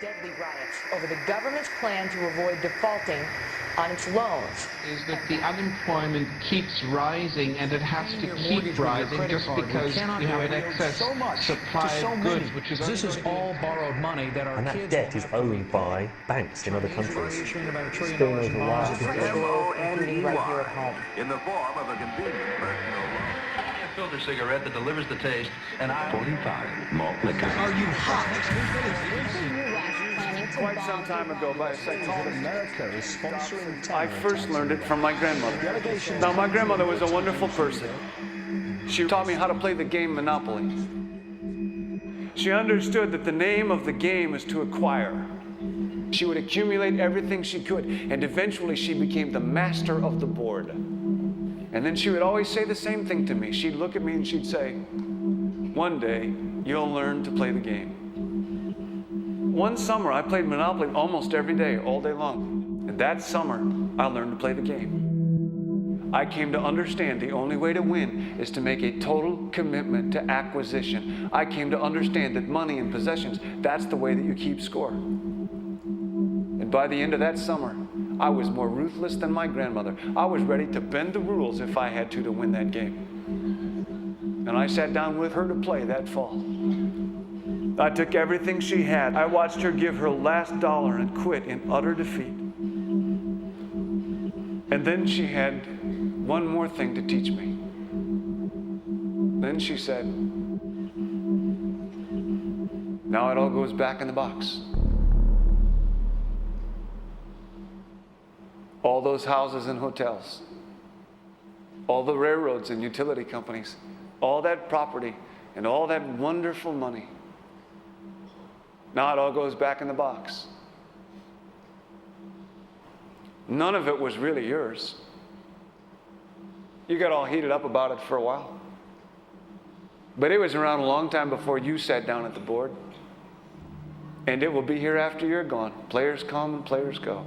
deadly riots over the government's plan to avoid defaulting on its loans. Is that the unemployment keeps rising, and it has to keep rising just because you have an excess supply of goods, which is this is all borrowed money that our and that kids debt is owned by banks in other countries. about $1 trillion Still in over bonds. M-O-N-E-Y, in the form of a convenient personal loan. A filter cigarette that delivers the taste, and 45 malt liquor. Are you hot? Quite some time ago, by a second, America is sponsoring I first learned it from my grandmother. Now, my grandmother was a wonderful person. She taught me how to play the game Monopoly. She understood that the name of the game is to acquire. She would accumulate everything she could, and eventually she became the master of the board. And then she would always say the same thing to me. She'd look at me and she'd say, "One day, you'll learn to play the game." One summer, I played Monopoly almost every day, all day long. And that summer, I learned to play the game. I came to understand the only way to win is to make a total commitment to acquisition. I came to understand that money and possessions, that's the way that you keep score. And by the end of that summer, I was more ruthless than my grandmother. I was ready to bend the rules if I had to win that game. And I sat down with her to play that fall. I took everything she had. I watched her give her last dollar and quit in utter defeat. And then she had one more thing to teach me. Then she said, "Now it all goes back in the box." All those houses and hotels, all the railroads and utility companies, all that property and all that wonderful money. Now it all goes back in the box. None of it was really yours. You got all heated up about it for a while. But it was around a long time before you sat down at the board. And it will be here after you're gone. Players come and players go.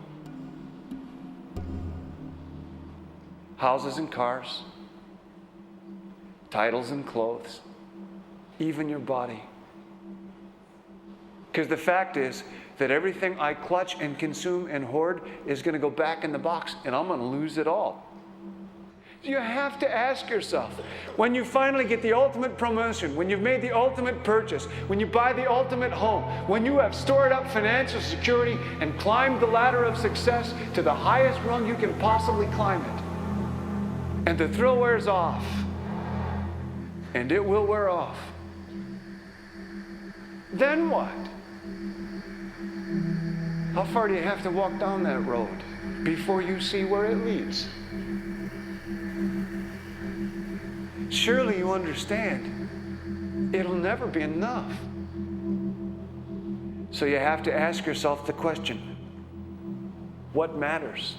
Houses and cars, titles and clothes, even your body. Because the fact is that everything I clutch and consume and hoard is going to go back in the box, and I'm going to lose it all. You have to ask yourself, when you finally get the ultimate promotion, when you've made the ultimate purchase, when you buy the ultimate home, when you have stored up financial security and climbed the ladder of success to the highest rung you can possibly climb it, and the thrill wears off, and it will wear off, then what? How far do you have to walk down that road before you see where it leads? Surely you understand, it'll never be enough. So you have to ask yourself the question, what matters?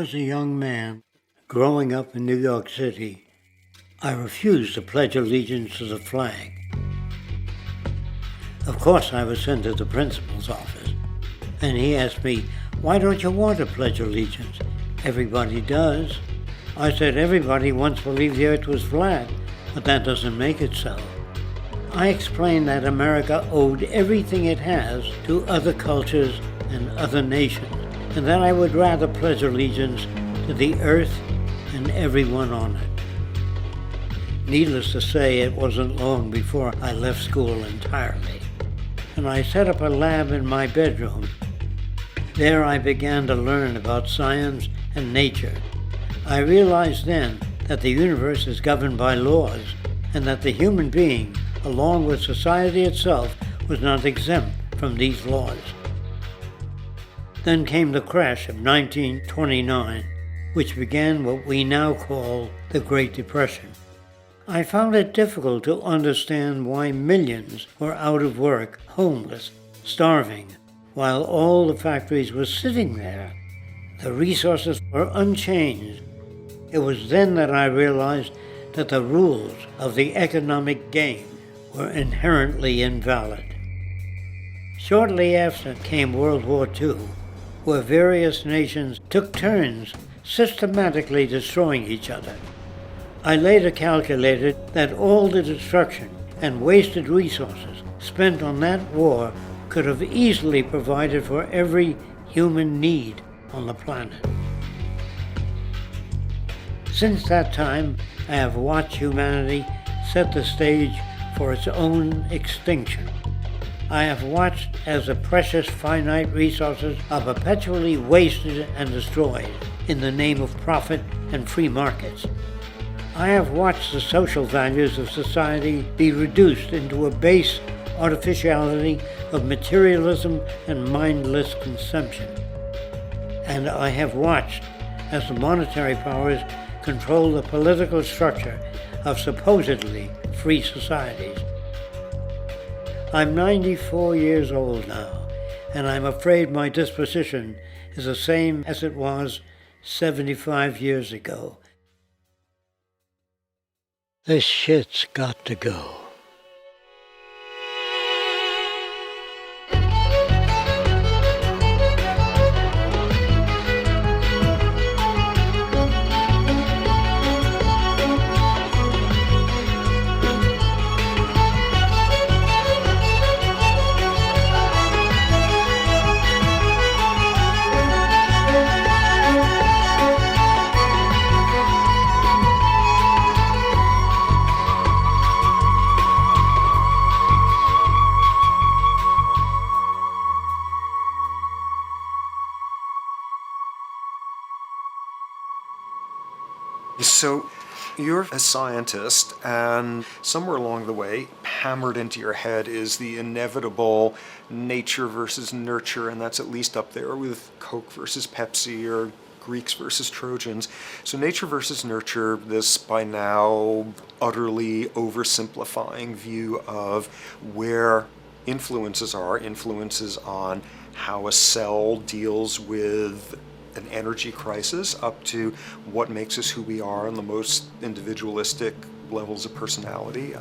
was a young man growing up in New York City, I refused to pledge allegiance to the flag. Of course, I was sent to the principal's office, and he asked me, "Why don't you want to pledge allegiance? Everybody does." I said, "Everybody once believed the earth was flat, but that doesn't make it so." I explained that America owed everything it has to other cultures and other nations, and that I would rather pledge allegiance to the earth and everyone on it. Needless to say, it wasn't long before I left school entirely, and I set up a lab in my bedroom. There I began to learn about science and nature. I realized then that the universe is governed by laws, and that the human being, along with society itself, was not exempt from these laws. Then came the crash of 1929, which began what we now call the Great Depression. I found it difficult to understand why millions were out of work, homeless, starving, while all the factories were sitting there. The resources were unchanged. It was then that I realized that the rules of the economic game were inherently invalid. Shortly after came World War II, where various nations took turns systematically destroying each other. I later calculated that all the destruction and wasted resources spent on that war could have easily provided for every human need on the planet. Since that time, I have watched humanity set the stage for its own extinction. I have watched as the precious finite resources are perpetually wasted and destroyed in the name of profit and free markets. I have watched the social values of society be reduced into a base artificiality of materialism and mindless consumption. And I have watched as the monetary powers control the political structure of supposedly free societies. I'm 94 years old now, and I'm afraid my disposition is the same as it was 75 years ago. This shit's got to go. So you're a scientist, and somewhere along the way, hammered into your head is the inevitable nature versus nurture, and that's at least up there with Coke versus Pepsi or Greeks versus Trojans. So nature versus nurture, this by now utterly oversimplifying view of where influences on how a cell deals with an energy crisis, up to what makes us who we are on the most individualistic levels of personality.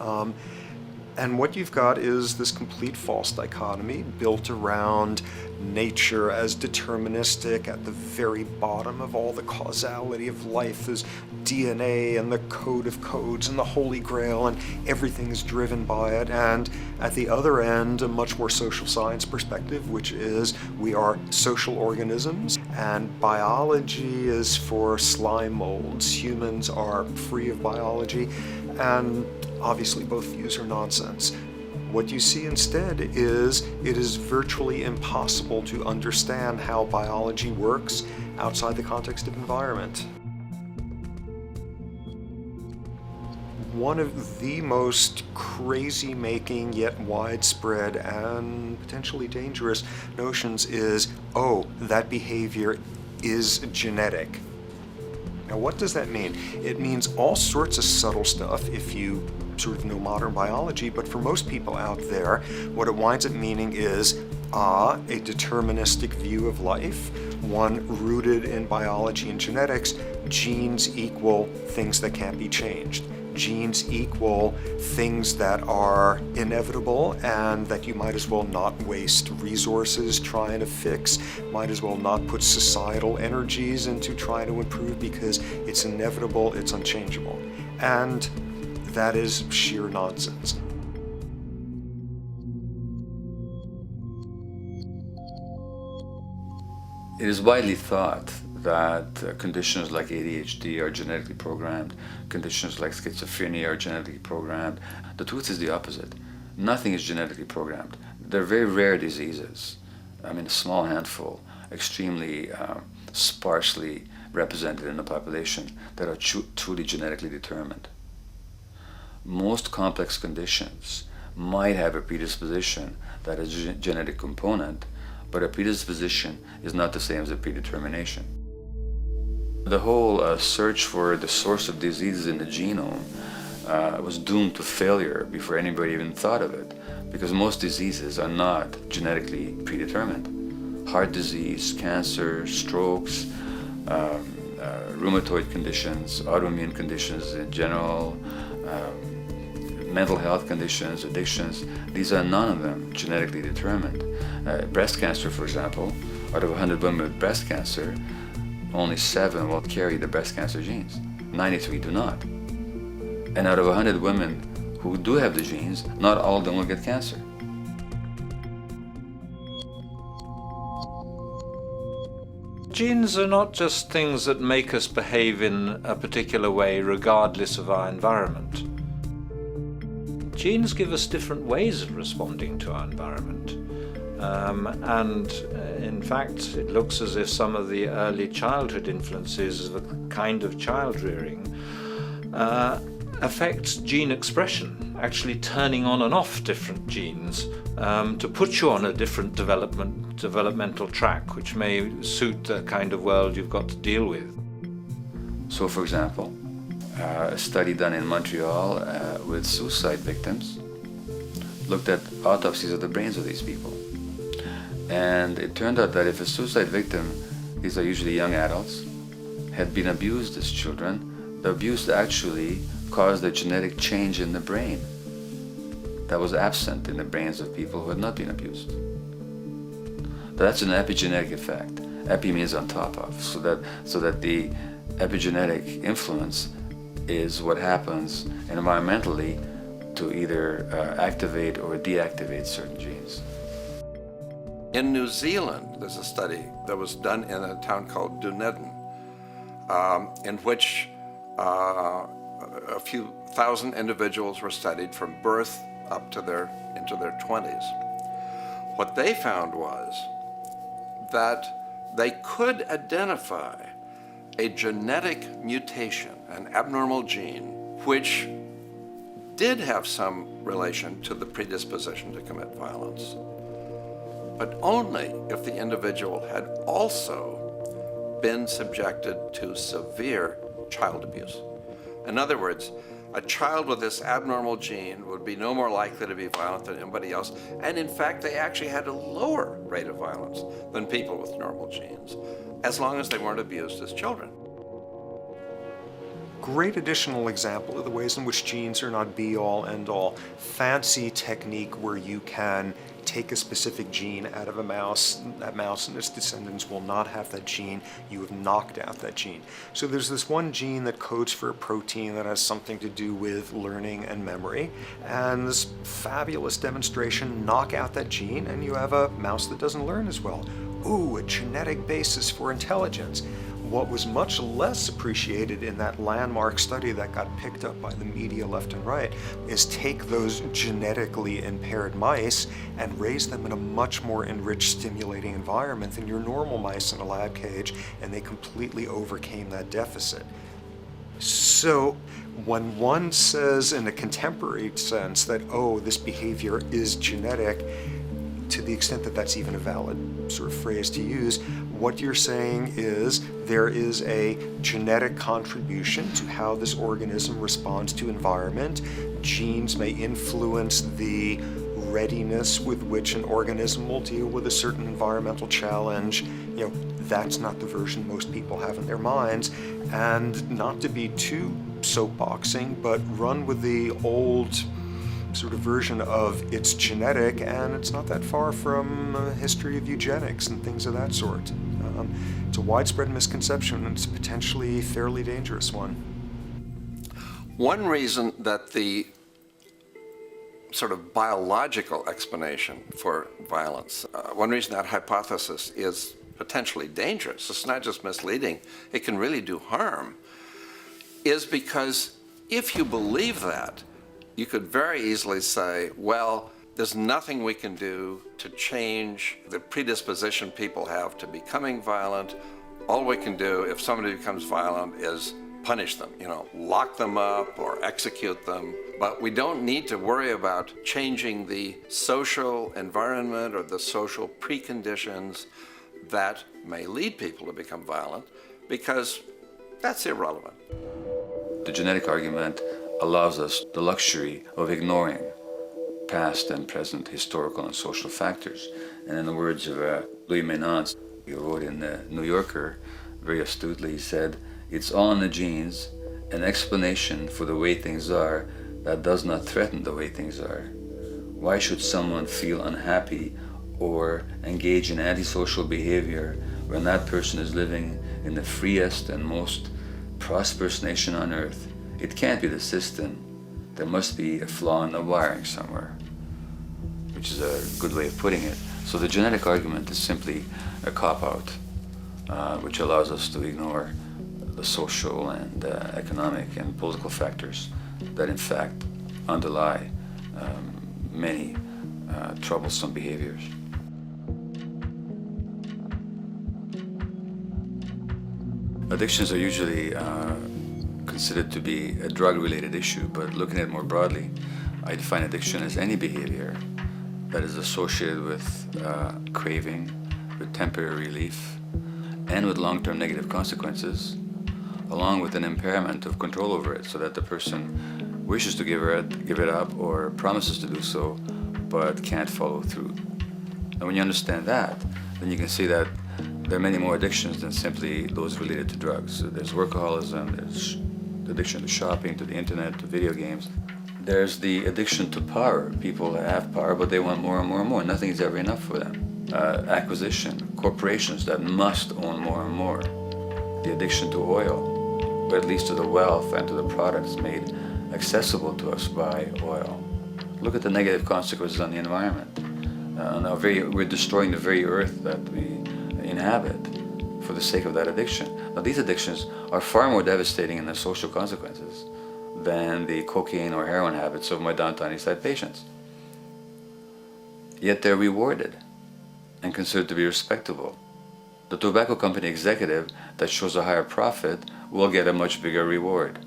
And what you've got is this complete false dichotomy built around nature as deterministic. At the very bottom of all the causality of life is DNA and the code of codes and the Holy Grail, and everything is driven by it. And at the other end, a much more social science perspective, which is we are social organisms, and biology is for slime molds. Humans are free of biology, and obviously both views are nonsense. What you see instead is it is virtually impossible to understand how biology works outside the context of environment. One of the most crazy-making yet widespread and potentially dangerous notions is, oh, that behavior is genetic. Now, what does that mean? It means all sorts of subtle stuff if you sort of know modern biology, but for most people out there, what it winds up meaning is a deterministic view of life, one rooted in biology and genetics. Genes equal things that can't be changed. Genes equal things that are inevitable and that you might as well not waste resources trying to fix, might as well not put societal energies into trying to improve because it's inevitable, it's unchangeable. And that is sheer nonsense. It is widely thought that conditions like ADHD are genetically programmed, conditions like schizophrenia are genetically programmed. The truth is the opposite. Nothing is genetically programmed. They're very rare diseases. I mean, a small handful, extremely sparsely represented in the population that are truly genetically determined. Most complex conditions might have a predisposition that is a genetic component, but a predisposition is not the same as a predetermination. The whole search for the source of diseases in the genome was doomed to failure before anybody even thought of it, because most diseases are not genetically predetermined. Heart disease, cancer, strokes, rheumatoid conditions, autoimmune conditions in general, mental health conditions, addictions, these are none of them genetically determined. Breast cancer, for example, out of 100 women with breast cancer, only 7 will carry the breast cancer genes. 93 do not. And out of 100 women who do have the genes, not all of them will get cancer. Genes are not just things that make us behave in a particular way regardless of our environment. Genes give us different ways of responding to our environment. And in fact, it looks as if some of the early childhood influences of a kind of child rearing affects gene expression, actually turning on and off different genes to put you on a different developmental track, which may suit the kind of world you've got to deal with. So, for example, a study done in Montreal with suicide victims looked at autopsies of the brains of these people. And it turned out that if a suicide victim, these are usually young adults, had been abused as children, the abuse actually caused a genetic change in the brain that was absent in the brains of people who had not been abused. That's an epigenetic effect. Epi means on top of, so that the epigenetic influence is what happens environmentally to either activate or deactivate certain genes. In New Zealand, there's a study that was done in a town called Dunedin, in which a few thousand individuals were studied from birth up to into their 20s. What they found was that they could identify a genetic mutation, an abnormal gene, which did have some relation to the predisposition to commit violence, but only if the individual had also been subjected to severe child abuse. In other words, a child with this abnormal gene would be no more likely to be violent than anybody else, and in fact, they actually had a lower rate of violence than people with normal genes, as long as they weren't abused as children. Great additional example of the ways in which genes are not be-all, end-all. Fancy technique where you can take a specific gene out of a mouse, that mouse and its descendants will not have that gene, you have knocked out that gene. So there's this one gene that codes for a protein that has something to do with learning and memory, and this fabulous demonstration, knock out that gene and you have a mouse that doesn't learn as well. Ooh, a genetic basis for intelligence. What was much less appreciated in that landmark study that got picked up by the media left and right is take those genetically impaired mice and raise them in a much more enriched, stimulating environment than your normal mice in a lab cage, and they completely overcame that deficit. So when one says in a contemporary sense that, oh, this behavior is genetic, to the extent that that's even a valid sort of phrase to use, what you're saying is there is a genetic contribution to how this organism responds to environment. Genes may influence the readiness with which an organism will deal with a certain environmental challenge. That's not the version most people have in their minds. And not to be too soapboxing, but run with the old sort of version of it's genetic, and it's not that far from a history of eugenics and things of that sort. It's a widespread misconception, and it's a potentially fairly dangerous one. One reason that the sort of biological explanation for violence, one reason that hypothesis is potentially dangerous, it's not just misleading, it can really do harm, is because if you believe that, you could very easily say, well, there's nothing we can do to change the predisposition people have to becoming violent. All we can do if somebody becomes violent is punish them, lock them up or execute them. But we don't need to worry about changing the social environment or the social preconditions that may lead people to become violent, because that's irrelevant. The genetic argument allows us the luxury of ignoring past and present historical and social factors. And in the words of Louis Menand, he wrote in the New Yorker, very astutely, he said, "It's all in the genes, an explanation for the way things are that does not threaten the way things are. Why should someone feel unhappy or engage in antisocial behavior when that person is living in the freest and most prosperous nation on earth? It can't be the system. There must be a flaw in the wiring somewhere," which is a good way of putting it. So the genetic argument is simply a cop-out, which allows us to ignore the social and economic and political factors that in fact underlie many troublesome behaviors. Addictions are usually considered to be a drug-related issue, but looking at it more broadly, I define addiction as any behavior that is associated with craving, with temporary relief, and with long-term negative consequences, along with an impairment of control over it, so that the person wishes to give it up or promises to do so, but can't follow through. And when you understand that, then you can see that there are many more addictions than simply those related to drugs. So there's workaholism, there's addiction to shopping, to the internet, to video games. There's the addiction to power. People have power, but they want more and more and more. Nothing is ever enough for them. Acquisition, corporations that must own more and more. The addiction to oil, or at least to the wealth and to the products made accessible to us by oil. Look at the negative consequences on the environment. We're destroying the very earth that we inhabit for the sake of that addiction. Now, these addictions are far more devastating in their social consequences than the cocaine or heroin habits of my downtown East Side patients. Yet they're rewarded and considered to be respectable. The tobacco company executive that shows a higher profit will get a much bigger reward.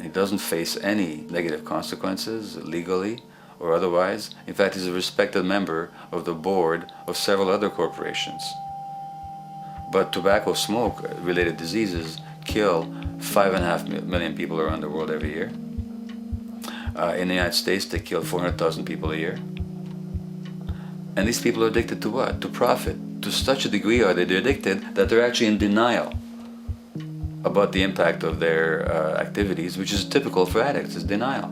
He doesn't face any negative consequences legally or otherwise. In fact, he's a respected member of the board of several other corporations. But tobacco smoke-related diseases kill 5.5 million people around the world every year. In the United States, they kill 400,000 people a year. And these people are addicted to what? To profit. To such a degree are they addicted that they're actually in denial about the impact of their activities, which is typical for addicts, is denial.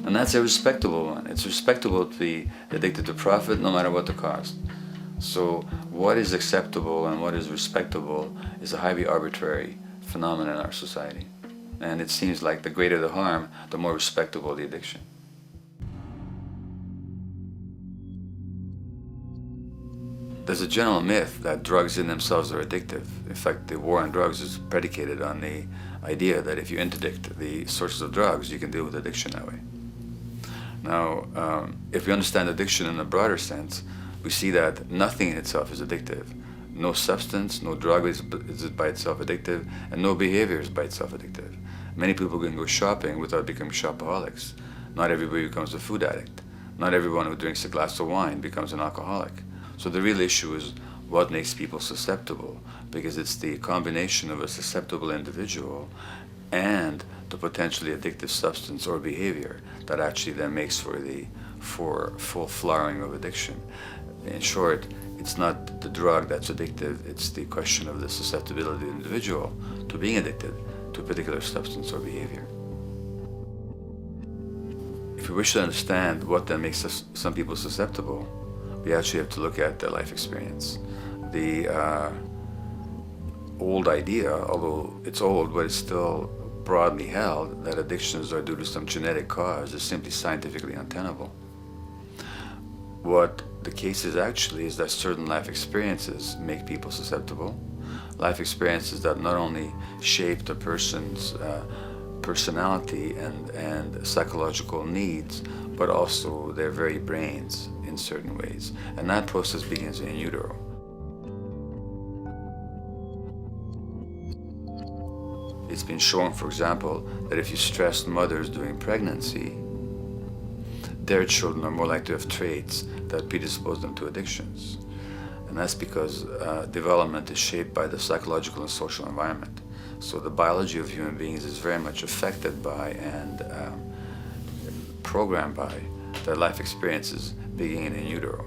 And that's a respectable one. It's respectable to be addicted to profit no matter what the cost. So what is acceptable and what is respectable is a highly arbitrary phenomenon in our society. And it seems like the greater the harm, the more respectable the addiction. There's a general myth that drugs in themselves are addictive. In fact, the war on drugs is predicated on the idea that if you interdict the sources of drugs, you can deal with addiction that way. Now, if we understand addiction in a broader sense, we see that nothing in itself is addictive. No substance, no drug is by itself addictive, and no behavior is by itself addictive. Many people can go shopping without becoming shopaholics. Not everybody becomes a food addict. Not everyone who drinks a glass of wine becomes an alcoholic. So the real issue is what makes people susceptible, because it's the combination of a susceptible individual and the potentially addictive substance or behavior that actually then makes for full flowering of addiction. In short, it's not the drug that's addictive, it's the question of the susceptibility of the individual to being addicted to a particular substance or behavior. If we wish to understand what then makes some people susceptible, we actually have to look at their life experience. The old idea, although it's old, but it's still broadly held, that addictions are due to some genetic cause is simply scientifically untenable. What the case is actually is that certain life experiences make people susceptible. Life experiences that not only shape the person's personality and psychological needs, but also their very brains in certain ways. And that process begins in utero. It's been shown, for example, that if you stress mothers during pregnancy, their children are more likely to have traits that predispose them to addictions. And that's because development is shaped by the psychological and social environment. So the biology of human beings is very much affected by and programmed by their life experiences beginning in utero.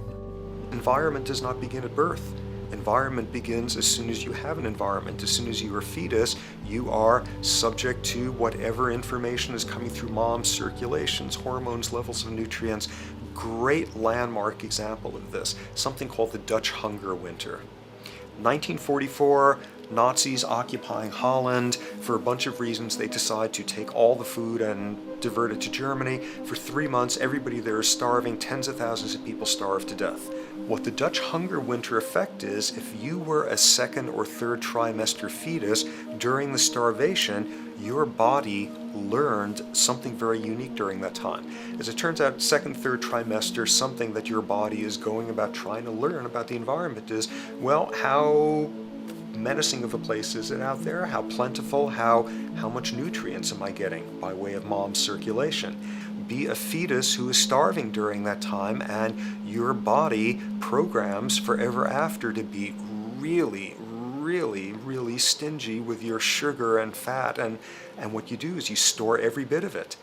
Environment does not begin at birth. Environment begins as soon as you have an environment. As soon as you are a fetus, you are subject to whatever information is coming through mom's circulations, hormones, levels of nutrients. Great landmark example of this, something called the Dutch hunger winter. 1944, Nazis occupying Holland. For a bunch of reasons, they decide to take all the food and divert it to Germany. For 3 months, everybody there is starving. Tens of thousands of people starve to death. What the Dutch hunger winter effect is, if you were a second or third trimester fetus during the starvation, your body learned something very unique during that time. As it turns out, second, third trimester, something that your body is going about trying to learn about the environment is, well, how menacing of a place is it out there? How plentiful? How much nutrients am I getting by way of mom's circulation? Be a fetus who is starving during that time, and your body programs forever after to be really, really, really stingy with your sugar and fat, and what you do is you store every bit of it.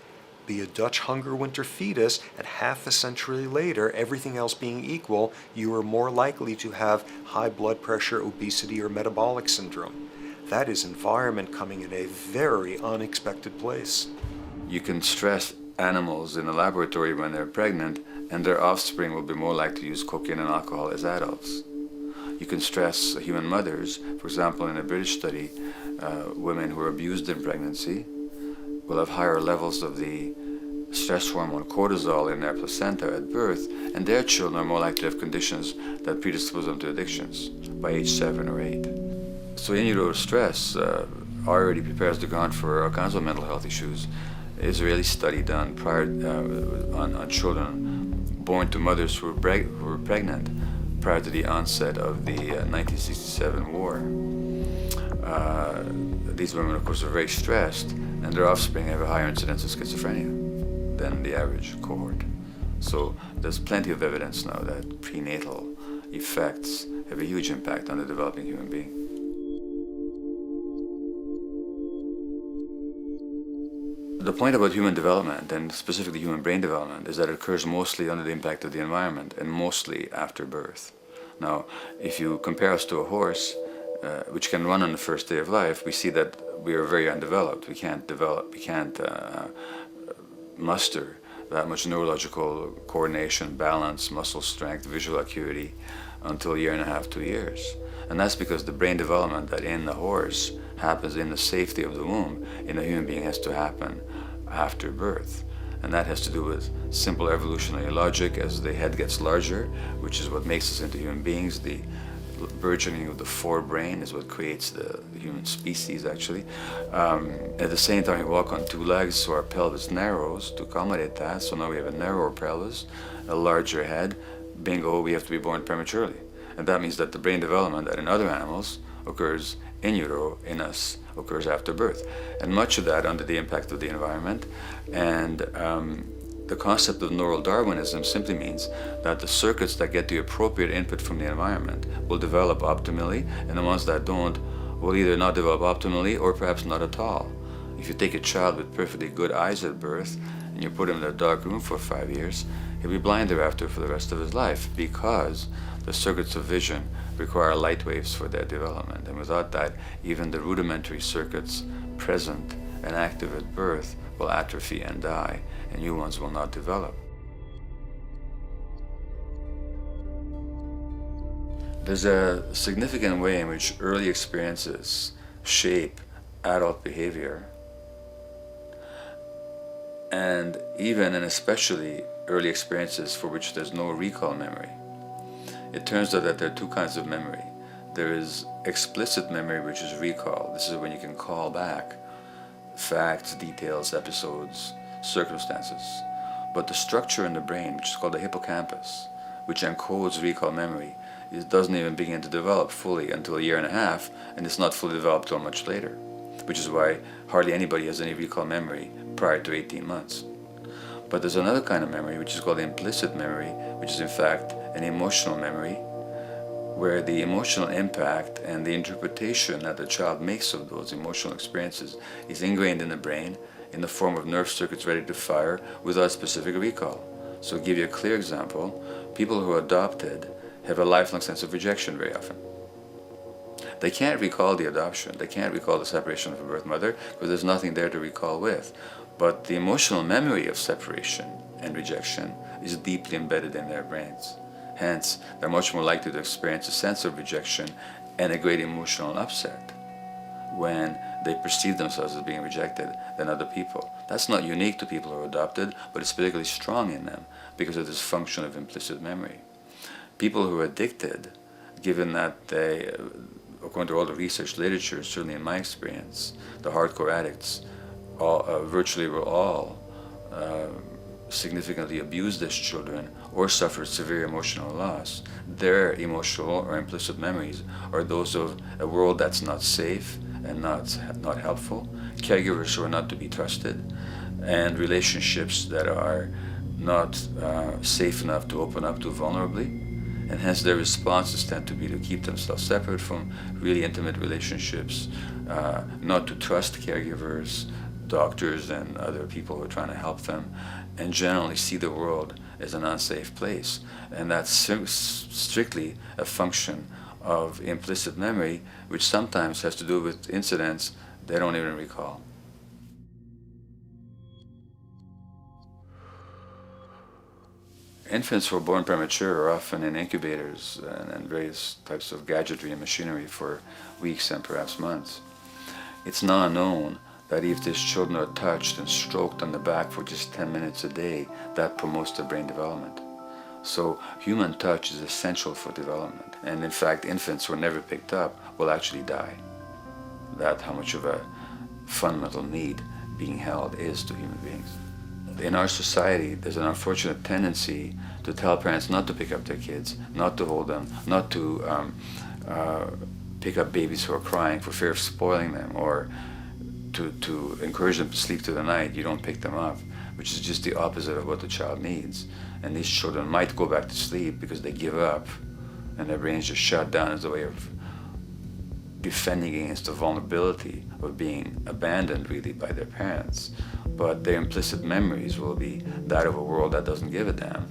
Be a Dutch hunger winter fetus, and half a century later, everything else being equal, you are more likely to have high blood pressure, obesity, or metabolic syndrome. That is environment coming in a very unexpected place. You can stress animals in a laboratory when they're pregnant, and their offspring will be more likely to use cocaine and alcohol as adults. You can stress human mothers. For example, in a British study, women who are abused in pregnancy will have higher levels of the stress hormone cortisol in their placenta at birth, and their children are more likely to have conditions that predispose them to addictions by age 7 or 8. So in utero stress already prepares the ground for all kinds of mental health issues. Israeli study done prior on children born to mothers who were pregnant prior to the onset of the 1967 war. These women, of course, are very stressed, and their offspring have a higher incidence of schizophrenia than the average cohort. So there's plenty of evidence now that prenatal effects have a huge impact on the developing human being. The point about human development, and specifically human brain development, is that it occurs mostly under the impact of the environment and mostly after birth. Now, if you compare us to a horse, which can run on the first day of life, we see that we are very undeveloped. We can't muster that much neurological coordination, balance, muscle strength, visual acuity until a year and a half, 2 years. And that's because the brain development that in the horse happens in the safety of the womb, in a human being has to happen after birth. And that has to do with simple evolutionary logic. As the head gets larger, which is what makes us into human beings, the burgeoning of the forebrain is what creates the human species, actually. At the same time, we walk on 2 legs, so our pelvis narrows to accommodate that. So now we have a narrower pelvis, a larger head. Bingo, we have to be born prematurely. And that means that the brain development that in other animals occurs in utero, in us, occurs after birth. And much of that under the impact of the environment. And the concept of neural Darwinism simply means that the circuits that get the appropriate input from the environment will develop optimally, and the ones that don't will either not develop optimally or perhaps not at all. If you take a child with perfectly good eyes at birth and you put him in a dark room for 5 years, he'll be blind thereafter for the rest of his life, because the circuits of vision require light waves for their development. And without that, even the rudimentary circuits present and active at birth will atrophy and die, and new ones will not develop. There's a significant way in which early experiences shape adult behavior, and even and especially early experiences for which there's no recall memory. It turns out that there are two kinds of memory. There is explicit memory, which is recall. This is when you can call back facts, details, episodes, circumstances. But the structure in the brain, which is called the hippocampus, which encodes recall memory, it doesn't even begin to develop fully until a year and a half, and it's not fully developed till much later, which is why hardly anybody has any recall memory prior to 18 months. But there's another kind of memory, which is called implicit memory, which is in fact an emotional memory, where the emotional impact and the interpretation that the child makes of those emotional experiences is ingrained in the brain in the form of nerve circuits ready to fire without specific recall. So to give you a clear example, people who are adopted have a lifelong sense of rejection very often. They can't recall the adoption, they can't recall the separation from birth mother, because there's nothing there to recall with. But the emotional memory of separation and rejection is deeply embedded in their brains. Hence, they're much more likely to experience a sense of rejection and a great emotional upset when they perceive themselves as being rejected than other people. That's not unique to people who are adopted, but it's particularly strong in them because of this function of implicit memory. People who are addicted, given that they, according to all the research literature, certainly in my experience, the hardcore addicts virtually were all significantly abused as children or suffered severe emotional loss. Their emotional or implicit memories are those of a world that's not safe and not helpful, caregivers who are not to be trusted, and relationships that are not safe enough to open up to vulnerably. And hence their responses tend to be to keep themselves separate from really intimate relationships, not to trust caregivers, doctors and other people who are trying to help them, and generally see the world as an unsafe place. And that's strictly a function of implicit memory, which sometimes has to do with incidents they don't even recall. Infants who are born premature are often in incubators and various types of gadgetry and machinery for weeks and perhaps months. It's now known that if these children are touched and stroked on the back for just 10 minutes a day, that promotes their brain development. So human touch is essential for development. And in fact, infants who are never picked up will actually die. That's how much of a fundamental need being held is to human beings. In our society, there's an unfortunate tendency to tell parents not to pick up their kids, not to hold them, not to pick up babies who are crying for fear of spoiling them, or to encourage them to sleep through the night. You don't pick them up, which is just the opposite of what the child needs. And these children might go back to sleep because they give up and their brains just shut down as a way of defending against the vulnerability of being abandoned really by their parents. But their implicit memories will be that of a world that doesn't give a damn.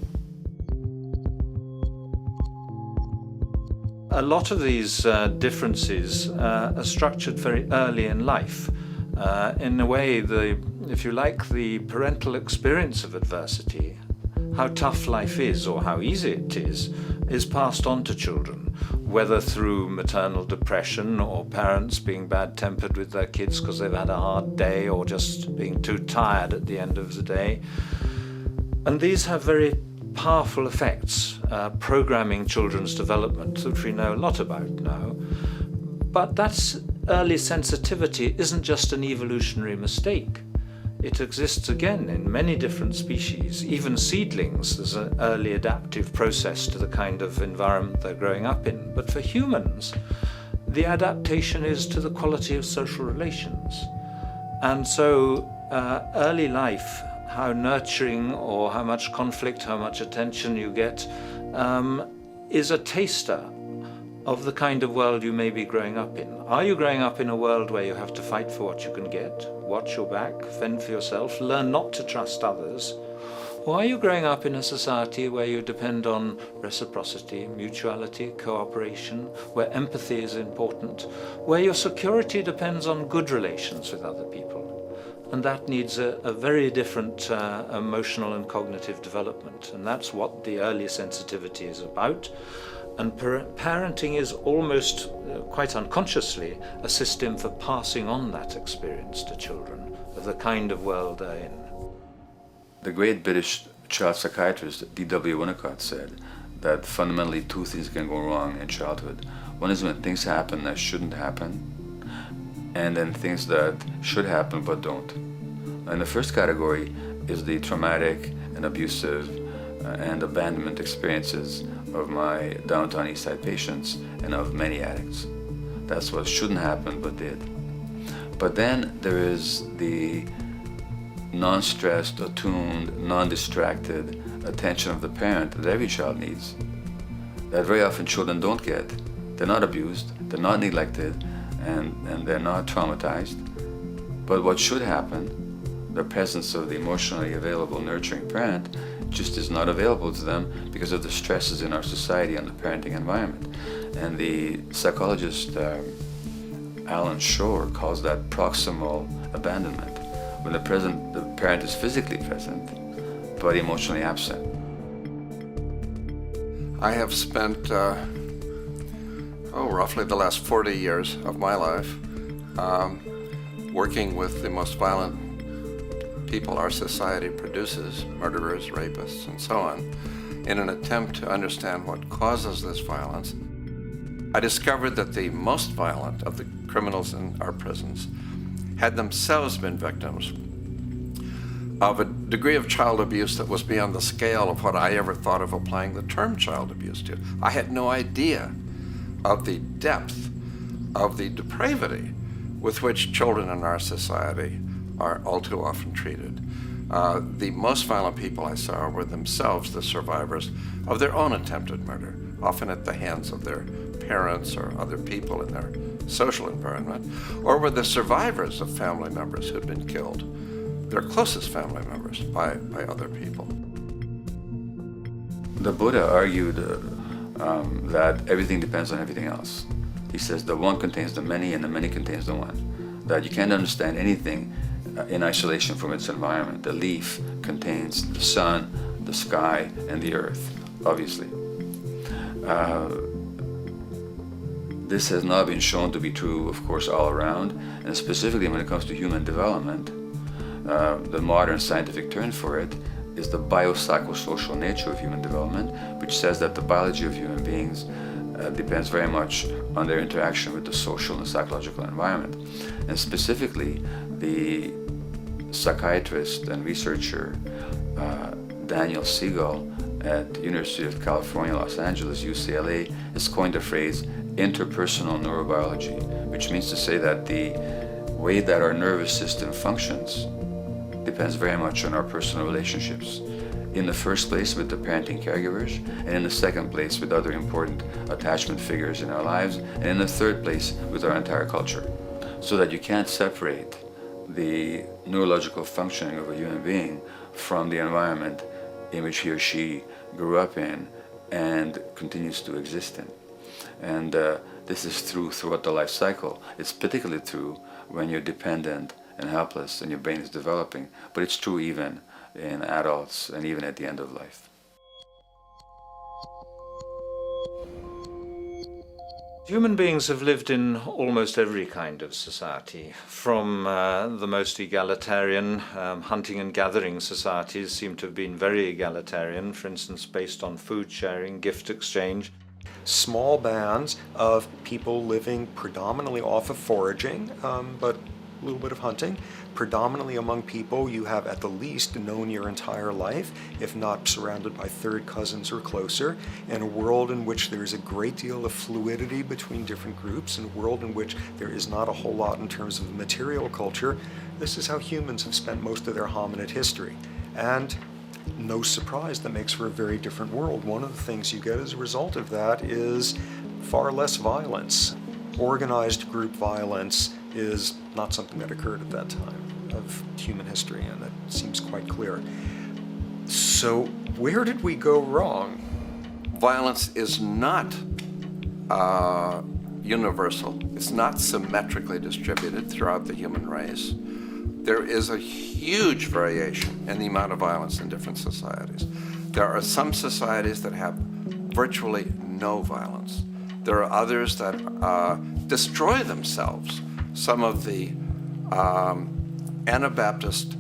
A lot of these differences are structured very early in life. In a way, if you like, the parental experience of adversity, how tough life is or how easy it is passed on to children, whether through maternal depression or parents being bad-tempered with their kids because they've had a hard day or just being too tired at the end of the day. And these have very powerful effects, programming children's development, which we know a lot about now. But that's early sensitivity isn't just an evolutionary mistake. It exists again in many different species. Even seedlings, there's an early adaptive process to the kind of environment they're growing up in. But for humans, the adaptation is to the quality of social relations. And so early life, how nurturing or how much conflict, how much attention you get, is a taster of the kind of world you may be growing up in. Are you growing up in a world where you have to fight for what you can get, watch your back, fend for yourself, learn not to trust others? Or are you growing up in a society where you depend on reciprocity, mutuality, cooperation, where empathy is important, where your security depends on good relations with other people? And that needs a very different emotional and cognitive development. And that's what the early sensitivity is about. And parenting is almost, quite unconsciously, a system for passing on that experience to children of the kind of world they're in. The great British child psychiatrist D.W. Winnicott said that fundamentally two things can go wrong in childhood. One is when things happen that shouldn't happen, and then things that should happen but don't. And the first category is the traumatic and abusive and abandonment experiences of my downtown East Side patients and of many addicts. That's what shouldn't happen but did. But then there is the non-stressed, attuned, non-distracted attention of the parent that every child needs, that very often children don't get. They're not abused, they're not neglected, and they're not traumatized. But what should happen, the presence of the emotionally available, nurturing parent, just is not available to them because of the stresses in our society and the parenting environment. And the psychologist Alan Shore calls that proximal abandonment, when the parent is physically present, but emotionally absent. I have spent, roughly the last 40 years of my life working with the most violent people our society produces, murderers, rapists, and so on, in an attempt to understand what causes this violence. I discovered that the most violent of the criminals in our prisons had themselves been victims of a degree of child abuse that was beyond the scale of what I ever thought of applying the term child abuse to. I had no idea of the depth of the depravity with which children in our society are all too often treated. The most violent people I saw were themselves the survivors of their own attempted murder, often at the hands of their parents or other people in their social environment, or were the survivors of family members who'd been killed, their closest family members, by other people. The Buddha argued that everything depends on everything else. He says the one contains the many and the many contains the one. That you can't understand anything in isolation from its environment. The leaf contains the sun, the sky, and the earth, obviously. This has not been shown to be true, of course, all around, and specifically when it comes to human development. The modern scientific term for it is the biopsychosocial nature of human development, which says that the biology of human beings depends very much on their interaction with the social and psychological environment. And specifically, the psychiatrist and researcher Daniel Siegel at the University of California, Los Angeles, UCLA, has coined the phrase interpersonal neurobiology, which means to say that the way that our nervous system functions depends very much on our personal relationships. In the first place with the parenting caregivers, and in the second place with other important attachment figures in our lives, and in the third place with our entire culture. So that you can't separate the neurological functioning of a human being from the environment in which he or she grew up in and continues to exist in. And this is true throughout the life cycle. It's particularly true when you're dependent and helpless and your brain is developing, but it's true even in adults and even at the end of life. Human beings have lived in almost every kind of society, from the most egalitarian, hunting and gathering societies seem to have been very egalitarian, for instance, based on food sharing, gift exchange. Small bands of people living predominantly off of foraging, but a little bit of hunting. Predominantly among people you have at the least known your entire life, if not surrounded by third cousins or closer, in a world in which there is a great deal of fluidity between different groups, in a world in which there is not a whole lot in terms of the material culture. This is how humans have spent most of their hominid history. And no surprise, that makes for a very different world. One of the things you get as a result of that is far less violence. Organized group violence is not something that occurred at that time. of human history, and that seems quite clear. So where did we go wrong? Violence is not universal. It's not symmetrically distributed throughout the human race. There is a huge variation in the amount of violence in different societies. There are some societies that have virtually no violence. There are others that destroy themselves. Some of the Anabaptist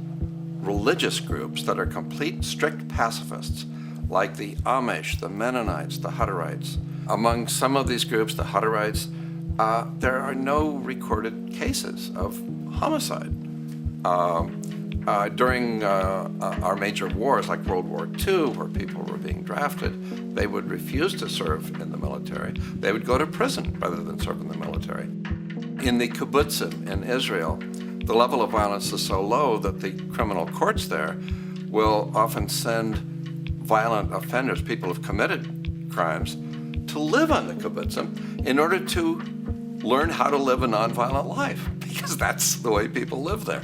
religious groups that are complete strict pacifists, like the Amish, the Mennonites, the Hutterites. Among some of these groups, the Hutterites, there are no recorded cases of homicide. During our major wars, like World War II, where people were being drafted, they would refuse to serve in the military. They would go to prison rather than serve in the military. In the kibbutzim in Israel, the level of violence is so low that the criminal courts there will often send violent offenders, people who've committed crimes, to live on the kibbutzim in order to learn how to live a nonviolent life, because that's the way people live there.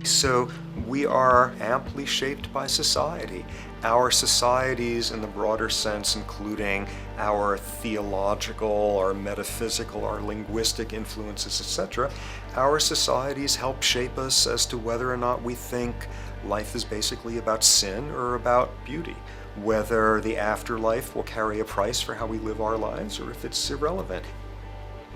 So we are amply shaped by society. Our societies in the broader sense, including our theological, our metaphysical, our linguistic influences, etc., our societies help shape us as to whether or not we think life is basically about sin or about beauty, whether the afterlife will carry a price for how we live our lives or if it's irrelevant.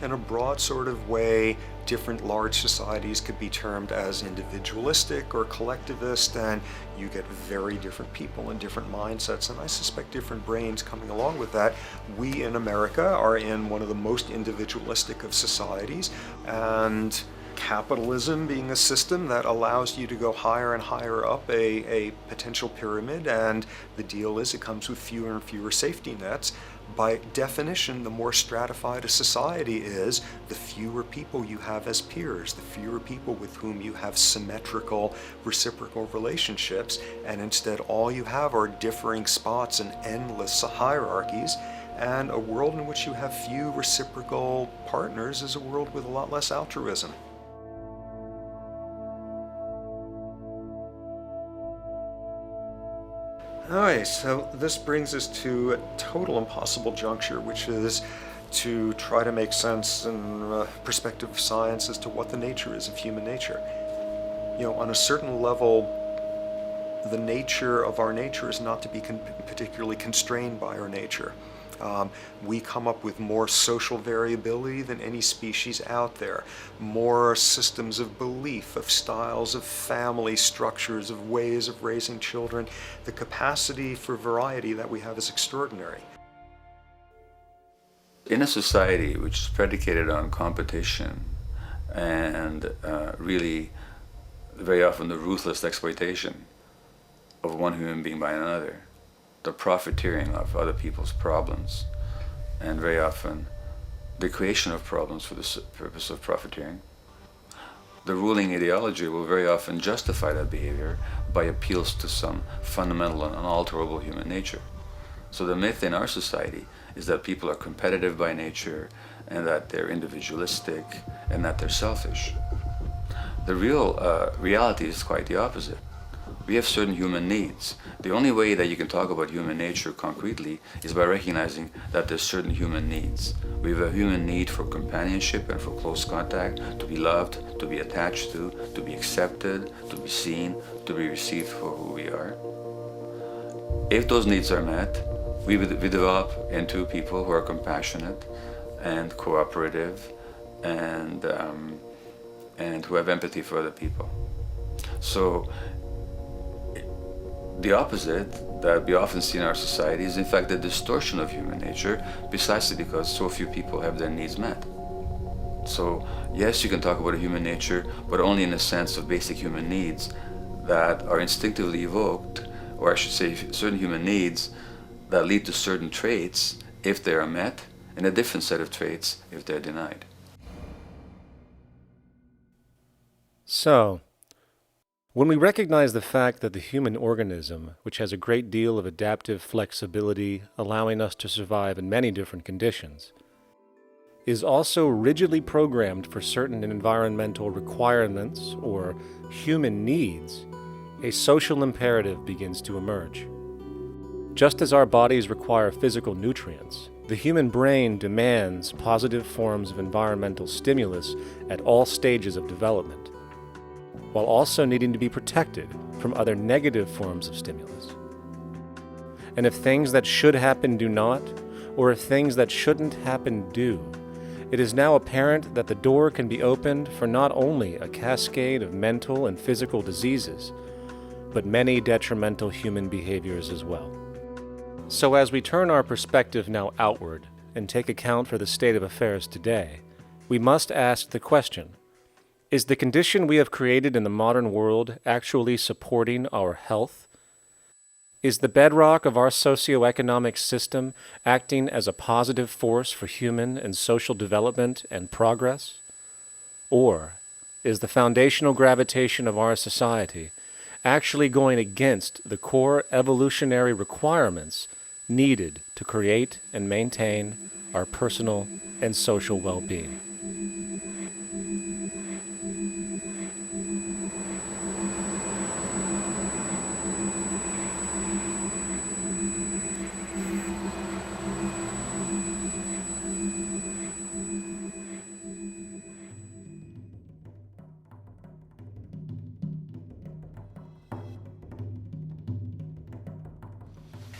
In a broad sort of way, different large societies could be termed as individualistic or collectivist, and you get very different people and different mindsets, and I suspect different brains coming along with that. We in America are in one of the most individualistic of societies, and capitalism being a system that allows you to go higher and higher up a potential pyramid, and the deal is it comes with fewer and fewer safety nets. By definition, the more stratified a society is, the fewer people you have as peers, the fewer people with whom you have symmetrical, reciprocal relationships, and instead all you have are differing spots and endless hierarchies. And a world in which you have few reciprocal partners is a world with a lot less altruism. Alright, so this brings us to a total impossible juncture, which is to try to make sense in perspective of science as to what the nature is of human nature. You know, on a certain level, the nature of our nature is not to be particularly constrained by our nature. We come up with more social variability than any species out there, more systems of belief, of styles of family structures, of ways of raising children. The capacity for variety that we have is extraordinary. In a society which is predicated on competition and really very often the ruthless exploitation of one human being by another, the profiteering of other people's problems, and very often the creation of problems for the purpose of profiteering, the ruling ideology will very often justify that behavior by appeals to some fundamental and unalterable human nature. So the myth in our society is that people are competitive by nature, and that they're individualistic, and that they're selfish. The real reality is quite the opposite. We have certain human needs. The only way that you can talk about human nature concretely is by recognizing that there's certain human needs. We have a human need for companionship and for close contact, to be loved, to be attached to be accepted, to be seen, to be received for who we are. If those needs are met, we develop into people who are compassionate and cooperative and who have empathy for other people. So the opposite that we often see in our society is in fact the distortion of human nature, precisely because so few people have their needs met. So yes, you can talk about a human nature, but only in the sense of basic human needs that are instinctively evoked, or I should say certain human needs that lead to certain traits if they are met, and a different set of traits if they're denied. So, when we recognize the fact that the human organism, which has a great deal of adaptive flexibility, allowing us to survive in many different conditions, is also rigidly programmed for certain environmental requirements or human needs, a social imperative begins to emerge. Just as our bodies require physical nutrients, the human brain demands positive forms of environmental stimulus at all stages of development, while also needing to be protected from other negative forms of stimulus. And if things that should happen do not, or if things that shouldn't happen do, it is now apparent that the door can be opened for not only a cascade of mental and physical diseases, but many detrimental human behaviors as well. So as we turn our perspective now outward and take account for the state of affairs today, we must ask the question, is the condition we have created in the modern world actually supporting our health? Is the bedrock of our socioeconomic system acting as a positive force for human and social development and progress? Or is the foundational gravitation of our society actually going against the core evolutionary requirements needed to create and maintain our personal and social well-being?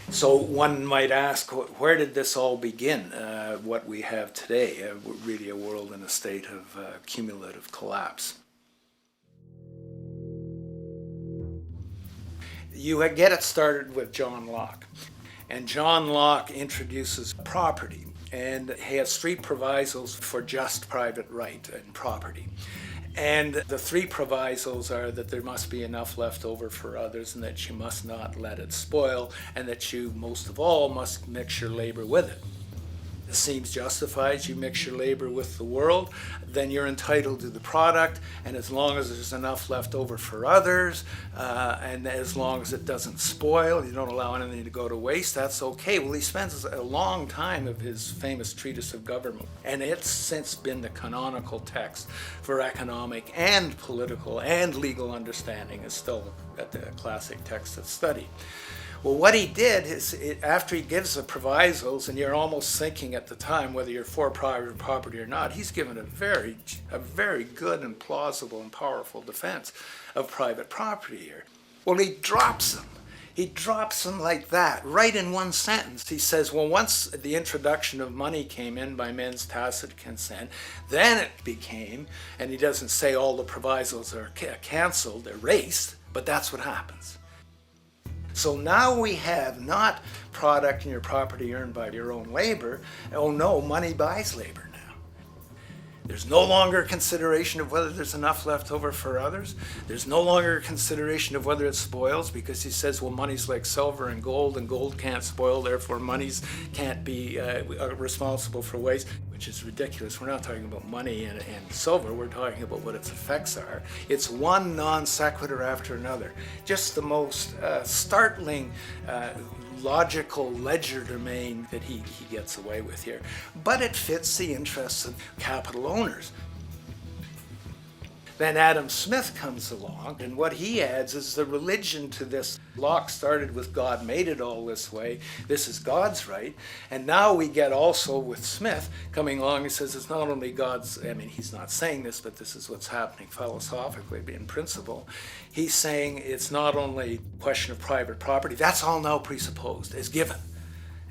So one might ask, where did this all begin? What we have today, really a world in a state of cumulative collapse. You get it started with John Locke. And John Locke introduces property, and he has three provisos for just private right and property. And the three provisos are that there must be enough left over for others, and that you must not let it spoil, and that you, most of all, must mix your labor with it. It seems justified. You mix your labor with the world, then you're entitled to the product, and as long as there's enough left over for others, and as long as it doesn't spoil, you don't allow anything to go to waste, that's okay. Well, he spends a long time of his famous treatise of government, and it's since been the canonical text for economic and political and legal understanding. Is still at the classic text of study. Well, what he did is, after he gives the provisos, and you're almost thinking at the time whether you're for private property or not, he's given a very good and plausible and powerful defense of private property here. Well, he drops them. He drops them like that, right in one sentence. He says, well, once the introduction of money came in by men's tacit consent, then it became, and he doesn't say all the provisos are canceled, erased, but that's what happens. So now we have not product and your property earned by your own labor. Oh no, money buys labor now. There's no longer consideration of whether there's enough left over for others. There's no longer consideration of whether it spoils, because he says, well, money's like silver and gold can't spoil, therefore monies can't be responsible for waste, which is ridiculous. We're not talking about money and silver, we're talking about what its effects are. It's one non sequitur after another. Just the most startling logical legerdemain that he gets away with here. But it fits the interests of capital owners. Then Adam Smith comes along, and what he adds is the religion to this. Locke started with God made it all this way. This is God's right. And now we get also with Smith coming along, he says it's not only God's, I mean, he's not saying this, but this is what's happening philosophically in principle. He's saying it's not only a question of private property, that's all now presupposed, is given.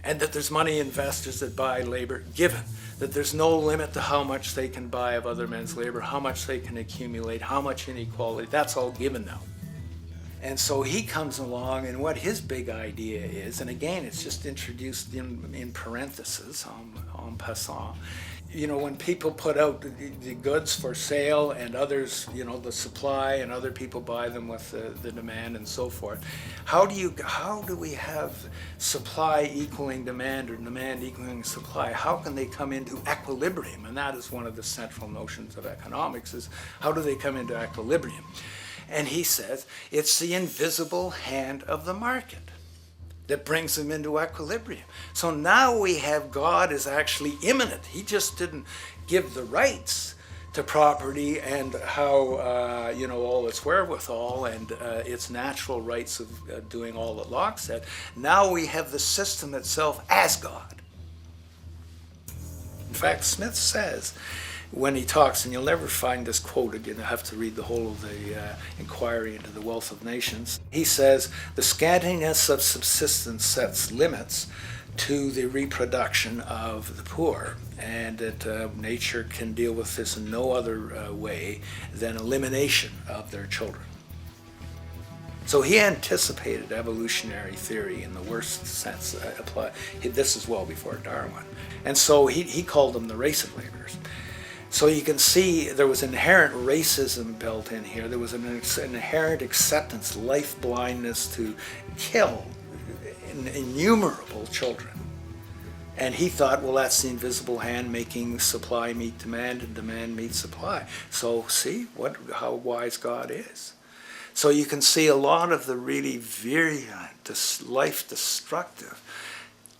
And that there's money investors that buy labor, given. That there's no limit to how much they can buy of other men's labor, how much they can accumulate, how much inequality, that's all given now. And so he comes along, and what his big idea is, and again, it's just introduced in parentheses, en passant. You know, when people put out the goods for sale and others, you know, the supply, and other people buy them with the demand and so forth, how do we have supply equaling demand or demand equaling supply? How can they come into equilibrium? And that is one of the central notions of economics, is how do they come into equilibrium? And he says it's the invisible hand of the market. that brings them into equilibrium. So now we have God is actually immanent. He just didn't give the rights to property and how, all its wherewithal and its natural rights of doing all that Locke said. Now we have the system itself as God. In fact, Smith says, when he talks, and you'll never find this quoted, you'll have to read the whole of the Inquiry into the Wealth of Nations. He says, the scantiness of subsistence sets limits to the reproduction of the poor, and that nature can deal with this in no other way than elimination of their children. So he anticipated evolutionary theory in the worst sense. This is well before Darwin. And so he called them the race of laborers. So you can see there was inherent racism built in here. There was an inherent acceptance, life blindness to kill innumerable children. And he thought, well, that's the invisible hand making supply meet demand and demand meet supply. So see how wise God is. So you can see a lot of the really virulent, life-destructive,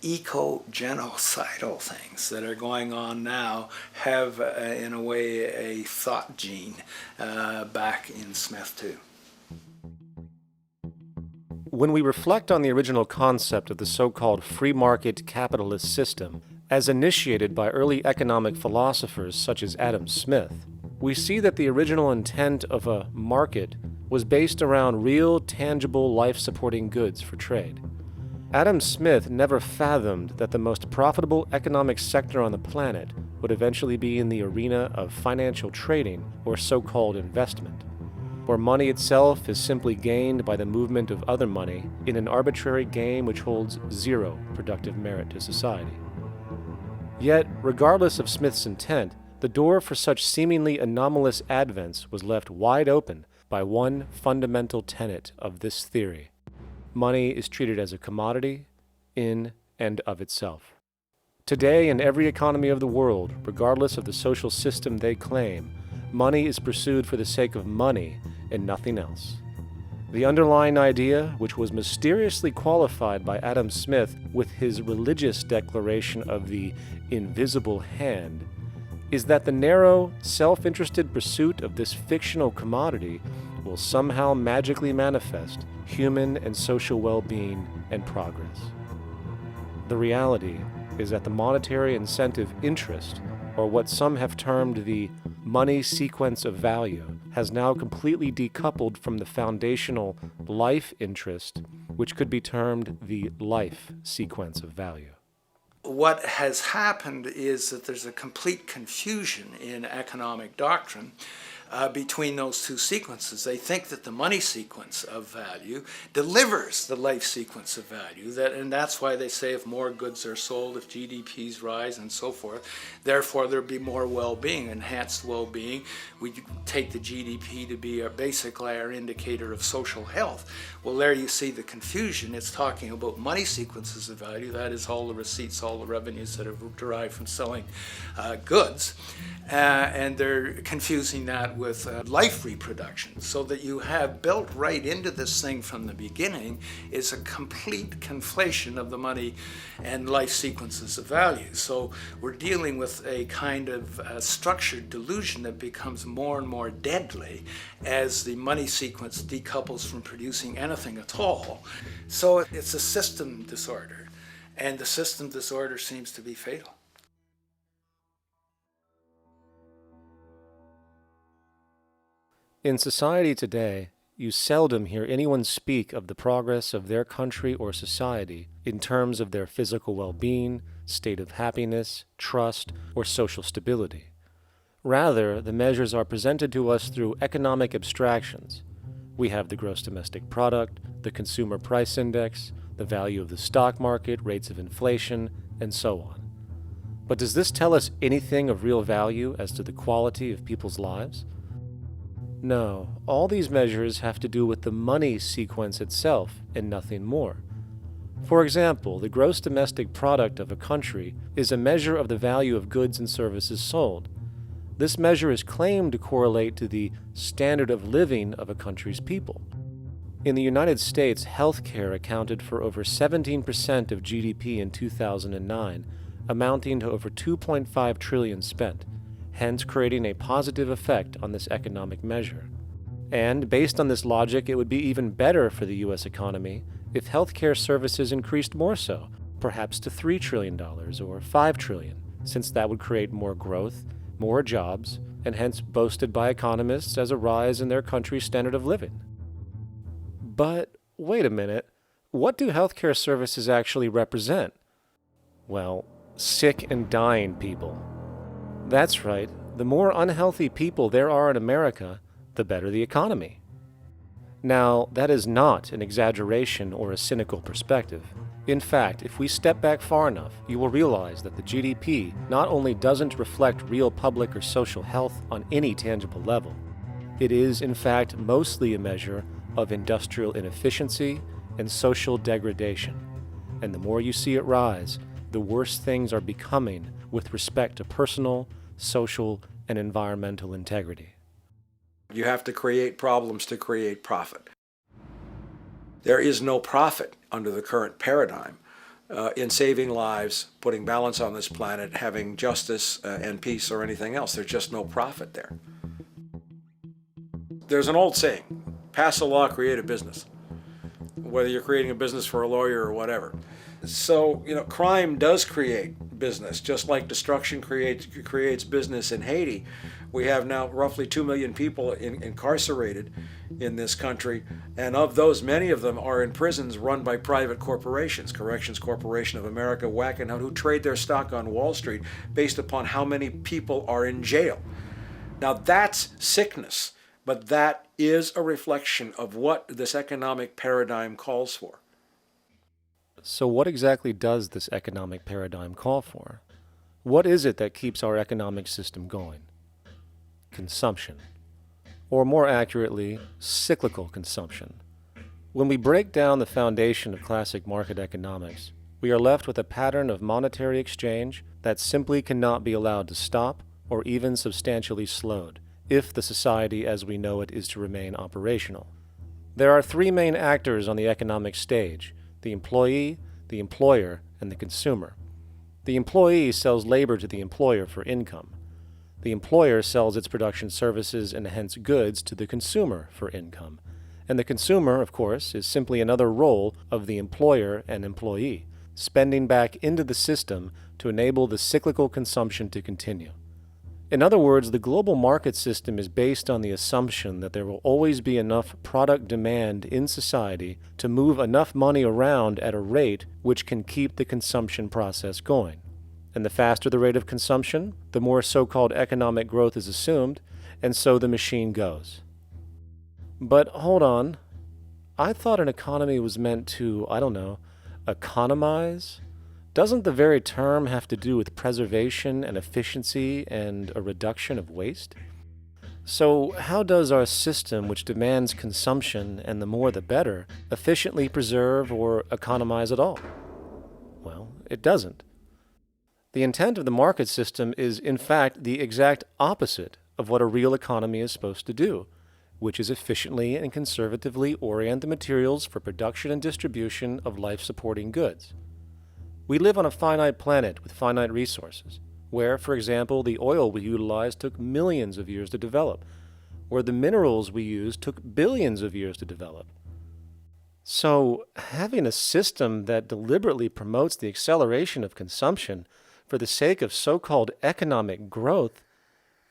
eco-genocidal things that are going on now have, in a way, a thought gene back in Smith too. When we reflect on the original concept of the so-called free market capitalist system, as initiated by early economic philosophers such as Adam Smith, we see that the original intent of a market was based around real, tangible, life-supporting goods for trade. Adam Smith never fathomed that the most profitable economic sector on the planet would eventually be in the arena of financial trading or so-called investment, where money itself is simply gained by the movement of other money in an arbitrary game which holds zero productive merit to society. Yet, regardless of Smith's intent, the door for such seemingly anomalous advents was left wide open by one fundamental tenet of this theory. Money is treated as a commodity in and of itself. Today, in every economy of the world, regardless of the social system they claim, money is pursued for the sake of money and nothing else. The underlying idea, which was mysteriously qualified by Adam Smith with his religious declaration of the invisible hand, is that the narrow, self-interested pursuit of this fictional commodity will somehow magically manifest human and social well-being and progress. The reality is that the monetary incentive interest, or what some have termed the money sequence of value, has now completely decoupled from the foundational life interest, which could be termed the life sequence of value. What has happened is that there's a complete confusion in economic doctrine between those two sequences. They think that the money sequence of value delivers the life sequence of value, and that's why they say if more goods are sold, if GDPs rise and so forth, therefore there'll be more well-being, enhanced well-being. We take the GDP to be basically our indicator of social health. Well, there you see the confusion. It's talking about money sequences of value, that is all the receipts, all the revenues that are derived from selling goods, and they're confusing that with life reproduction, so that you have built right into this thing from the beginning is a complete conflation of the money and life sequences of value. So we're dealing with a kind of structured delusion that becomes more and more deadly as the money sequence decouples from producing anything at all. So it's a system disorder, and the system disorder seems to be fatal. In society today, you seldom hear anyone speak of the progress of their country or society in terms of their physical well-being, state of happiness, trust, or social stability. Rather, the measures are presented to us through economic abstractions. We have the gross domestic product, the consumer price index, the value of the stock market, rates of inflation, and so on. But does this tell us anything of real value as to the quality of people's lives? No, all these measures have to do with the money sequence itself and nothing more. For example, the gross domestic product of a country is a measure of the value of goods and services sold. This measure is claimed to correlate to the standard of living of a country's people. In the United States, healthcare accounted for over 17% of GDP in 2009, amounting to over $2.5 trillion spent, hence creating a positive effect on this economic measure. And based on this logic, it would be even better for the U.S. economy if healthcare services increased more so, perhaps to $3 trillion or $5 trillion, since that would create more growth, more jobs, and hence boasted by economists as a rise in their country's standard of living. But wait a minute, what do healthcare services actually represent? Well, sick and dying people. That's right, the more unhealthy people there are in America, the better the economy. Now, that is not an exaggeration or a cynical perspective. In fact, if we step back far enough, you will realize that the GDP not only doesn't reflect real public or social health on any tangible level, it is, in fact, mostly a measure of industrial inefficiency and social degradation. And the more you see it rise, the worse things are becoming with respect to personal, social, and environmental integrity. You have to create problems to create profit. There is no profit under the current paradigm in saving lives, putting balance on this planet, having justice and peace or anything else. There's just no profit there. There's an old saying, pass a law, create a business. Whether you're creating a business for a lawyer or whatever. So, crime does create business, just like destruction creates business in Haiti. We have now roughly 2 million people incarcerated in this country, and of those, many of them are in prisons run by private corporations, Corrections Corporation of America, Wackenhut, who trade their stock on Wall Street based upon how many people are in jail. Now that's sickness, but that is a reflection of what this economic paradigm calls for. So what exactly does this economic paradigm call for? What is it that keeps our economic system going? Consumption. Or more accurately, cyclical consumption. When we break down the foundation of classic market economics, we are left with a pattern of monetary exchange that simply cannot be allowed to stop or even substantially slowed, if the society as we know it is to remain operational. There are three main actors on the economic stage: the employee, the employer, and the consumer. The employee sells labor to the employer for income. The employer sells its production services and hence goods to the consumer for income. And the consumer, of course, is simply another role of the employer and employee, spending back into the system to enable the cyclical consumption to continue. In other words, the global market system is based on the assumption that there will always be enough product demand in society to move enough money around at a rate which can keep the consumption process going. And the faster the rate of consumption, the more so-called economic growth is assumed, and so the machine goes. But hold on, I thought an economy was meant to, economize? Doesn't the very term have to do with preservation and efficiency and a reduction of waste? So how does our system, which demands consumption and the more the better, efficiently preserve or economize at all? Well, it doesn't. The intent of the market system is, in fact, the exact opposite of what a real economy is supposed to do, which is efficiently and conservatively orient the materials for production and distribution of life-supporting goods. We live on a finite planet with finite resources, where, for example, the oil we utilize took millions of years to develop, where the minerals we use took billions of years to develop. So, having a system that deliberately promotes the acceleration of consumption for the sake of so-called economic growth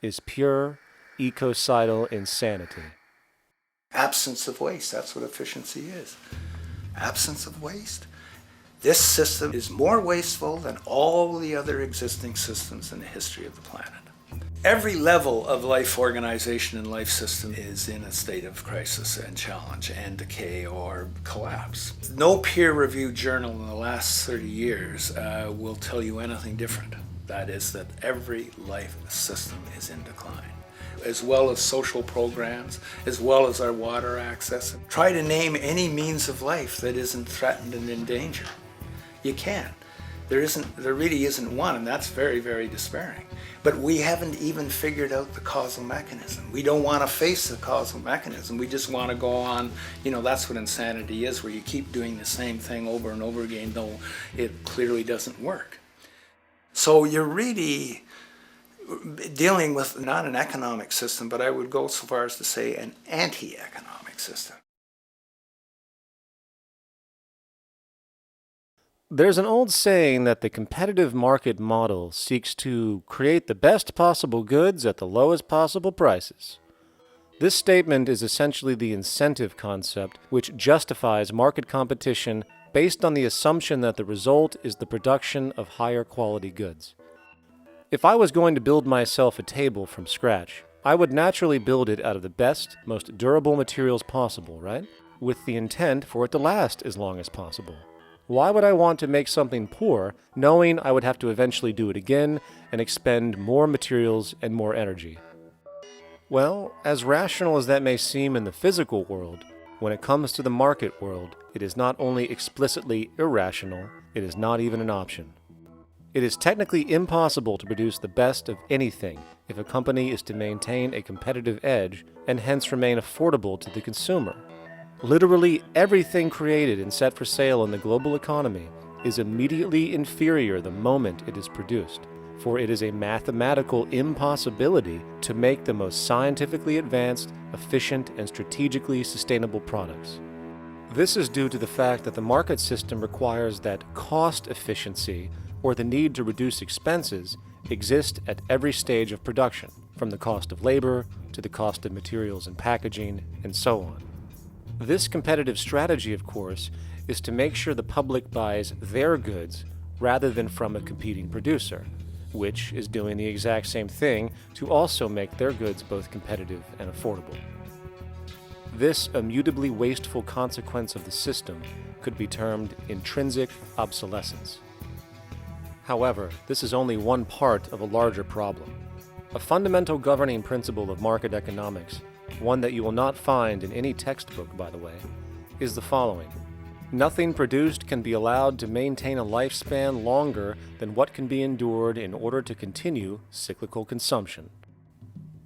is pure ecocidal insanity. Absence of waste, that's what efficiency is. Absence of waste. This system is more wasteful than all the other existing systems in the history of the planet. Every level of life organization and life system is in a state of crisis and challenge and decay or collapse. No peer-reviewed journal in the last 30 years will tell you anything different. That is that every life system is in decline, as well as social programs, as well as our water access. Try to name any means of life that isn't threatened and in danger. You can't. There really isn't one, and that's very, very despairing. But we haven't even figured out the causal mechanism. We don't want to face the causal mechanism. We just want to go on, that's what insanity is, where you keep doing the same thing over and over again, though it clearly doesn't work. So you're really dealing with not an economic system, but I would go so far as to say an anti-economic system. There's an old saying that the competitive market model seeks to create the best possible goods at the lowest possible prices. This statement is essentially the incentive concept, which justifies market competition based on the assumption that the result is the production of higher quality goods. If I was going to build myself a table from scratch, I would naturally build it out of the best, most durable materials possible, right? With the intent for it to last as long as possible. Why would I want to make something poor, knowing I would have to eventually do it again and expend more materials and more energy? Well, as rational as that may seem in the physical world, when it comes to the market world, it is not only explicitly irrational, it is not even an option. It is technically impossible to produce the best of anything if a company is to maintain a competitive edge and hence remain affordable to the consumer. Literally everything created and set for sale in the global economy is immediately inferior the moment it is produced, for it is a mathematical impossibility to make the most scientifically advanced, efficient, and strategically sustainable products. This is due to the fact that the market system requires that cost efficiency, or the need to reduce expenses, exist at every stage of production, from the cost of labor to the cost of materials and packaging, and so on. This competitive strategy, of course, is to make sure the public buys their goods rather than from a competing producer, which is doing the exact same thing to also make their goods both competitive and affordable. This immutably wasteful consequence of the system could be termed intrinsic obsolescence. However, this is only one part of a larger problem. A fundamental governing principle of market economics, one that you will not find in any textbook, by the way, is the following. Nothing produced can be allowed to maintain a lifespan longer than what can be endured in order to continue cyclical consumption.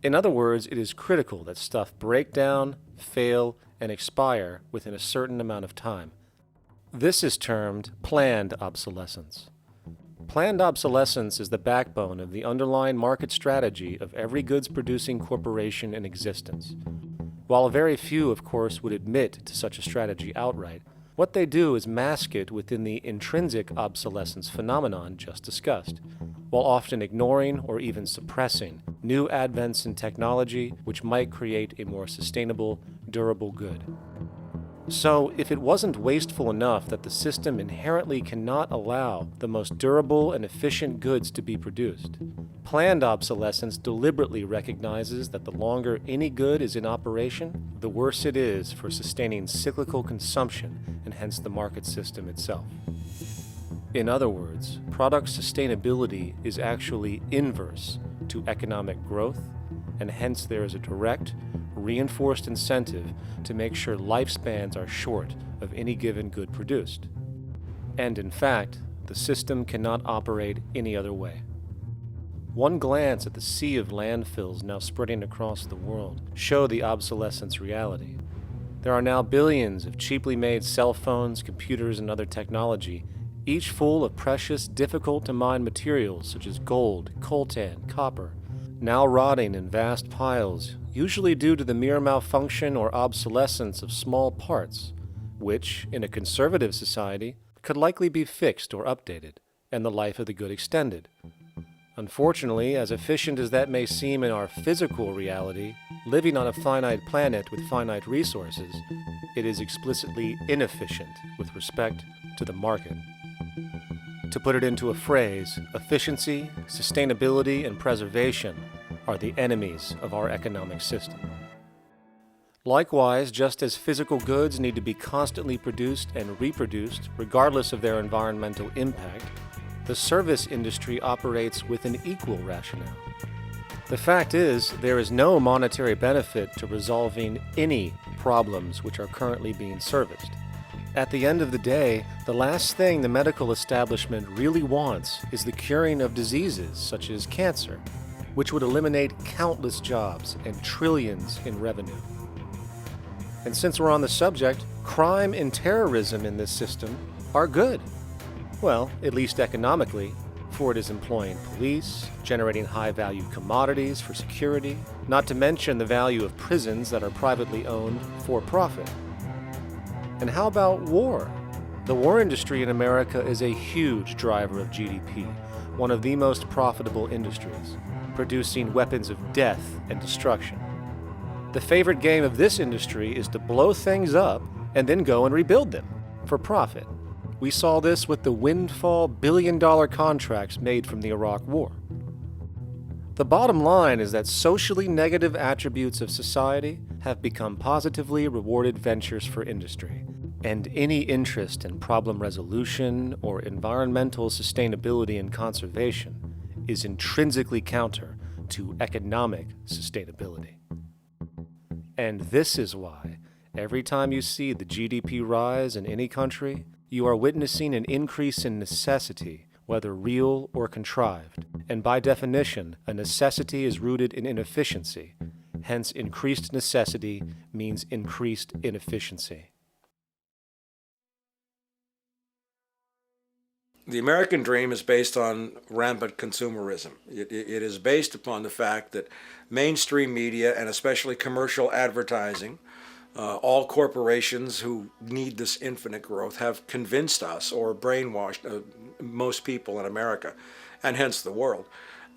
In other words, it is critical that stuff break down, fail, and expire within a certain amount of time. This is termed planned obsolescence. Planned obsolescence is the backbone of the underlying market strategy of every goods-producing corporation in existence. While very few, of course, would admit to such a strategy outright, what they do is mask it within the intrinsic obsolescence phenomenon just discussed, while often ignoring or even suppressing new advents in technology which might create a more sustainable, durable good. So, if it wasn't wasteful enough that the system inherently cannot allow the most durable and efficient goods to be produced, planned obsolescence deliberately recognizes that the longer any good is in operation, the worse it is for sustaining cyclical consumption and hence the market system itself. In other words, product sustainability is actually inverse to economic growth, and hence there is a direct, reinforced incentive to make sure lifespans are short of any given good produced. And in fact, the system cannot operate any other way. One glance at the sea of landfills now spreading across the world show the obsolescence reality. There are now billions of cheaply made cell phones, computers, and other technology, each full of precious, difficult-to-mine materials such as gold, coltan, copper, now rotting in vast piles, usually due to the mere malfunction or obsolescence of small parts, which, in a conservative society, could likely be fixed or updated, and the life of the good extended. Unfortunately, as efficient as that may seem in our physical reality, living on a finite planet with finite resources, it is explicitly inefficient with respect to the market. To put it into a phrase, efficiency, sustainability, and preservation are the enemies of our economic system. Likewise, just as physical goods need to be constantly produced and reproduced regardless of their environmental impact, the service industry operates with an equal rationale. The fact is, there is no monetary benefit to resolving any problems which are currently being serviced. At the end of the day, the last thing the medical establishment really wants is the curing of diseases such as cancer, which would eliminate countless jobs and trillions in revenue. And since we're on the subject, crime and terrorism in this system are good. Well, at least economically, for it is employing police, generating high-value commodities for security, not to mention the value of prisons that are privately owned for profit. And how about war? The war industry in America is a huge driver of GDP, one of the most profitable industries, producing weapons of death and destruction. The favorite game of this industry is to blow things up and then go and rebuild them for profit. We saw this with the windfall billion-dollar contracts made from the Iraq War. The bottom line is that socially negative attributes of society have become positively rewarded ventures for industry, and any interest in problem resolution or environmental sustainability and conservation is intrinsically counter to economic sustainability. And this is why, every time you see the GDP rise in any country, you are witnessing an increase in necessity, whether real or contrived. And by definition, a necessity is rooted in inefficiency. Hence, increased necessity means increased inefficiency. The American dream is based on rampant consumerism. It is based upon the fact that mainstream media, and especially commercial advertising, all corporations who need this infinite growth have convinced us or brainwashed most people in America, and hence the world,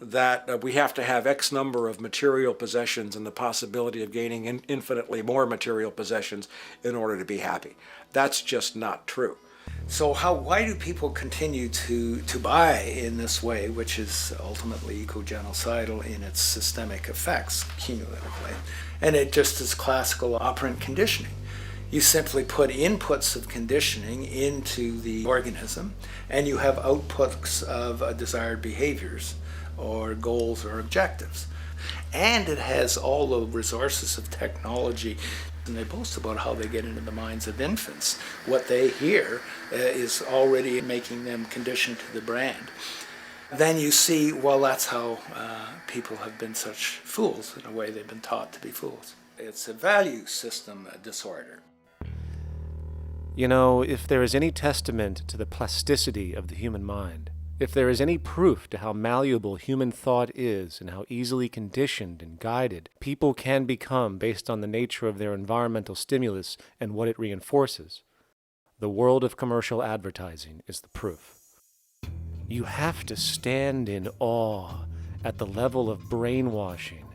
that we have to have X number of material possessions and the possibility of gaining infinitely more material possessions in order to be happy. That's just not true. So why do people continue to buy in this way, which is ultimately eco-genocidal in its systemic effects cumulatively? And it just is classical operant conditioning. You simply put inputs of conditioning into the organism, and you have outputs of desired behaviors or goals or objectives. And it has all the resources of technology. And they boast about how they get into the minds of infants. What they hear is already making them conditioned to the brand. Then you see, well, that's how people have been such fools. In a way, they've been taught to be fools. It's a value system disorder. You know, if there is any testament to the plasticity of the human mind, if there is any proof to how malleable human thought is and how easily conditioned and guided people can become based on the nature of their environmental stimulus and what it reinforces, the world of commercial advertising is the proof. You have to stand in awe at the level of brainwashing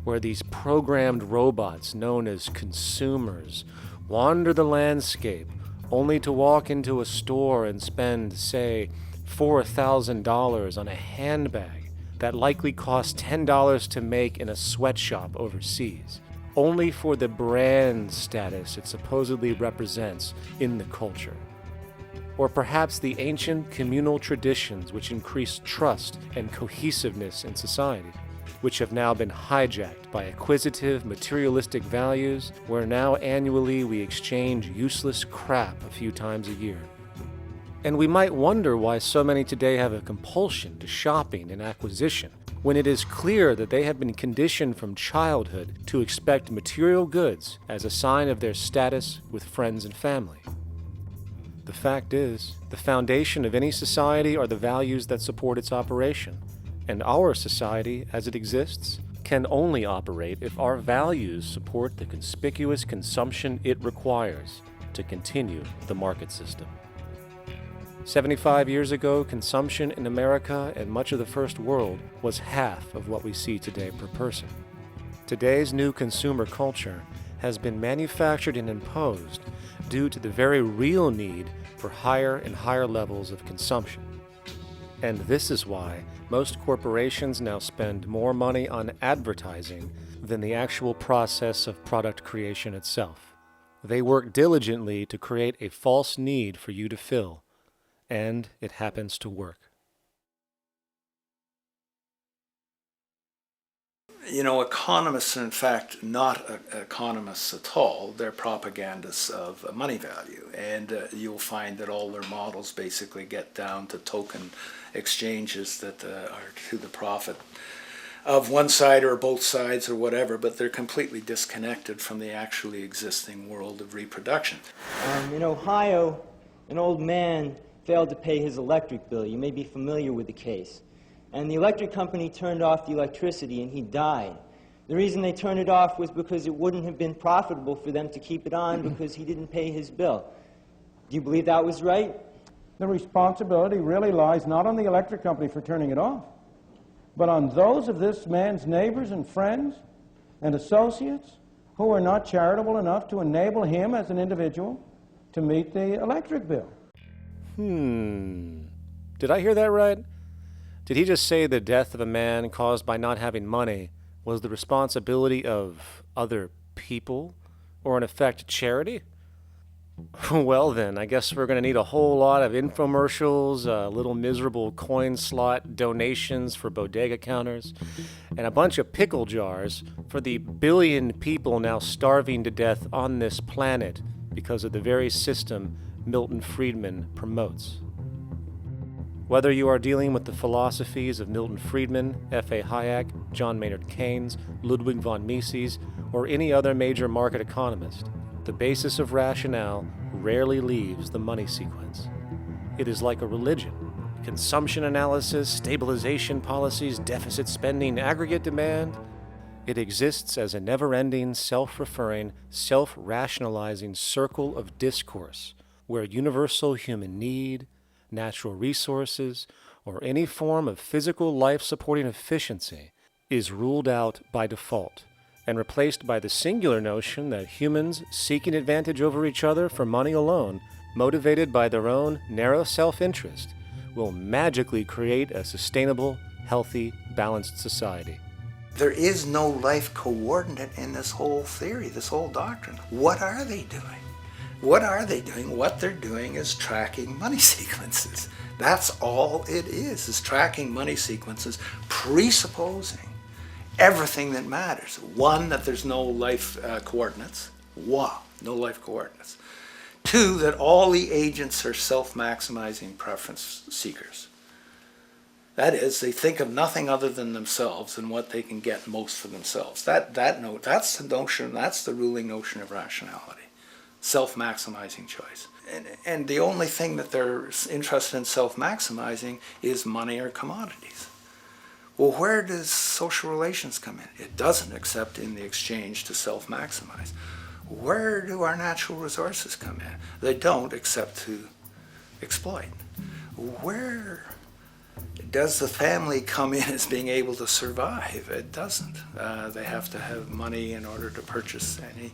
where these programmed robots known as consumers wander the landscape only to walk into a store and spend, say, $4,000 on a handbag that likely costs $10 to make in a sweatshop overseas, only for the brand status it supposedly represents in the culture. Or perhaps the ancient communal traditions which increased trust and cohesiveness in society, which have now been hijacked by acquisitive, materialistic values, where now annually we exchange useless crap a few times a year. And we might wonder why so many today have a compulsion to shopping and acquisition, when it is clear that they have been conditioned from childhood to expect material goods as a sign of their status with friends and family. The fact is, the foundation of any society are the values that support its operation, and our society, as it exists, can only operate if our values support the conspicuous consumption it requires to continue the market system. 75 years ago, consumption in America and much of the First World was half of what we see today per person. Today's new consumer culture has been manufactured and imposed due to the very real need for higher and higher levels of consumption. And this is why most corporations now spend more money on advertising than the actual process of product creation itself. They work diligently to create a false need for you to fill, and it happens to work. Economists are in fact not economists at all. They're propagandists of money value. And you'll find that all their models basically get down to token exchanges that are to the profit of one side or both sides or whatever, but they're completely disconnected from the actually existing world of reproduction. In Ohio, an old man failed to pay his electric bill. You may be familiar with the case. And the electric company turned off the electricity and he died. The reason they turned it off was because it wouldn't have been profitable for them to keep it on because he didn't pay his bill. Do you believe that was right? The responsibility really lies not on the electric company for turning it off, but on those of this man's neighbors and friends and associates who are not charitable enough to enable him as an individual to meet the electric bill. Did I hear that right? Did he just say the death of a man caused by not having money was the responsibility of other people, or in effect, charity? Well then, I guess we're going to need a whole lot of infomercials, little miserable coin slot donations for bodega counters, and a bunch of pickle jars for the billion people now starving to death on this planet because of the very system Milton Friedman promotes. Whether you are dealing with the philosophies of Milton Friedman, F.A. Hayek, John Maynard Keynes, Ludwig von Mises, or any other major market economist, the basis of rationale rarely leaves the money sequence. It is like a religion. Consumption analysis, stabilization policies, deficit spending, aggregate demand. It exists as a never-ending, self-referring, self-rationalizing circle of discourse where universal human need, natural resources, or any form of physical life-supporting efficiency is ruled out by default and replaced by the singular notion that humans seeking advantage over each other for money alone, motivated by their own narrow self-interest, will magically create a sustainable, healthy, balanced society. There is no life coordinate in this whole theory, this whole doctrine. What are they doing? What are they doing? What they're doing is tracking money sequences. That's all it is tracking money sequences, presupposing everything that matters. One, that there's no life coordinates. Wow, no life coordinates. Two, that all the agents are self-maximizing preference seekers. That is, they think of nothing other than themselves and what they can get most for themselves. That's the notion, that's the ruling notion of rationality. Self-maximizing choice. And the only thing that they're interested in self-maximizing is money or commodities. Well, where does social relations come in? It doesn't, except in the exchange to self-maximize. Where do our natural resources come in? They don't, except to exploit. Where does the family come in as being able to survive? It doesn't. They have to have money in order to purchase any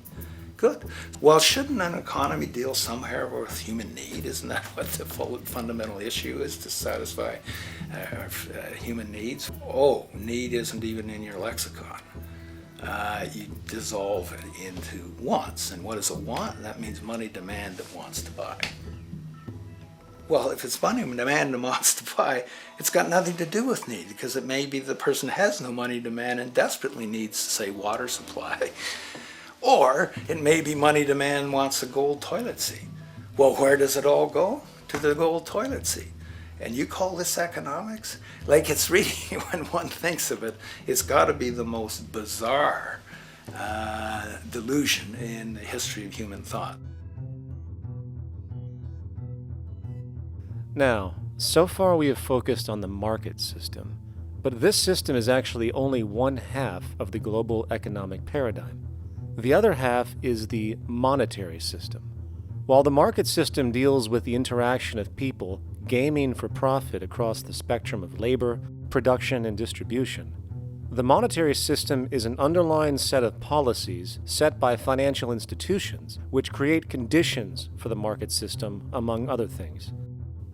good. Well, shouldn't an economy deal somewhere with human need? Isn't that what the fundamental issue is, to satisfy human needs? Oh, need isn't even in your lexicon. You dissolve it into wants. And what is a want? That means money demand that wants to buy. Well, if it's money demand that wants to buy, it's got nothing to do with need, because it may be the person has no money demand and desperately needs, say, water supply. Or it may be money demand wants a gold toilet seat. Well, where does it all go? To the gold toilet seat. And you call this economics? Like, it's really, when one thinks of it, it's got to be the most bizarre delusion in the history of human thought. Now, so far we have focused on the market system, but this system is actually only one half of the global economic paradigm. The other half is the monetary system. While the market system deals with the interaction of people gaming for profit across the spectrum of labor, production, and distribution, the monetary system is an underlying set of policies set by financial institutions which create conditions for the market system, among other things.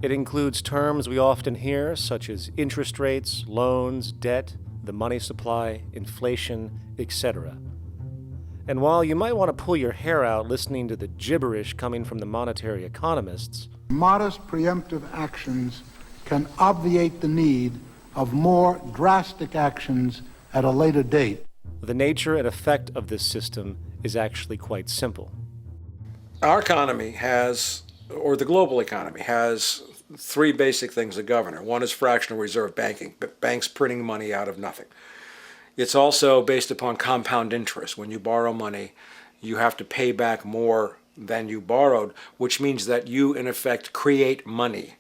It includes terms we often hear, such as interest rates, loans, debt, the money supply, inflation, etc. And while you might want to pull your hair out listening to the gibberish coming from the monetary economists, modest preemptive actions can obviate the need of more drastic actions at a later date. The nature and effect of this system is actually quite simple. Our economy has, or the global economy has, three basic things that govern it. One is fractional reserve banking, banks printing money out of nothing. It's also based upon compound interest. When you borrow money, you have to pay back more than you borrowed, which means that you, in effect, create money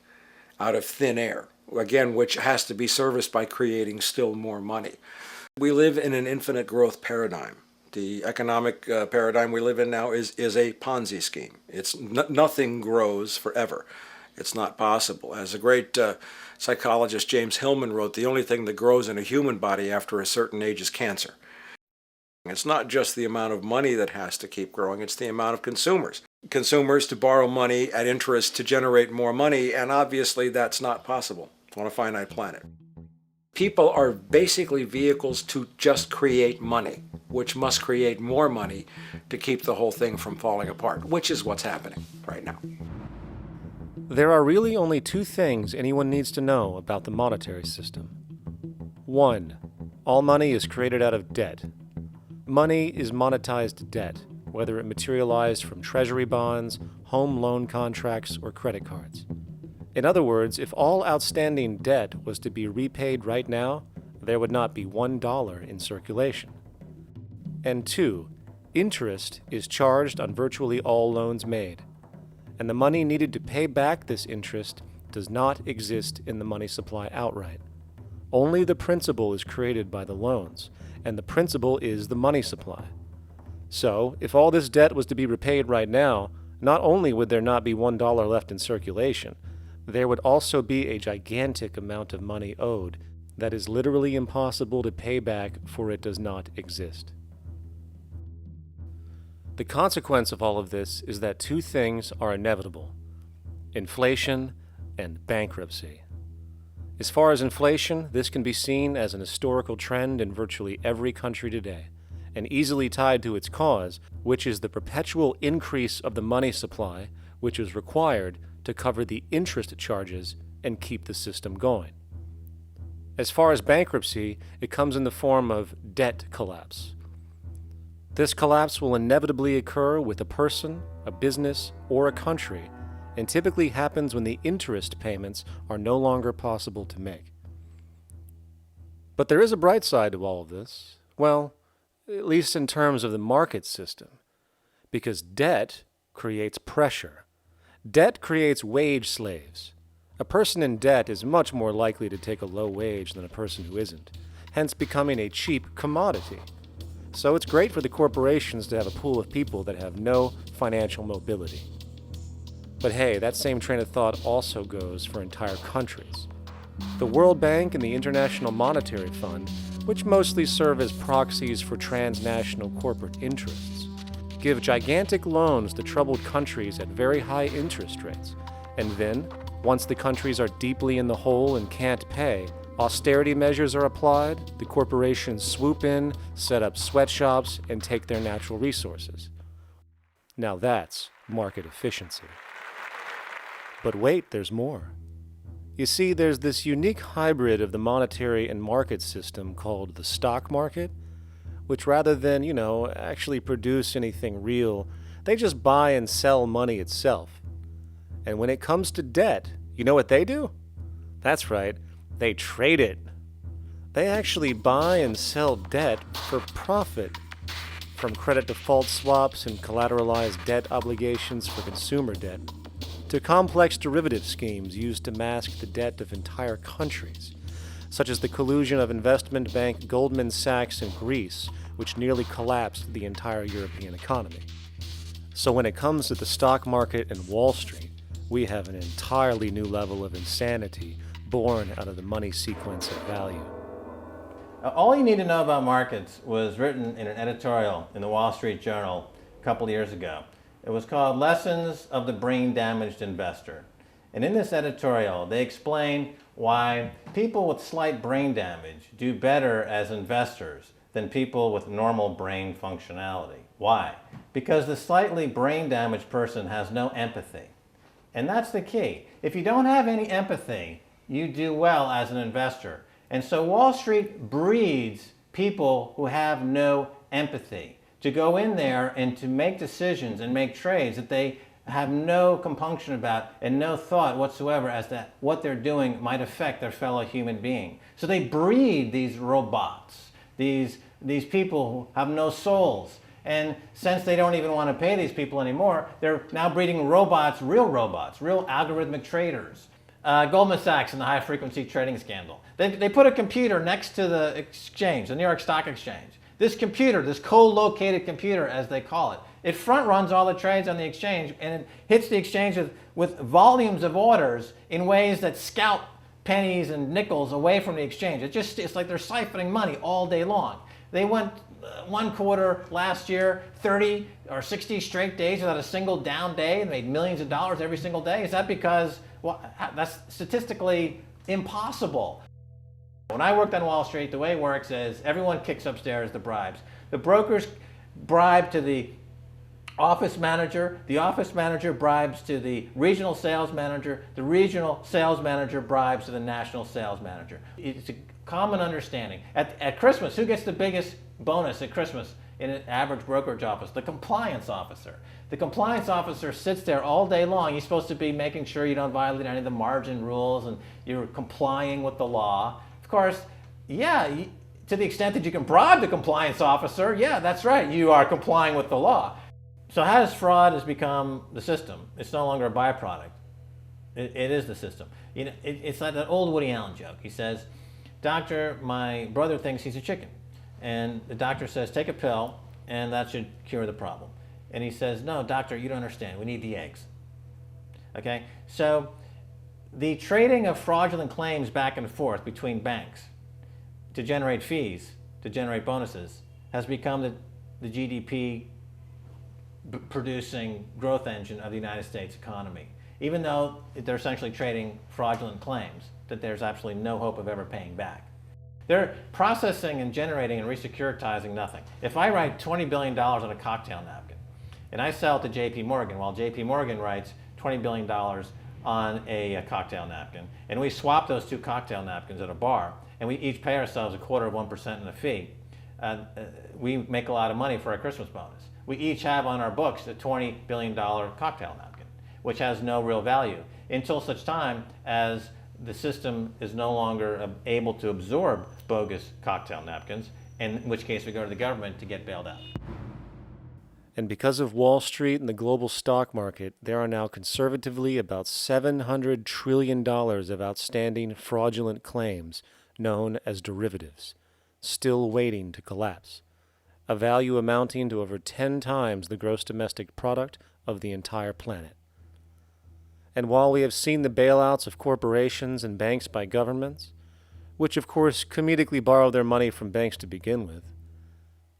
out of thin air, again, which has to be serviced by creating still more money. We live in an infinite growth paradigm. The economic paradigm we live in now is a Ponzi scheme. It's nothing grows forever. It's not possible. As a great psychologist James Hillman wrote, the only thing that grows in a human body after a certain age is cancer. It's not just the amount of money that has to keep growing, it's the amount of consumers. Consumers to borrow money at interest to generate more money, and obviously that's not possible on a finite planet. People are basically vehicles to just create money, which must create more money to keep the whole thing from falling apart, which is what's happening right now. There are really only two things anyone needs to know about the monetary system. 1. All money is created out of debt. Money is monetized debt, whether it materialized from treasury bonds, home loan contracts, or credit cards. In other words, if all outstanding debt was to be repaid right now, there would not be $1 in circulation. And 2, interest is charged on virtually all loans made, and the money needed to pay back this interest does not exist in the money supply outright. Only the principal is created by the loans, and the principal is the money supply. So, if all this debt was to be repaid right now, not only would there not be $1 left in circulation, there would also be a gigantic amount of money owed that is literally impossible to pay back, for it does not exist. The consequence of all of this is that two things are inevitable: inflation and bankruptcy. As far as inflation, this can be seen as an historical trend in virtually every country today, and easily tied to its cause, which is the perpetual increase of the money supply, which is required to cover the interest charges and keep the system going. As far as bankruptcy, it comes in the form of debt collapse. This collapse will inevitably occur with a person, a business, or a country, and typically happens when the interest payments are no longer possible to make. But there is a bright side to all of this. Well, at least in terms of the market system, because debt creates pressure. Debt creates wage slaves. A person in debt is much more likely to take a low wage than a person who isn't, hence becoming a cheap commodity. So it's great for the corporations to have a pool of people that have no financial mobility. But hey, that same train of thought also goes for entire countries. The World Bank and the International Monetary Fund, which mostly serve as proxies for transnational corporate interests, give gigantic loans to troubled countries at very high interest rates, and then, once the countries are deeply in the hole and can't pay, austerity measures are applied, the corporations swoop in, set up sweatshops, and take their natural resources. Now that's market efficiency. But wait, there's more. You see, there's this unique hybrid of the monetary and market system called the stock market, which rather than, actually produce anything real, they just buy and sell money itself. And when it comes to debt, you know what they do? That's right, they trade it. They actually buy and sell debt for profit, from credit default swaps and collateralized debt obligations for consumer debt, to complex derivative schemes used to mask the debt of entire countries, such as the collusion of investment bank Goldman Sachs in Greece, which nearly collapsed the entire European economy. So when it comes to the stock market and Wall Street, we have an entirely new level of insanity born out of the money sequence of value. All you need to know about markets was written in an editorial in the Wall Street Journal a couple years ago. It was called Lessons of the Brain-Damaged Investor. And in this editorial, they explain why people with slight brain damage do better as investors than people with normal brain functionality. Why? Because the slightly brain damaged person has no empathy. And that's the key. If you don't have any empathy, you do well as an investor. And so Wall Street breeds people who have no empathy, to go in there and to make decisions and make trades that they have no compunction about and no thought whatsoever as to what they're doing might affect their fellow human being. So they breed these robots, these people who have no souls. And since they don't even want to pay these people anymore, they're now breeding robots, real algorithmic traders. Goldman Sachs and the high-frequency trading scandal. They put a computer next to the exchange, the New York Stock Exchange. This computer, this co-located computer, as they call it, it front runs all the trades on the exchange, and it hits the exchange with volumes of orders in ways that scalp pennies and nickels away from the exchange. It's like they're siphoning money all day long. They went one quarter last year, 30 or 60 straight days without a single down day and made millions of dollars every single day. Is that because, well, that's statistically impossible. When I worked on Wall Street, the way it works is everyone kicks upstairs the bribes. The brokers bribe to the office manager bribes to the regional sales manager bribes to the national sales manager. It's a common understanding. At Christmas, who gets the biggest bonus at Christmas in an average brokerage office? The compliance officer. The compliance officer sits there all day long. He's supposed to be making sure you don't violate any of the margin rules and you're complying with the law. Of course, yeah, to the extent that you can bribe the compliance officer, yeah, that's right, you are complying with the law. So how does fraud has become the system? It's no longer a byproduct. It is the system. You know, it's like that old Woody Allen joke. He says, "Doctor, my brother thinks he's a chicken." And the doctor says, "Take a pill, and that should cure the problem." And he says, "No, doctor, you don't understand. We need the eggs." Okay? So the trading of fraudulent claims back and forth between banks to generate fees, to generate bonuses, has become the GDP producing growth engine of the United States economy, even though they're essentially trading fraudulent claims that there's absolutely no hope of ever paying back. They're processing and generating and resecuritizing nothing. If I write $20 billion on a cocktail napkin and I sell it to JP Morgan while JP Morgan writes $20 billion on a cocktail napkin, and we swap those two cocktail napkins at a bar and we each pay ourselves 1/4% in a fee, we make a lot of money for our Christmas bonus. We each have on our books a $20 billion cocktail napkin, which has no real value until such time as the system is no longer able to absorb bogus cocktail napkins, in which case we go to the government to get bailed out. And because of Wall Street and the global stock market, there are now conservatively about $700 trillion of outstanding fraudulent claims known as derivatives, still waiting to collapse, a value amounting to over 10 times the gross domestic product of the entire planet. And while we have seen the bailouts of corporations and banks by governments, which of course comedically borrow their money from banks to begin with,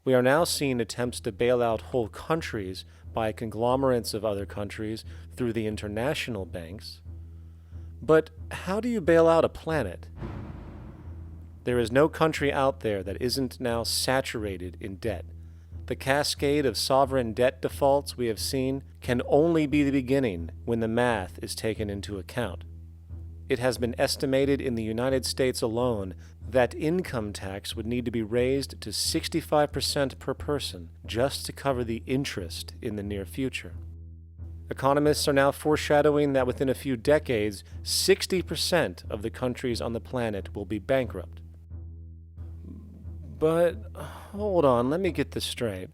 we are now seeing attempts to bail out whole countries by conglomerates of other countries through the international banks. But how do you bail out a planet? There is no country out there that isn't now saturated in debt. The cascade of sovereign debt defaults we have seen can only be the beginning when the math is taken into account. It has been estimated in the United States alone that income tax would need to be raised to 65% per person just to cover the interest in the near future. Economists are now foreshadowing that within a few decades, 60% of the countries on the planet will be bankrupt. But hold on, let me get this straight.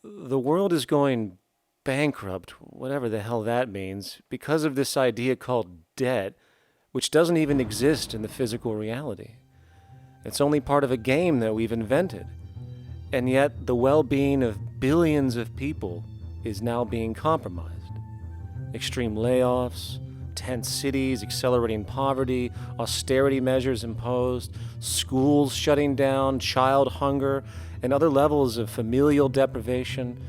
The world is going bankrupt, whatever the hell that means, because of this idea called debt, which doesn't even exist in the physical reality. It's only part of a game that we've invented. And yet the well-being of billions of people is now being compromised. Extreme layoffs, tent cities, accelerating poverty, austerity measures imposed, schools shutting down, child hunger, and other levels of familial deprivation,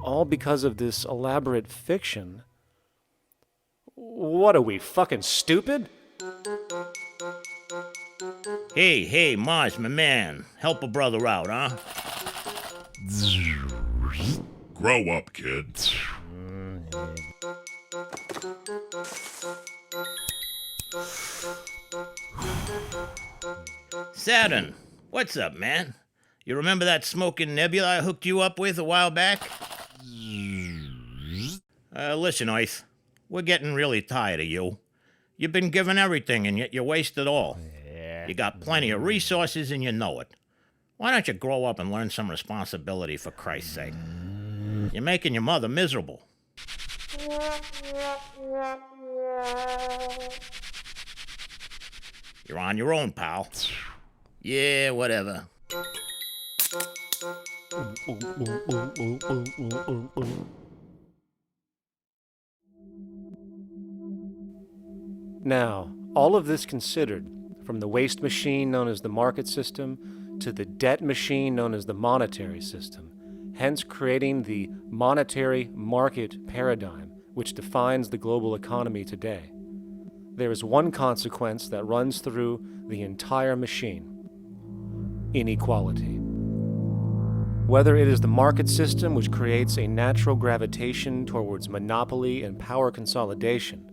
all because of this elaborate fiction. What are we, fucking stupid? Hey, Mars, my man. Help a brother out, huh? Grow up, kid. Saturn, what's up, man? You remember that smoking nebula I hooked you up with a while back? Listen, Earth, we're getting really tired of you. You've been given everything, and yet you waste it all. You got plenty of resources, and you know it. Why don't you grow up and learn some responsibility, for Christ's sake? You're making your mother miserable. You're on your own, pal. Yeah, whatever. Now, all of this considered, from the waste machine known as the market system to the debt machine known as the monetary system, hence creating the monetary market paradigm which defines the global economy today, there is one consequence that runs through the entire machine: inequality. Whether it is the market system which creates a natural gravitation towards monopoly and power consolidation,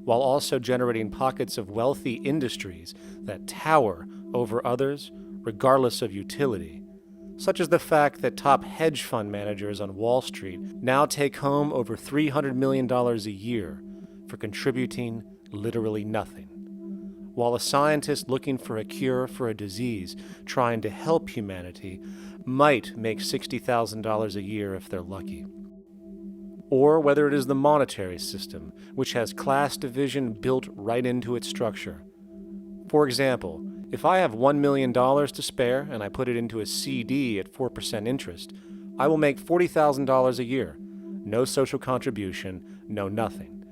while also generating pockets of wealthy industries that tower over others regardless of utility, such as the fact that top hedge fund managers on Wall Street now take home over $300 million a year for contributing literally nothing, while a scientist looking for a cure for a disease trying to help humanity might make $60,000 a year if they're lucky. Or whether it is the monetary system, which has class division built right into its structure. For example, if I have $1 million to spare and I put it into a CD at 4% interest, I will make $40,000 a year. No social contribution, no nothing.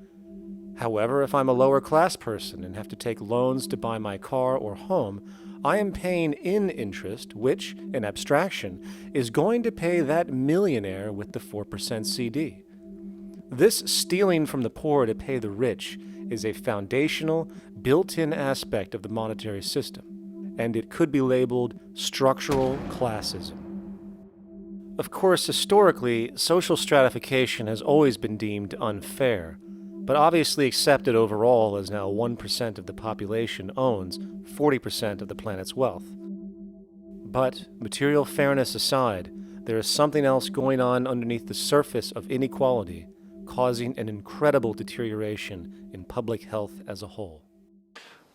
However, if I'm a lower class person and have to take loans to buy my car or home, I am paying in interest, which, in abstraction, is going to pay that millionaire with the 4% CD. This stealing from the poor to pay the rich is a foundational, built-in aspect of the monetary system, and it could be labeled structural classism. Of course, historically, social stratification has always been deemed unfair, but obviously accepted overall as now 1% of the population owns 40% of the planet's wealth. But, material fairness aside, there is something else going on underneath the surface of inequality, causing an incredible deterioration in public health as a whole.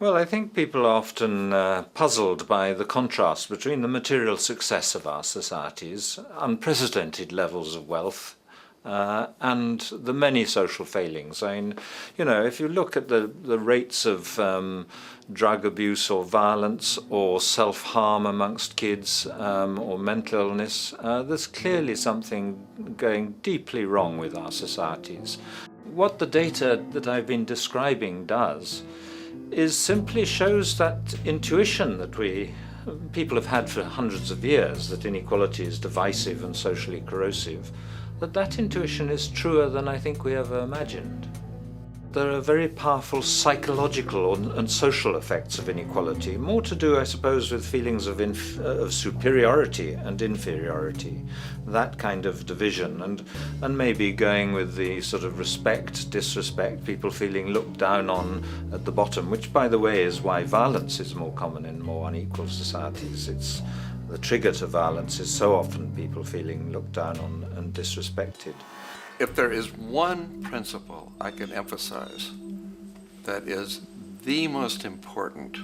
Well, I think people are often puzzled by the contrast between the material success of our societies, unprecedented levels of wealth, and the many social failings. I mean, you know, if you look at the rates of drug abuse or violence or self-harm amongst kids or mental illness, there's clearly something going deeply wrong with our societies. What the data that I've been describing does is simply shows that intuition that people have had for hundreds of years, that inequality is divisive and socially corrosive, that intuition is truer than I think we ever imagined. There are very powerful psychological and social effects of inequality, more to do, I suppose, with feelings of superiority and inferiority, that kind of division, and maybe going with the sort of respect, disrespect, people feeling looked down on at the bottom, which, by the way, is why violence is more common in more unequal societies. It's the trigger to violence is so often people feeling looked down on and disrespected. If there is one principle I can emphasize that is the most important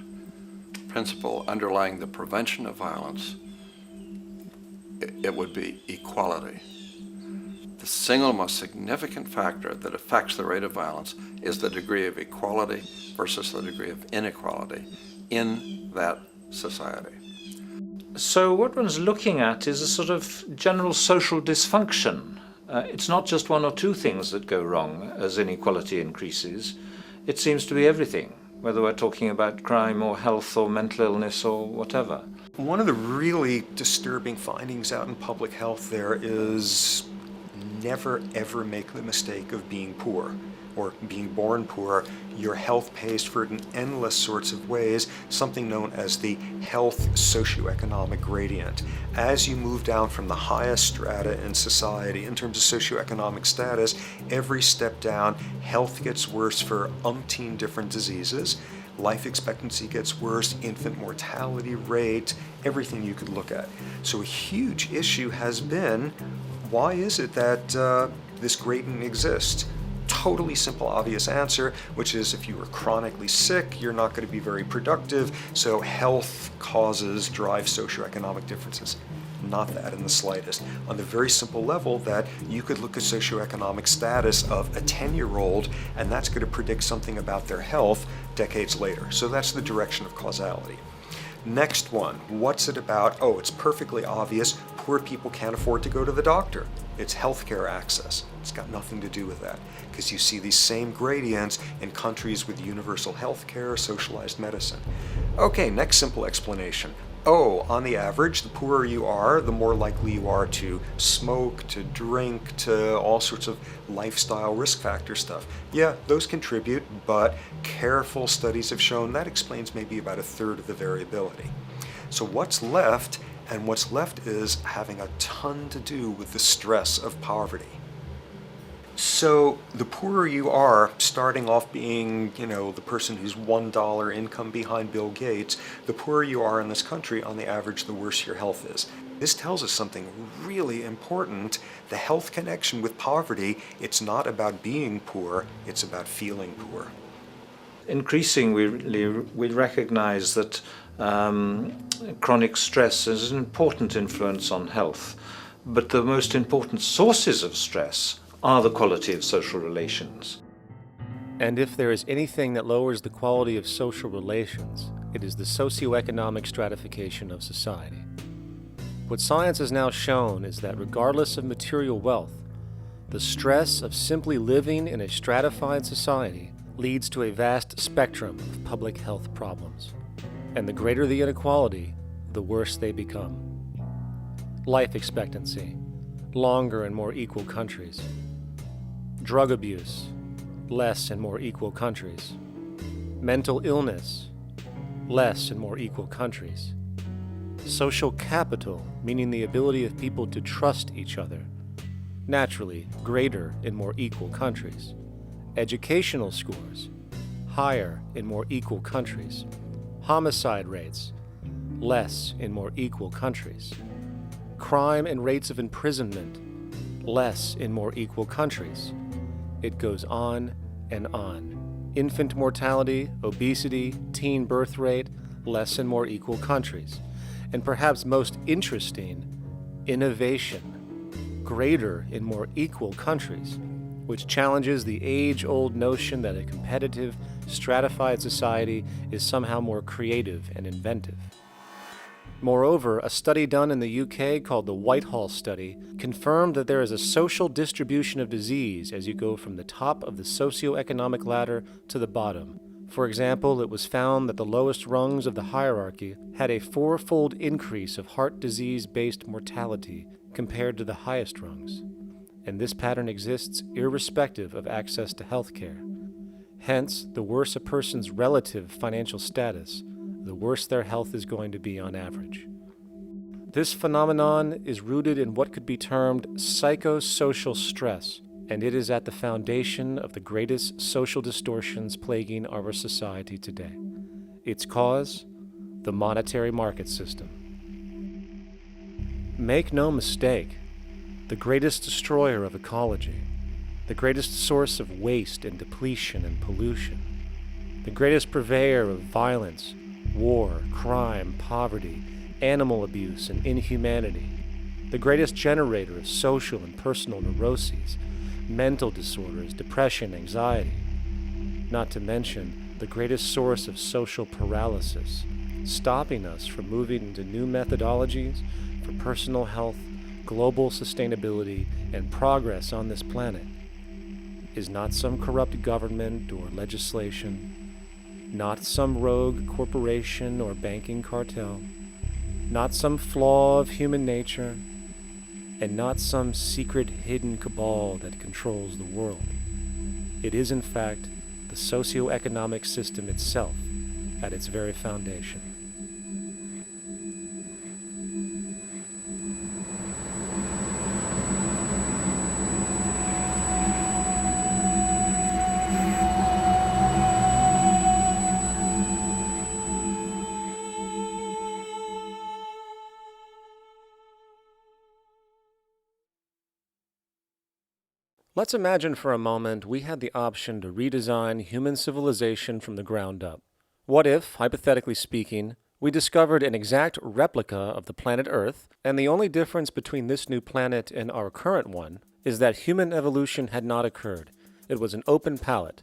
principle underlying the prevention of violence, it would be equality. The single most significant factor that affects the rate of violence is the degree of equality versus the degree of inequality in that society. So what one's looking at is a sort of general social dysfunction. It's not just one or two things that go wrong as inequality increases. It seems to be everything, whether we're talking about crime or health or mental illness or whatever. One of the really disturbing findings out in public health there is never ever make the mistake of being poor. or being born poor, your health pays for it in endless sorts of ways, something known as the health socioeconomic gradient. As you move down from the highest strata in society in terms of socioeconomic status, every step down, health gets worse for umpteen different diseases. Life expectancy gets worse, infant mortality rate, everything you could look at. So a huge issue has been, why is it that this gradient exists? Totally simple, obvious answer, which is if you are chronically sick, you're not going to be very productive, so health causes drive socioeconomic differences. Not that in the slightest. On the very simple level that you could look at socioeconomic status of a 10-year-old, and that's going to predict something about their health decades later. So that's the direction of causality. Next one, what's it about? Oh, it's perfectly obvious. Poor people can't afford to go to the doctor. It's healthcare access. It's got nothing to do with that, because you see these same gradients in countries with universal healthcare, socialized medicine. Okay, next simple explanation. Oh, on the average, the poorer you are, the more likely you are to smoke, to drink, to all sorts of lifestyle risk factor stuff. Yeah, those contribute, but careful studies have shown that explains maybe about 1/3 of the variability. So what's left? And what's left is having a ton to do with the stress of poverty. So the poorer you are, starting off being, the person who's $1 income behind Bill Gates, the poorer you are in this country, on the average, the worse your health is. This tells us something really important. The health connection with poverty, it's not about being poor, it's about feeling poor. Increasingly, we recognize that chronic stress is an important influence on health, but the most important sources of stress are the quality of social relations. And if there is anything that lowers the quality of social relations, it is the socioeconomic stratification of society. What science has now shown is that regardless of material wealth, the stress of simply living in a stratified society leads to a vast spectrum of public health problems. And the greater the inequality, the worse they become. Life expectancy, longer in more equal countries. Drug abuse, less in more equal countries. Mental illness, less in more equal countries. Social capital, meaning the ability of people to trust each other, naturally greater in more equal countries. Educational scores, higher in more equal countries. Homicide rates, less in more equal countries. Crime and rates of imprisonment, less in more equal countries. It goes on and on. Infant mortality, obesity, teen birth rate, less in more equal countries. And perhaps most interesting, innovation, greater in more equal countries, which challenges the age-old notion that a competitive, stratified society is somehow more creative and inventive. Moreover, a study done in the UK called the Whitehall Study confirmed that there is a social distribution of disease as you go from the top of the socioeconomic ladder to the bottom. For example, it was found that the lowest rungs of the hierarchy had a 4-fold increase of heart disease-based mortality compared to the highest rungs. And this pattern exists irrespective of access to health care. Hence, the worse a person's relative financial status, the worse their health is going to be on average. This phenomenon is rooted in what could be termed psychosocial stress, and it is at the foundation of the greatest social distortions plaguing our society today. Its cause? The monetary market system. Make no mistake, the greatest destroyer of ecology, the greatest source of waste and depletion and pollution, the greatest purveyor of violence, war, crime, poverty, animal abuse, and inhumanity, the greatest generator of social and personal neuroses, mental disorders, depression, anxiety, not to mention the greatest source of social paralysis, stopping us from moving into new methodologies for personal health, global sustainability, and progress on this planet, is not some corrupt government or legislation, not some rogue corporation or banking cartel, not some flaw of human nature, and not some secret hidden cabal that controls the world. It is, in fact, the socioeconomic system itself at its very foundation. Let's imagine for a moment we had the option to redesign human civilization from the ground up. What if, hypothetically speaking, we discovered an exact replica of the planet Earth, and the only difference between this new planet and our current one is that human evolution had not occurred. It was an open palette.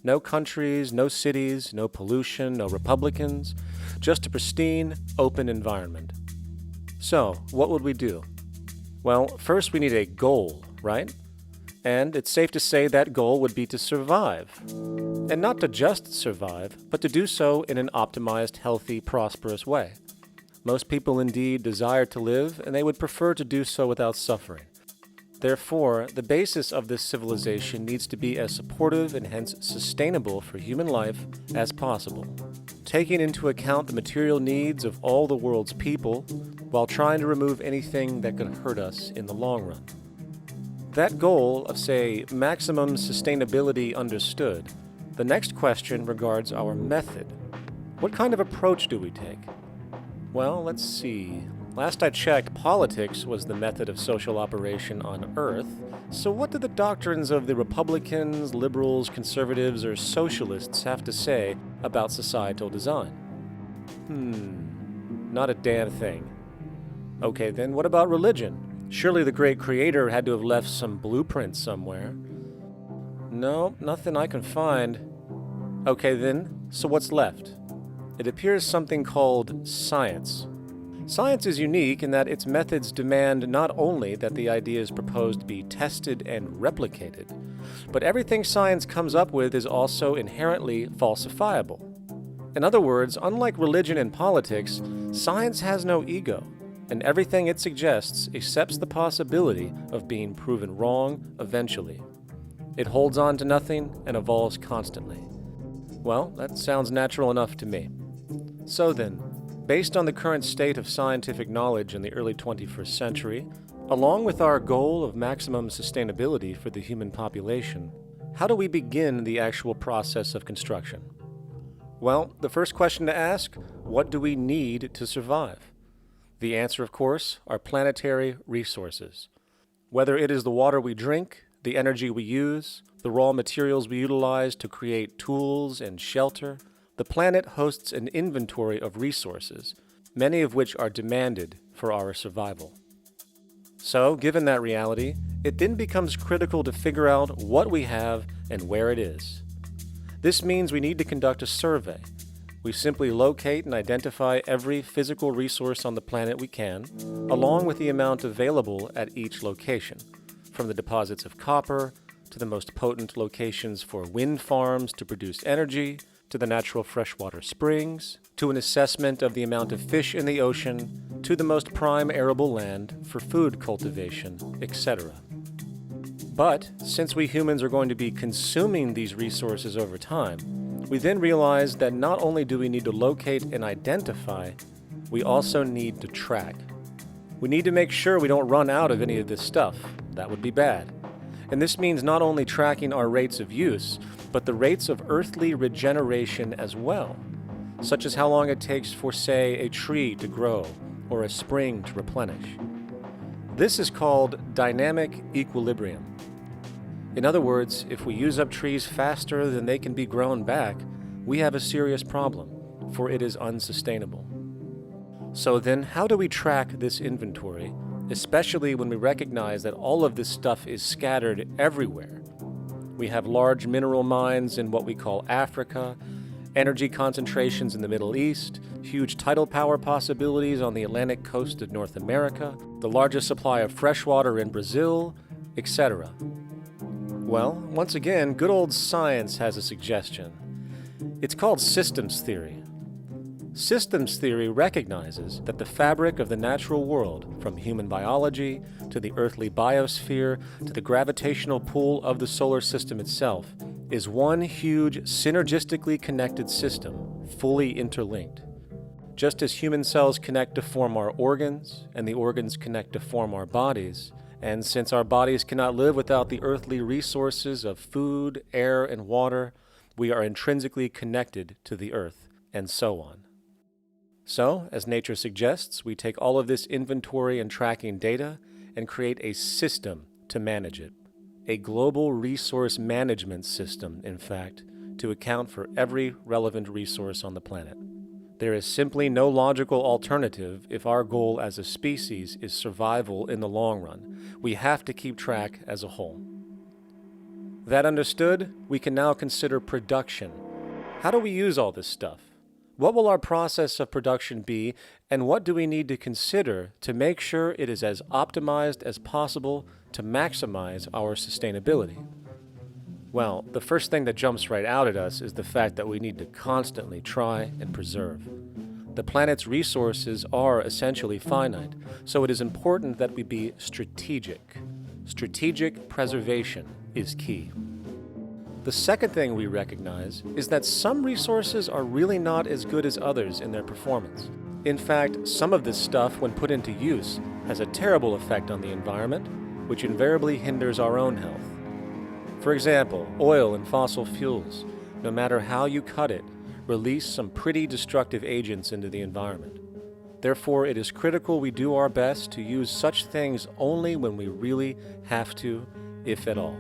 No countries, no cities, no pollution, no Republicans, just a pristine, open environment. So, what would we do? Well, first we need a goal, right? And it's safe to say that goal would be to survive. And not to just survive, but to do so in an optimized, healthy, prosperous way. Most people indeed desire to live, and they would prefer to do so without suffering. Therefore, the basis of this civilization needs to be as supportive and hence sustainable for human life as possible, taking into account the material needs of all the world's people, while trying to remove anything that could hurt us in the long run. That goal of, say, maximum sustainability understood, the next question regards our method. What kind of approach do we take? Well, let's see. Last I checked, politics was the method of social operation on Earth. So what do the doctrines of the Republicans, liberals, conservatives, or socialists have to say about societal design? Not a damn thing. Okay, then what about religion? Surely the great creator had to have left some blueprint somewhere. No, nothing I can find. Okay then, so what's left? It appears something called science. Science is unique in that its methods demand not only that the ideas proposed be tested and replicated, but everything science comes up with is also inherently falsifiable. In other words, unlike religion and politics, science has no ego, and everything it suggests accepts the possibility of being proven wrong eventually. It holds on to nothing and evolves constantly. Well, that sounds natural enough to me. So then, based on the current state of scientific knowledge in the early 21st century, along with our goal of maximum sustainability for the human population, how do we begin the actual process of construction? Well, the first question to ask, what do we need to survive? The answer, of course, are planetary resources. Whether it is the water we drink, the energy we use, the raw materials we utilize to create tools and shelter, the planet hosts an inventory of resources, many of which are demanded for our survival. So, given that reality, it then becomes critical to figure out what we have and where it is. This means we need to conduct a survey. We simply locate and identify every physical resource on the planet we can, along with the amount available at each location, from the deposits of copper, to the most potent locations for wind farms to produce energy, to the natural freshwater springs, to an assessment of the amount of fish in the ocean, to the most prime arable land for food cultivation, etc. But, since we humans are going to be consuming these resources over time, we then realize that not only do we need to locate and identify, we also need to track. We need to make sure we don't run out of any of this stuff. That would be bad. And this means not only tracking our rates of use, but the rates of earthly regeneration as well, such as how long it takes for, say, a tree to grow or a spring to replenish. This is called dynamic equilibrium. In other words, if we use up trees faster than they can be grown back, we have a serious problem, for it is unsustainable. So then, how do we track this inventory, especially when we recognize that all of this stuff is scattered everywhere? We have large mineral mines in what we call Africa, energy concentrations in the Middle East, huge tidal power possibilities on the Atlantic coast of North America, the largest supply of freshwater in Brazil, etc. Well, once again, good old science has a suggestion. It's called systems theory. Systems theory recognizes that the fabric of the natural world, from human biology to the earthly biosphere to the gravitational pull of the solar system itself, is one huge synergistically connected system, fully interlinked. Just as human cells connect to form our organs, and the organs connect to form our bodies, and since our bodies cannot live without the earthly resources of food, air, and water, we are intrinsically connected to the earth, and so on. So, as nature suggests, we take all of this inventory and tracking data and create a system to manage it. A global resource management system, in fact, to account for every relevant resource on the planet. There is simply no logical alternative if our goal as a species is survival in the long run. We have to keep track as a whole. That understood, we can now consider production. How do we use all this stuff? What will our process of production be, and what do we need to consider to make sure it is as optimized as possible to maximize our sustainability? Well, the first thing that jumps right out at us is the fact that we need to constantly try and preserve. The planet's resources are essentially finite, so it is important that we be strategic. Strategic preservation is key. The second thing we recognize is that some resources are really not as good as others in their performance. In fact, some of this stuff, when put into use, has a terrible effect on the environment, which invariably hinders our own health. For example, oil and fossil fuels, no matter how you cut it, release some pretty destructive agents into the environment. Therefore, it is critical we do our best to use such things only when we really have to, if at all.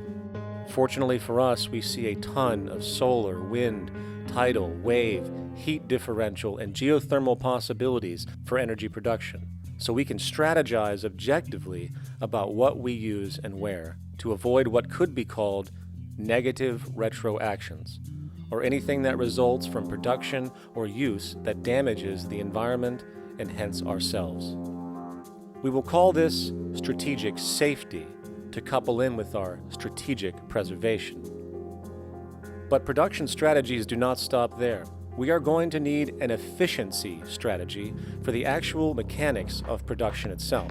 Fortunately for us, we see a ton of solar, wind, tidal, wave, heat differential, and geothermal possibilities for energy production, so we can strategize objectively about what we use and where to avoid what could be called negative retroactions, or anything that results from production or use that damages the environment and hence ourselves. We will call this strategic safety to couple in with our strategic preservation. But production strategies do not stop there. We are going to need an efficiency strategy for the actual mechanics of production itself.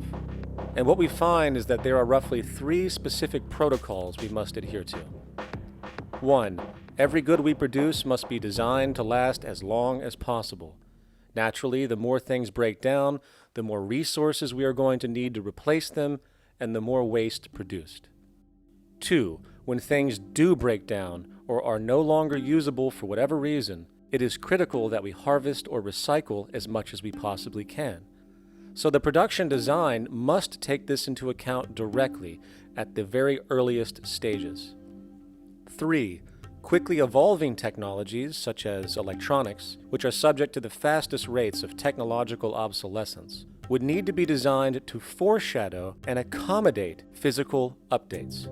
And what we find is that there are roughly 3 specific protocols we must adhere to. 1. Every good we produce must be designed to last as long as possible. Naturally, the more things break down, the more resources we are going to need to replace them, and the more waste produced. 2. When things do break down or are no longer usable for whatever reason, it is critical that we harvest or recycle as much as we possibly can. So the production design must take this into account directly at the very earliest stages. 3. Quickly evolving technologies, such as electronics, which are subject to the fastest rates of technological obsolescence, would need to be designed to foreshadow and accommodate physical updates.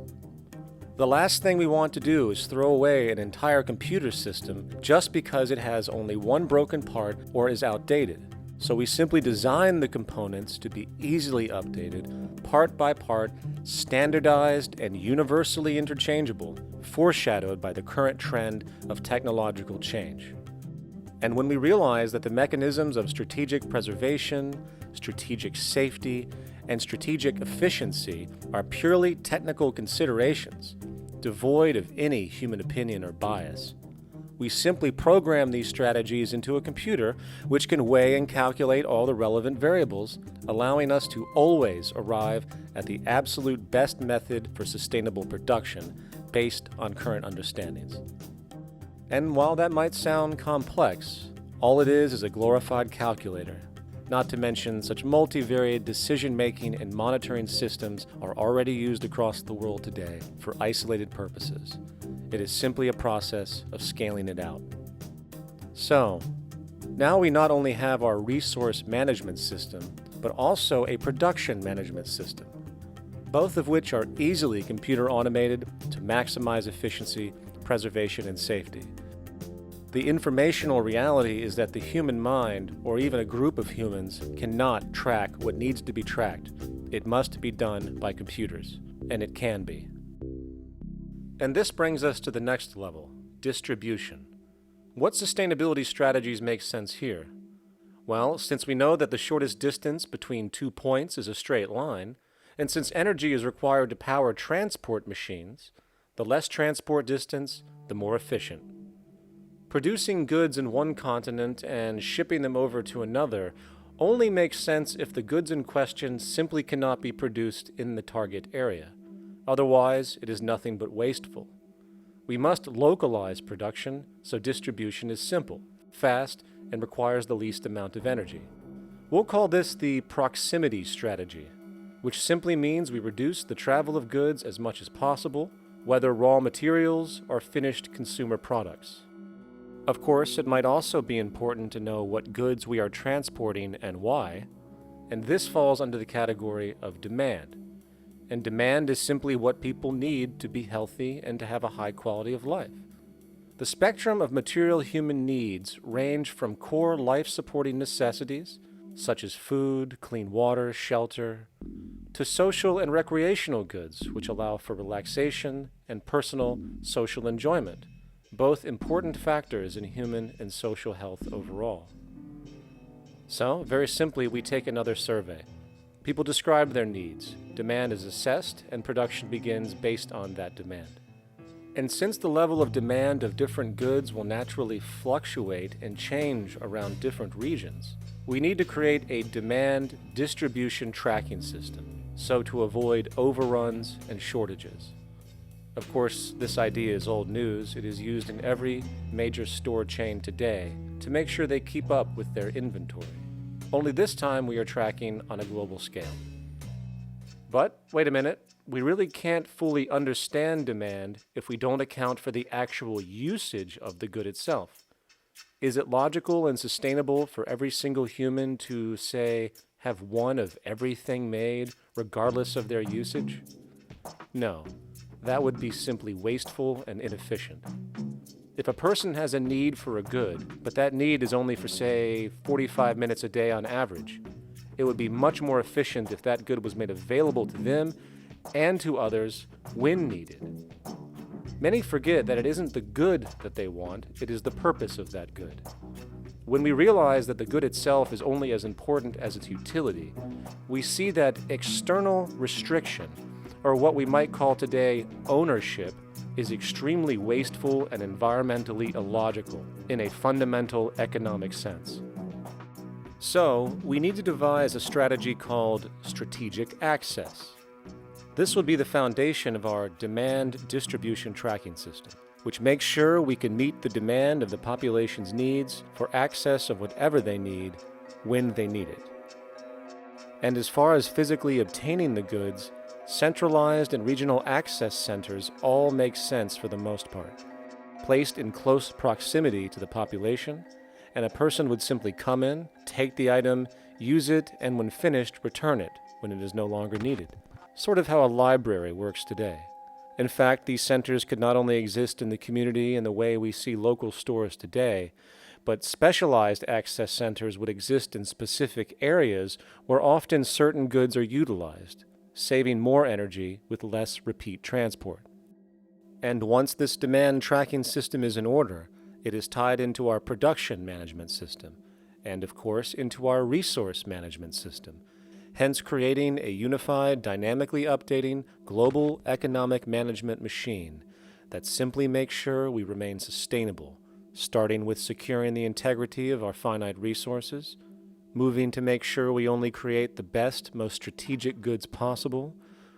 The last thing we want to do is throw away an entire computer system just because it has only one broken part or is outdated. So we simply design the components to be easily updated, part by part, standardized and universally interchangeable, foreshadowed by the current trend of technological change. And when we realize that the mechanisms of strategic preservation, strategic safety, and strategic efficiency are purely technical considerations, devoid of any human opinion or bias, we simply program these strategies into a computer which can weigh and calculate all the relevant variables, allowing us to always arrive at the absolute best method for sustainable production based on current understandings. And while that might sound complex, all it is a glorified calculator. Not to mention such multivariate decision-making and monitoring systems are already used across the world today for isolated purposes. It is simply a process of scaling it out. So, now we not only have our resource management system, but also a production management system, both of which are easily computer automated to maximize efficiency, preservation, and safety. The informational reality is that the human mind, or even a group of humans, cannot track what needs to be tracked. It must be done by computers, and it can be. And this brings us to the next level, distribution. What sustainability strategies make sense here? Well, since we know that the shortest distance between 2 points is a straight line, and since energy is required to power transport machines, the less transport distance, the more efficient. Producing goods in one continent and shipping them over to another only makes sense if the goods in question simply cannot be produced in the target area. Otherwise, it is nothing but wasteful. We must localize production so distribution is simple, fast, and requires the least amount of energy. We'll call this the proximity strategy, which simply means we reduce the travel of goods as much as possible, whether raw materials or finished consumer products. Of course, it might also be important to know what goods we are transporting and why, and this falls under the category of demand. And demand is simply what people need to be healthy and to have a high quality of life. The spectrum of material human needs range from core life-supporting necessities, such as food, clean water, shelter, to social and recreational goods, which allow for relaxation and personal social enjoyment, both important factors in human and social health overall. So, very simply, we take another survey. People describe their needs, demand is assessed, and production begins based on that demand. And since the level of demand of different goods will naturally fluctuate and change around different regions, we need to create a demand distribution tracking system, so to avoid overruns and shortages. Of course, this idea is old news. It is used in every major store chain today to make sure they keep up with their inventory. Only this time we are tracking on a global scale. But, wait a minute, we really can't fully understand demand if we don't account for the actual usage of the good itself. Is it logical and sustainable for every single human to, say, have one of everything made, regardless of their usage? No. That would be simply wasteful and inefficient. If a person has a need for a good, but that need is only for, say, 45 minutes a day on average, it would be much more efficient if that good was made available to them and to others when needed. Many forget that it isn't the good that they want, it is the purpose of that good. When we realize that the good itself is only as important as its utility, we see that external restriction, or what we might call today ownership, is extremely wasteful and environmentally illogical in a fundamental economic sense. So, we need to devise a strategy called strategic access. This will be the foundation of our demand distribution tracking system, which makes sure we can meet the demand of the population's needs for access of whatever they need when they need it. And as far as physically obtaining the goods, centralized and regional access centers all make sense for the most part, placed in close proximity to the population, and a person would simply come in, take the item, use it, and when finished, return it when it is no longer needed. Sort of how a library works today. In fact, these centers could not only exist in the community in the way we see local stores today, but specialized access centers would exist in specific areas where often certain goods are utilized, saving more energy with less repeat transport. And once this demand tracking system is in order, it is tied into our production management system, and of course into our resource management system, hence creating a unified, dynamically updating, global economic management machine that simply makes sure we remain sustainable, starting with securing the integrity of our finite resources, moving to make sure we only create the best, most strategic goods possible,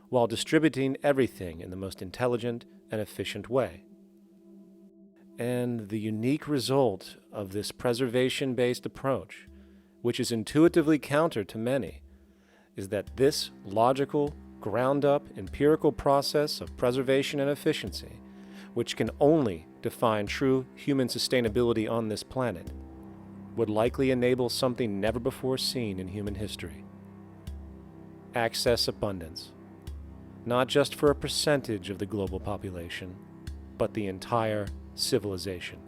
while distributing everything in the most intelligent and efficient way. And the unique result of this preservation-based approach, which is intuitively counter to many, is that this logical, ground-up, empirical process of preservation and efficiency, which can only define true human sustainability on this planet, would likely enable something never before seen in human history. Access abundance, not just for a percentage of the global population, but the entire civilization.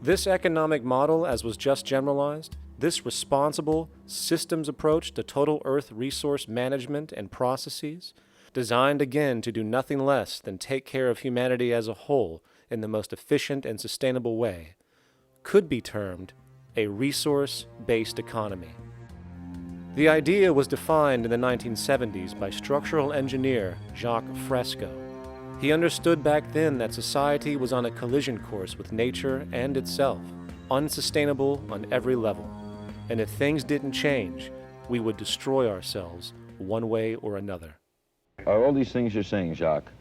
This economic model, as was just generalized, this responsible systems approach to total Earth resource management and processes, designed again to do nothing less than take care of humanity as a whole in the most efficient and sustainable way, could be termed a resource-based economy. The idea was defined in the 1970s by structural engineer Jacques Fresco. He understood back then that society was on a collision course with nature and itself, unsustainable on every level. And if things didn't change, we would destroy ourselves one way or another. Are all these things you're saying, Jacques,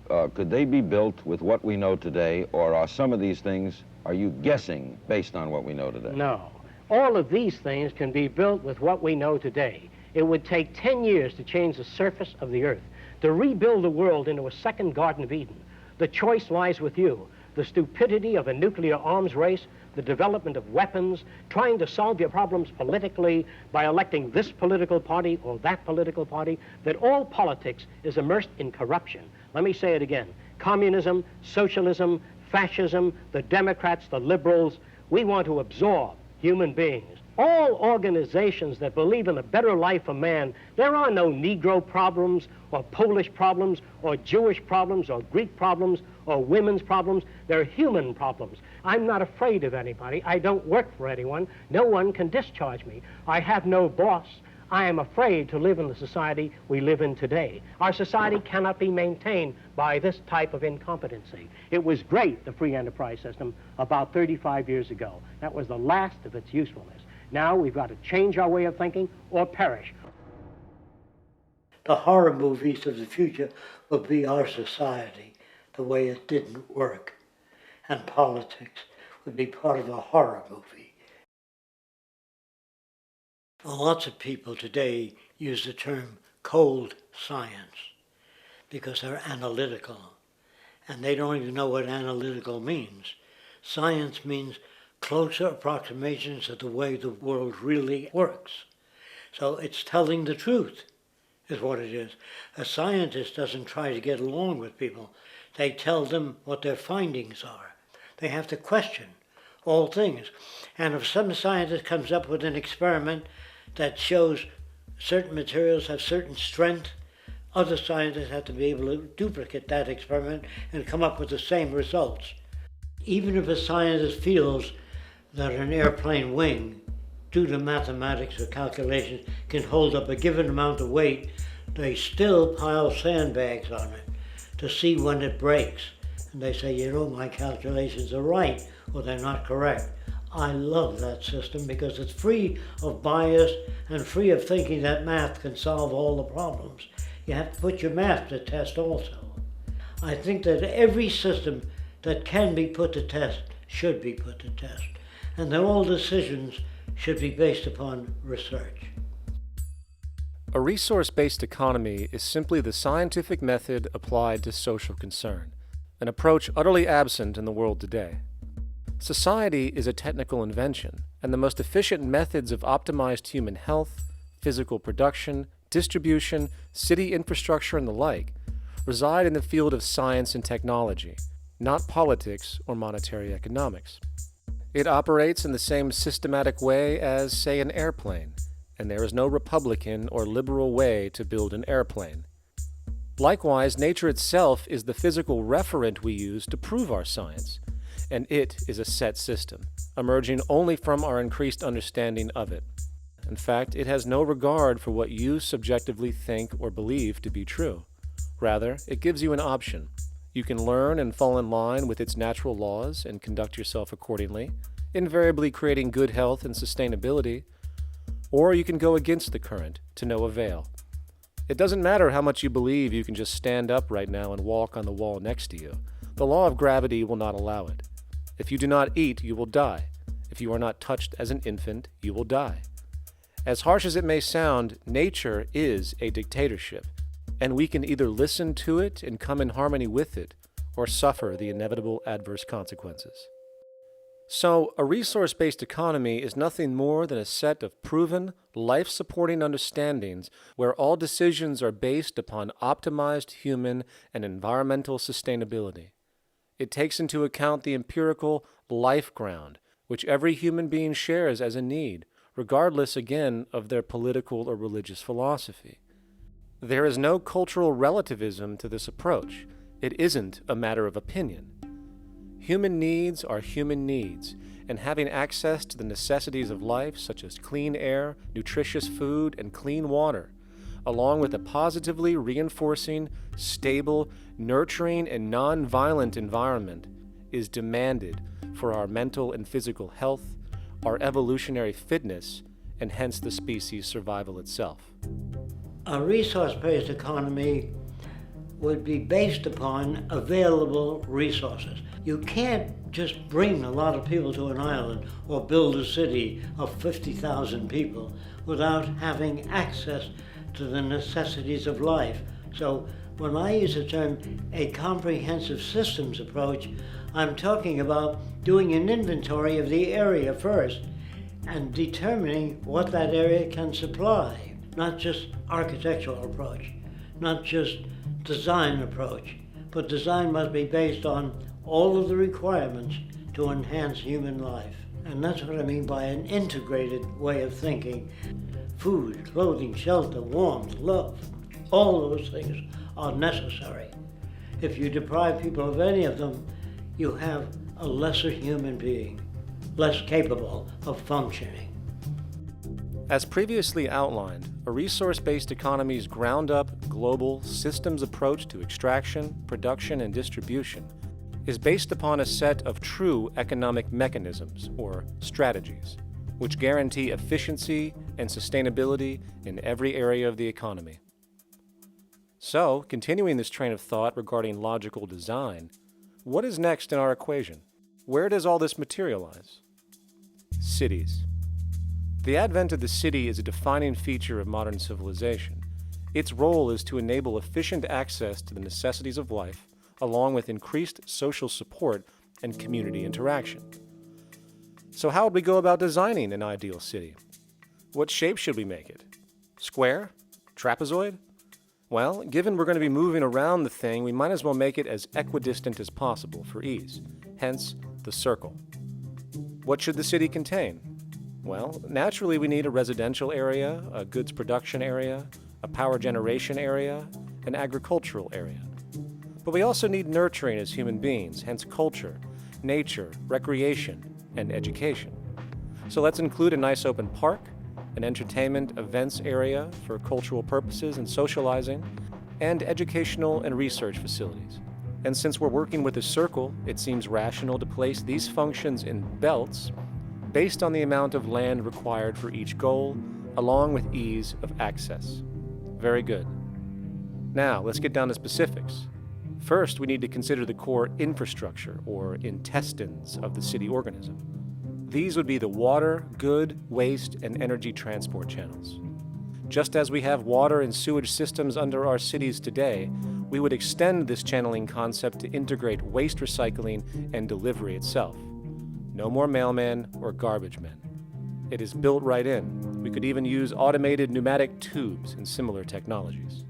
could they be built with what we know today, or are some of these things, are you guessing based on what we know today? No. All of these things can be built with what we know today. It would take 10 years to change the surface of the earth, to rebuild the world into a second Garden of Eden. The choice lies with you. The stupidity of a nuclear arms race, the development of weapons, trying to solve your problems politically by electing this political party or that political party, that all politics is immersed in corruption. Let me say it again. Communism, socialism, fascism, the Democrats, the liberals, we want to absorb human beings. All organizations that believe in a better life for man, there are no Negro problems or Polish problems or Jewish problems or Greek problems or women's problems. They're human problems. I'm not afraid of anybody. I don't work for anyone. No one can discharge me. I have no boss. I am afraid to live in the society we live in today. Our society cannot be maintained by this type of incompetency. It was great, the free enterprise system, about 35 years ago. That was the last of its usefulness. Now we've got to change our way of thinking or perish. The horror movies of the future will be our society, the way it didn't work. And politics would be part of a horror movie. Lots of people today use the term cold science because they're analytical, and they don't even know what analytical means. Science means closer approximations of the way the world really works. So it's telling the truth, is what it is. A scientist doesn't try to get along with people. They tell them what their findings are. They have to question all things. And if some scientist comes up with an experiment that shows certain materials have certain strength, other scientists have to be able to duplicate that experiment and come up with the same results. Even if a scientist feels that an airplane wing, due to mathematics or calculations, can hold up a given amount of weight, they still pile sandbags on it to see when it breaks. And they say, you know, my calculations are right, or they're not correct. I love that system because it's free of bias and free of thinking that math can solve all the problems. You have to put your math to test also. I think that every system that can be put to test should be put to test, and that all decisions should be based upon research. A resource-based economy is simply the scientific method applied to social concern, an approach utterly absent in the world today. Society is a technical invention, and the most efficient methods of optimized human health, physical production, distribution, city infrastructure, and the like reside in the field of science and technology, not politics or monetary economics. It operates in the same systematic way as, say, an airplane, and there is no Republican or liberal way to build an airplane. Likewise, nature itself is the physical referent we use to prove our science, and it is a set system, emerging only from our increased understanding of it. In fact, it has no regard for what you subjectively think or believe to be true. Rather, it gives you an option. You can learn and fall in line with its natural laws and conduct yourself accordingly, invariably creating good health and sustainability, or you can go against the current to no avail. It doesn't matter how much you believe you can just stand up right now and walk on the wall next to you. The law of gravity will not allow it. If you do not eat, you will die. If you are not touched as an infant, you will die. As harsh as it may sound, nature is a dictatorship, and we can either listen to it and come in harmony with it, or suffer the inevitable adverse consequences. So, a resource-based economy is nothing more than a set of proven, life-supporting understandings where all decisions are based upon optimized human and environmental sustainability. It takes into account the empirical life ground, which every human being shares as a need, regardless, again, of their political or religious philosophy. There is no cultural relativism to this approach. It isn't a matter of opinion. Human needs are human needs, and having access to the necessities of life, such as clean air, nutritious food, and clean water, along with a positively reinforcing, stable, nurturing, and non-violent environment, is demanded for our mental and physical health, our evolutionary fitness, and hence the species' survival itself. A resource-based economy would be based upon available resources. You can't just bring a lot of people to an island or build a city of 50,000 people without having access to the necessities of life. So when I use the term a comprehensive systems approach, I'm talking about doing an inventory of the area first and determining what that area can supply, not just architectural approach, not just design approach, but design must be based on all of the requirements to enhance human life. And that's what I mean by an integrated way of thinking. Food, clothing, shelter, warmth, love, all those things are necessary. If you deprive people of any of them, you have a lesser human being, less capable of functioning. As previously outlined, a resource-based economy's ground-up, global, systems approach to extraction, production, and distribution is based upon a set of true economic mechanisms, or strategies, which guarantee efficiency and sustainability in every area of the economy. So, continuing this train of thought regarding logical design, what is next in our equation? Where does all this materialize? Cities. The advent of the city is a defining feature of modern civilization. Its role is to enable efficient access to the necessities of life, along with increased social support and community interaction. So how would we go about designing an ideal city? What shape should we make it? Square? Trapezoid? Well, given we're going to be moving around the thing, we might as well make it as equidistant as possible for ease, hence the circle. What should the city contain? Well, naturally we need a residential area, a goods production area, a power generation area, an agricultural area. But we also need nurturing as human beings, hence culture, nature, recreation, and education. So let's include a nice open park, an entertainment events area for cultural purposes and socializing, and educational and research facilities. And since we're working with a circle, it seems rational to place these functions in belts based on the amount of land required for each goal, along with ease of access. Very good. Now, let's get down to specifics. First, we need to consider the core infrastructure, or intestines, of the city organism. These would be the water, good, waste, and energy transport channels. Just as we have water and sewage systems under our cities today, we would extend this channeling concept to integrate waste recycling and delivery itself. No more mailmen or garbage men. It is built right in. We could even use automated pneumatic tubes and similar technologies.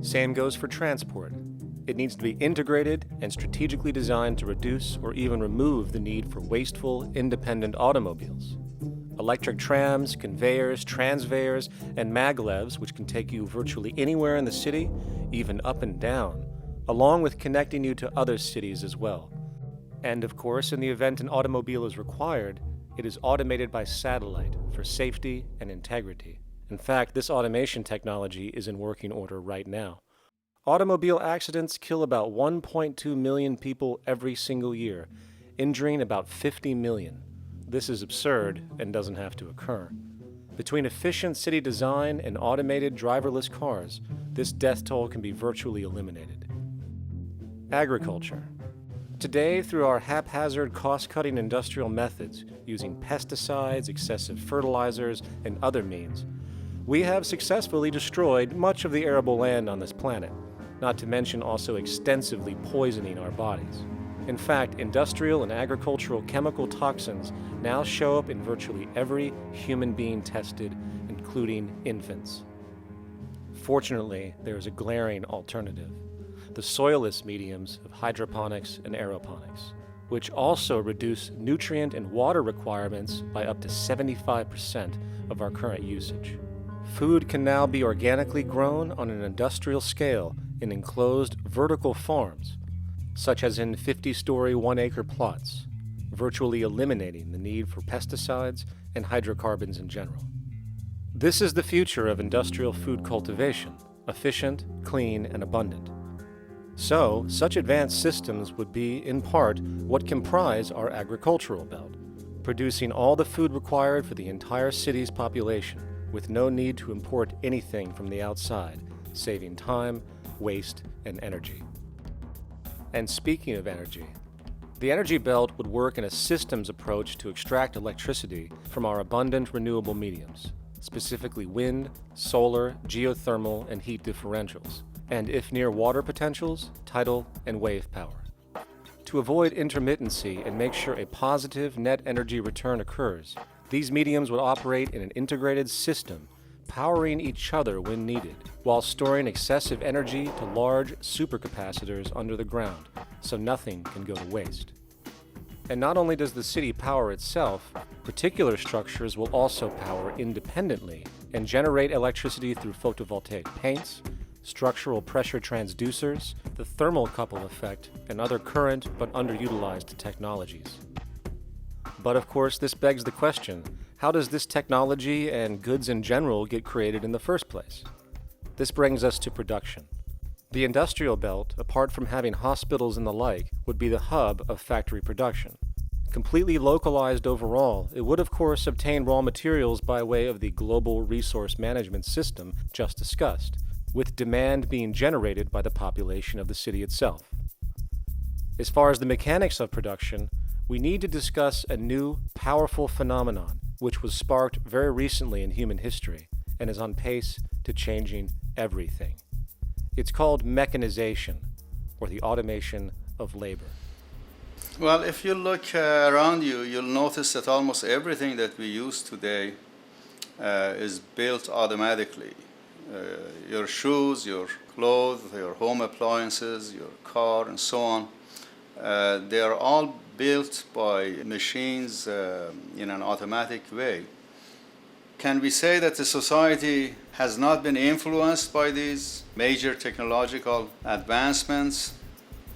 Same goes for transport. It needs to be integrated and strategically designed to reduce or even remove the need for wasteful, independent automobiles. Electric trams, conveyors, transveyors, and maglevs, which can take you virtually anywhere in the city, even up and down, along with connecting you to other cities as well. And of course, in the event an automobile is required, it is automated by satellite for safety and integrity. In fact, this automation technology is in working order right now. Automobile accidents kill about 1.2 million people every single year, injuring about 50 million. This is absurd and doesn't have to occur. Between efficient city design and automated driverless cars, this death toll can be virtually eliminated. Agriculture. Today, through our haphazard, cost-cutting industrial methods, using pesticides, excessive fertilizers, and other means, we have successfully destroyed much of the arable land on this planet, not to mention also extensively poisoning our bodies. In fact, industrial and agricultural chemical toxins now show up in virtually every human being tested, including infants. Fortunately, there is a glaring alternative: the soilless mediums of hydroponics and aeroponics, which also reduce nutrient and water requirements by up to 75% of our current usage. Food can now be organically grown on an industrial scale in enclosed vertical farms, such as in 50-story 1-acre plots, virtually eliminating the need for pesticides and hydrocarbons in general. This is the future of industrial food cultivation, efficient, clean, and abundant. So, such advanced systems would be, in part, what comprise our agricultural belt, producing all the food required for the entire city's population, with no need to import anything from the outside, saving time, waste, and energy. And speaking of energy, the energy belt would work in a systems approach to extract electricity from our abundant renewable mediums, specifically wind, solar, geothermal, and heat differentials, and if near water potentials, tidal and wave power. To avoid intermittency and make sure a positive net energy return occurs, these mediums would operate in an integrated system, powering each other when needed, while storing excessive energy to large supercapacitors under the ground, so nothing can go to waste. And not only does the city power itself, particular structures will also power independently and generate electricity through photovoltaic paints, structural pressure transducers, the thermocouple effect, and other current but underutilized technologies. But of course, this begs the question, how does this technology and goods in general get created in the first place? This brings us to production. The industrial belt, apart from having hospitals and the like, would be the hub of factory production. Completely localized overall, it would of course obtain raw materials by way of the global resource management system just discussed, with demand being generated by the population of the city itself. As far as the mechanics of production, we need to discuss a new, powerful phenomenon which was sparked very recently in human history and is on pace to changing everything. It's called mechanization, or the automation of labor. Well, if you look around you, you'll notice that almost everything that we use today is built automatically. Your shoes, your clothes, your home appliances, your car, and so on. They are all built by machines in an automatic way. Can we say that the society has not been influenced by these major technological advancements?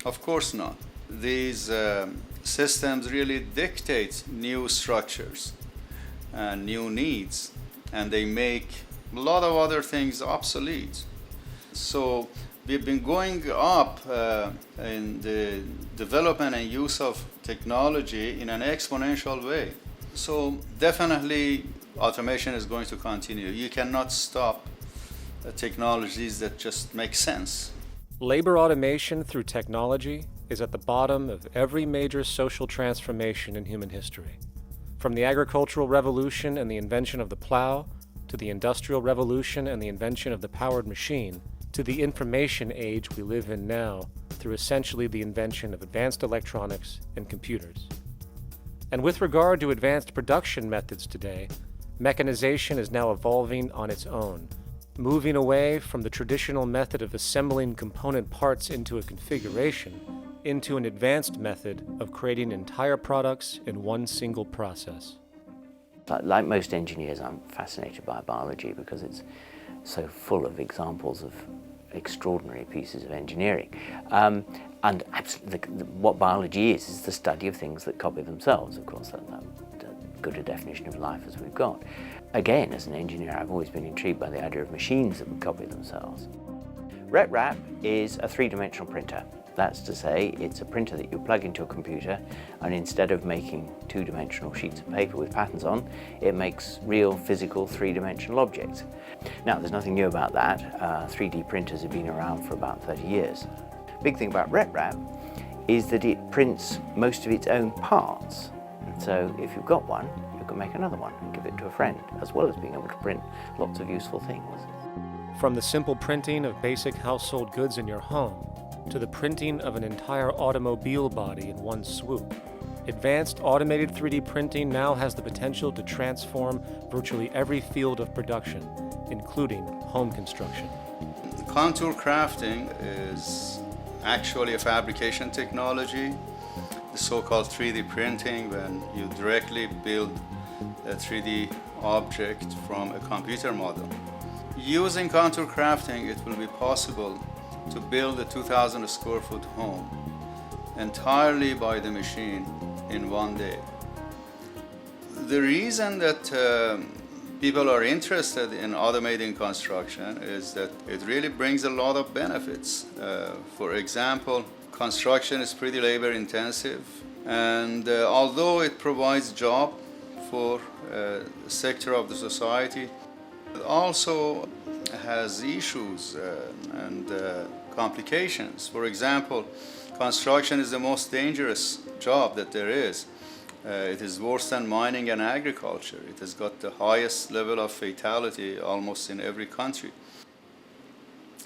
Of course not. These systems really dictate new structures and new needs, and they make a lot of other things obsolete. So we've been going up in the development and use of technology in an exponential way. So definitely automation is going to continue. You cannot stop technologies that just make sense. Labor automation through technology is at the bottom of every major social transformation in human history. From the agricultural revolution and the invention of the plow, to the industrial revolution and the invention of the powered machine, to the information age we live in now through essentially the invention of advanced electronics and computers. And with regard to advanced production methods today, mechanization is now evolving on its own, moving away from the traditional method of assembling component parts into a configuration into an advanced method of creating entire products in one single process. Like most engineers, I'm fascinated by biology because it's so full of examples of extraordinary pieces of engineering. And what biology is the study of things that copy themselves. Of course, that's good a definition of life as we've got. Again, as an engineer, I've always been intrigued by the idea of machines that would copy themselves. RepRap is a three-dimensional printer. That's to say, it's a printer that you plug into a computer, and instead of making two-dimensional sheets of paper with patterns on, it makes real, physical, three-dimensional objects. Now, there's nothing new about that. 3D printers have been around for about 30 years. Big thing about RepRap is that it prints most of its own parts. And so if you've got one, you can make another one and give it to a friend, as well as being able to print lots of useful things. From the simple printing of basic household goods in your home, to the printing of an entire automobile body in one swoop, advanced automated 3D printing now has the potential to transform virtually every field of production, including home construction. Contour crafting is actually a fabrication technology, the so-called 3D printing, when you directly build a 3D object from a computer model. Using contour crafting, it will be possible to build a 2,000 square foot home entirely by the machine in one day. The reason that people are interested in automating construction is that it really brings a lot of benefits. For example, construction is pretty labor intensive, and although it provides job for a sector of the society, it also has issues and complications. For example, construction is the most dangerous job that there is. It is worse than mining and agriculture. It has got the highest level of fatality almost in every country.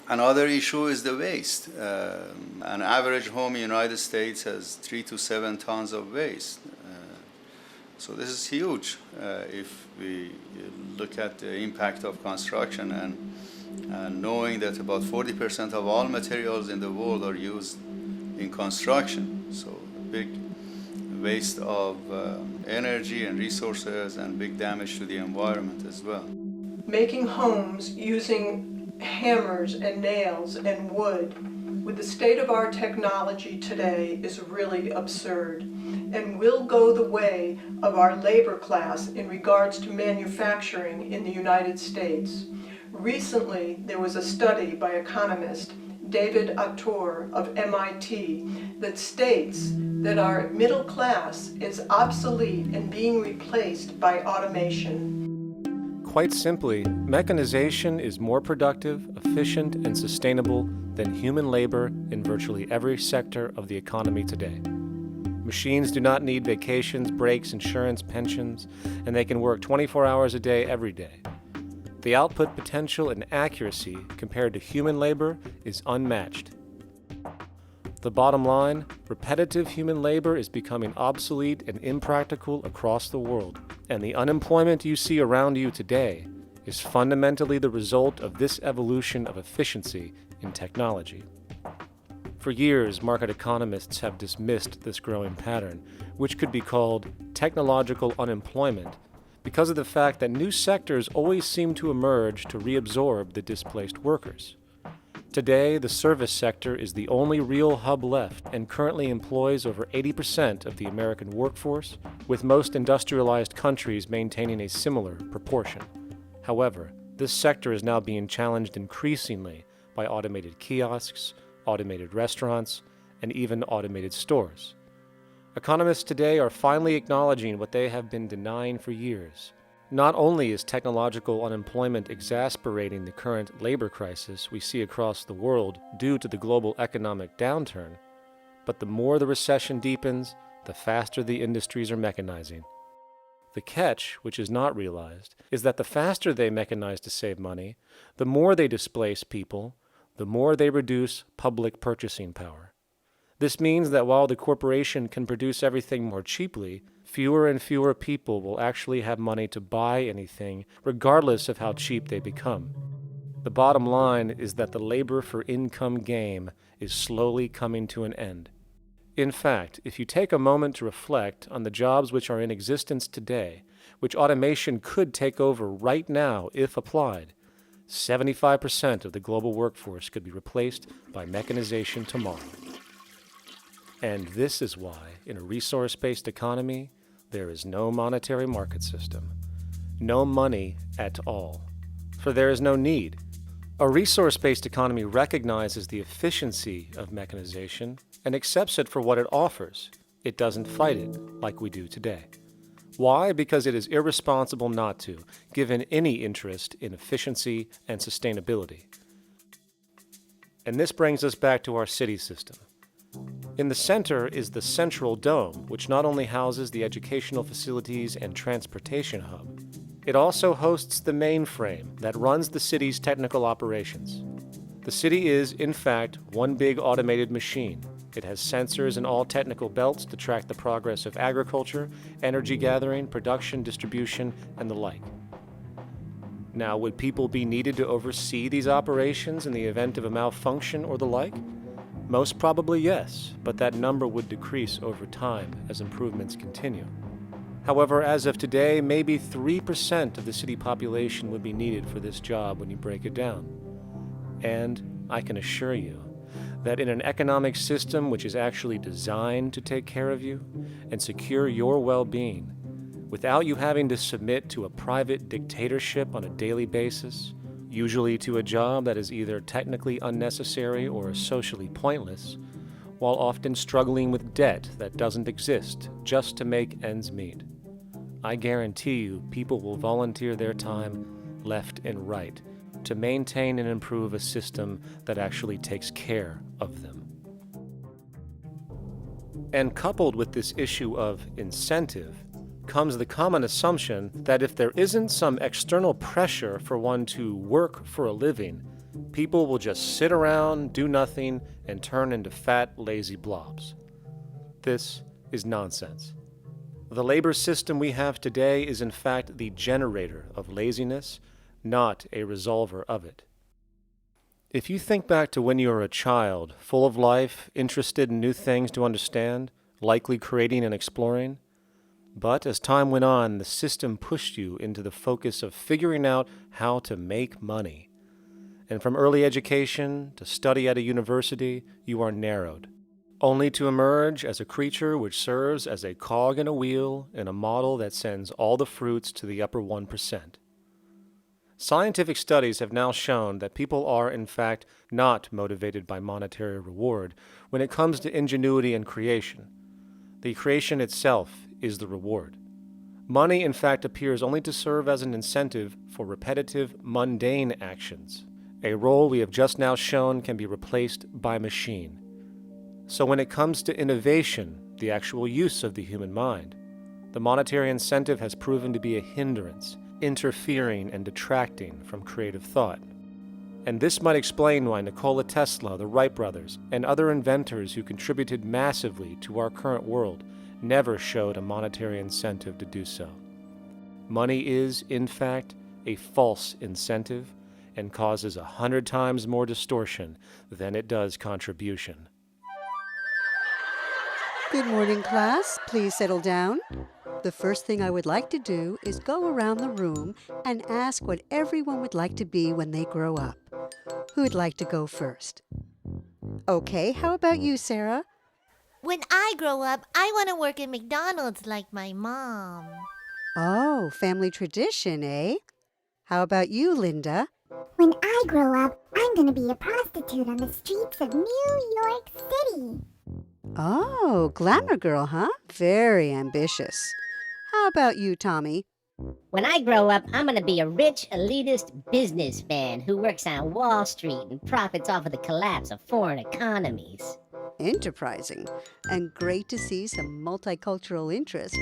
Another issue is the waste. An average home in the United States has 3 to 7 tons of waste. So this is huge if we look at the impact of construction and knowing that about 40% of all materials in the world are used in construction. So big waste of energy and resources and big damage to the environment as well. Making homes using hammers and nails and wood with the state of our technology today is really absurd and will go the way of our labor class in regards to manufacturing in the United States. Recently, there was a study by economist David Autor of MIT that states that our middle class is obsolete and being replaced by automation. Quite simply, mechanization is more productive, efficient, and sustainable than human labor in virtually every sector of the economy today. Machines do not need vacations, breaks, insurance, pensions, and they can work 24 hours a day every day. The output potential and accuracy compared to human labor is unmatched. The bottom line, repetitive human labor is becoming obsolete and impractical across the world, and the unemployment you see around you today is fundamentally the result of this evolution of efficiency in technology. For years, market economists have dismissed this growing pattern, which could be called technological unemployment, because of the fact that new sectors always seem to emerge to reabsorb the displaced workers. Today, the service sector is the only real hub left and currently employs over 80% of the American workforce, with most industrialized countries maintaining a similar proportion. However, this sector is now being challenged increasingly by automated kiosks, automated restaurants, and even automated stores. Economists today are finally acknowledging what they have been denying for years. Not only is technological unemployment exasperating the current labor crisis we see across the world due to the global economic downturn, but the more the recession deepens, the faster the industries are mechanizing. The catch, which is not realized, is that the faster they mechanize to save money, the more they displace people, the more they reduce public purchasing power. This means that while the corporation can produce everything more cheaply, fewer and fewer people will actually have money to buy anything, regardless of how cheap they become. The bottom line is that the labor for income game is slowly coming to an end. In fact, if you take a moment to reflect on the jobs which are in existence today, which automation could take over right now if applied, 75% of the global workforce could be replaced by mechanization tomorrow. And this is why, in a resource-based economy, there is no monetary market system, no money at all, for there is no need. A resource-based economy recognizes the efficiency of mechanization and accepts it for what it offers. It doesn't fight it like we do today. Why? Because it is irresponsible not to, given any interest in efficiency and sustainability. And this brings us back to our city system. In the center is the central dome, which not only houses the educational facilities and transportation hub, it also hosts the mainframe that runs the city's technical operations. The city is, in fact, one big automated machine. It has sensors in all technical belts to track the progress of agriculture, energy gathering, production, distribution, and the like. Now, would people be needed to oversee these operations in the event of a malfunction or the like? Most probably yes, but that number would decrease over time as improvements continue. However, as of today, maybe 3% of the city population would be needed for this job when you break it down. And I can assure you that in an economic system which is actually designed to take care of you and secure your well-being, without you having to submit to a private dictatorship on a daily basis, usually to a job that is either technically unnecessary or socially pointless, while often struggling with debt that doesn't exist just to make ends meet. I guarantee you people will volunteer their time left and right to maintain and improve a system that actually takes care of them. And coupled with this issue of incentive comes the common assumption that if there isn't some external pressure for one to work for a living, people will just sit around, do nothing, and turn into fat, lazy blobs. This is nonsense. The labor system we have today is in fact the generator of laziness, not a resolver of it. If you think back to when you were a child, full of life, interested in new things to understand, likely creating and exploring, but as time went on, the system pushed you into the focus of figuring out how to make money. And from early education to study at a university, you are narrowed, only to emerge as a creature which serves as a cog in a wheel in a model that sends all the fruits to the upper 1%. Scientific studies have now shown that people are, in fact, not motivated by monetary reward when it comes to ingenuity and creation. The creation itself is the reward. Money, in fact, appears only to serve as an incentive for repetitive, mundane actions, a role we have just now shown can be replaced by machine. So when it comes to innovation, the actual use of the human mind, the monetary incentive has proven to be a hindrance, interfering and detracting from creative thought. And this might explain why Nikola Tesla, the Wright brothers, and other inventors who contributed massively to our current world never showed a monetary incentive to do so. Money is, in fact, a false incentive and causes 100 times more distortion than it does contribution. Good morning, class. Please settle down. The first thing I would like to do is go around the room and ask what everyone would like to be when they grow up. Who'd like to go first? Okay, how about you, Sarah? When I grow up, I want to work at McDonald's like my mom. Oh, family tradition, eh? How about you, Linda? When I grow up, I'm going to be a prostitute on the streets of New York City. Oh, glamour girl, huh? Very ambitious. How about you, Tommy? When I grow up, I'm going to be a rich, elitist businessman who works on Wall Street and profits off of the collapse of foreign economies. Enterprising, and great to see some multicultural interest.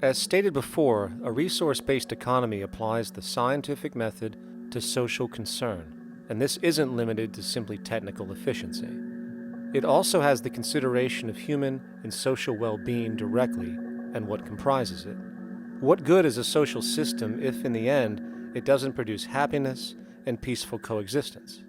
As stated before, a resource-based economy applies the scientific method to social concern, and this isn't limited to simply technical efficiency. It also has the consideration of human and social well-being directly and what comprises it. What good is a social system if, in the end, it doesn't produce happiness and peaceful coexistence?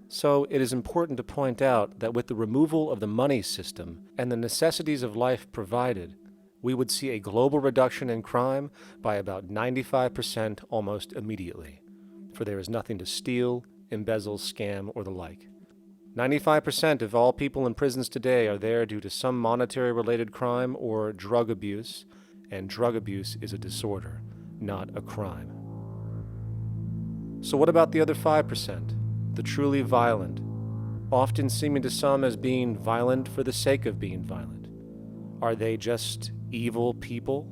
So it is important to point out that with the removal of the money system and the necessities of life provided, we would see a global reduction in crime by about 95% almost immediately, for there is nothing to steal, embezzle, scam, or the like. 95% of all people in prisons today are there due to some monetary-related crime or drug abuse, and drug abuse is a disorder, not a crime. So what about the other 5%, the truly violent, often seeming to some as being violent for the sake of being violent? Are they just evil people?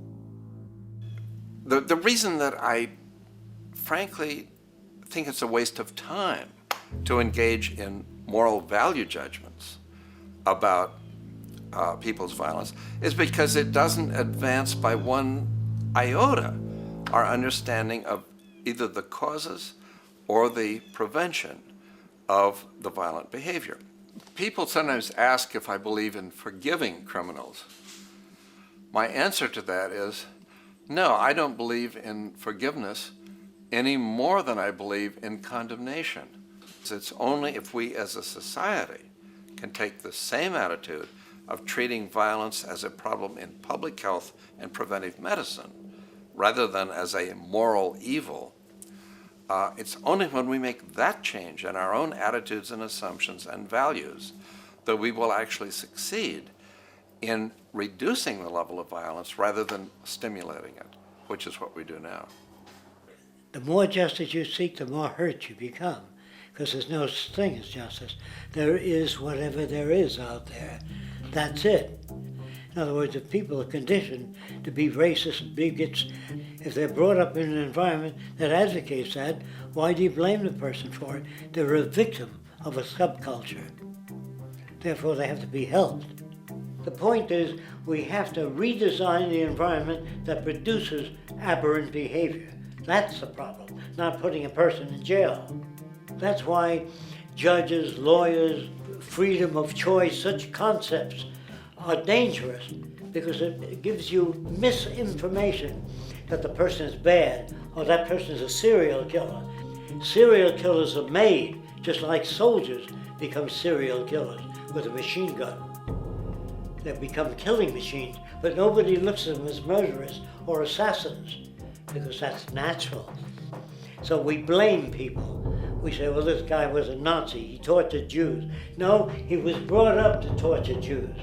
The reason that I frankly think it's a waste of time to engage in moral value judgments about people's violence is because it doesn't advance by one iota our understanding of either the causes or the prevention of the violent behavior. People sometimes ask if I believe in forgiving criminals. My answer to that is, no, I don't believe in forgiveness any more than I believe in condemnation. It's only if we as a society can take the same attitude of treating violence as a problem in public health and preventive medicine rather than as a moral evil. It's only when we make that change in our own attitudes and assumptions and values that we will actually succeed in reducing the level of violence rather than stimulating it, which is what we do now. The more justice you seek, the more hurt you become, because there's no such thing as justice. There is whatever there is out there. That's it. In other words, if people are conditioned to be racist and bigots, if they're brought up in an environment that advocates that, why do you blame the person for it? They're a victim of a subculture. Therefore, they have to be helped. The point is, we have to redesign the environment that produces aberrant behavior. That's the problem, not putting a person in jail. That's why judges, lawyers, freedom of choice, such concepts are dangerous, because it gives you misinformation that the person is bad or that person is a serial killer. Serial killers are made, just like soldiers become serial killers with a machine gun. They become killing machines, but nobody looks at them as murderers or assassins, because that's natural. So we blame people. We say, well, this guy was a Nazi, he tortured Jews. No, he was brought up to torture Jews.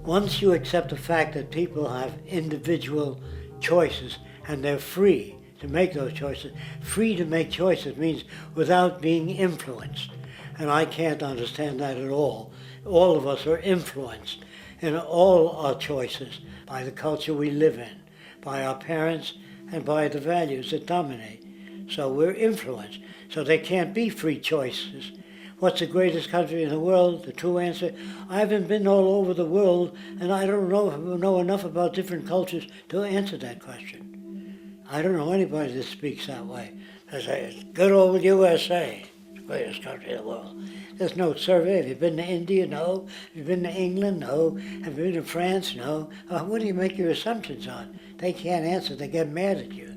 Once you accept the fact that people have individual choices and they're free to make those choices, free to make choices means without being influenced. And I can't understand that at all. All of us are influenced in all our choices by the culture we live in, by our parents, and by the values that dominate. So we're influenced. So there can't be free choices. What's the greatest country in the world? The true answer, I haven't been all over the world, and I don't know enough about different cultures to answer that question. I don't know anybody that speaks that way. They say, it's good old USA, the greatest country in the world. There's no survey. Have you been to India? No. Have you been to England? No. Have you been to France? No. What do you make your assumptions on? They can't answer. They get mad at you.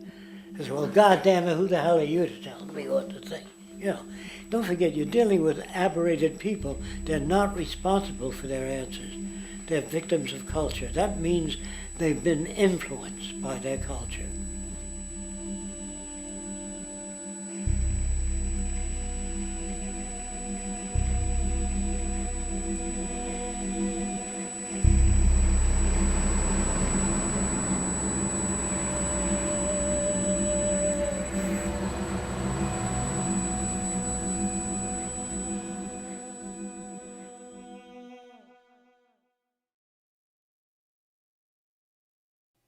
They say, well, God damn it, who the hell are you to tell me what to think? You know, don't forget, you're dealing with aberrated people. They're not responsible for their answers. They're victims of culture. That means they've been influenced by their culture.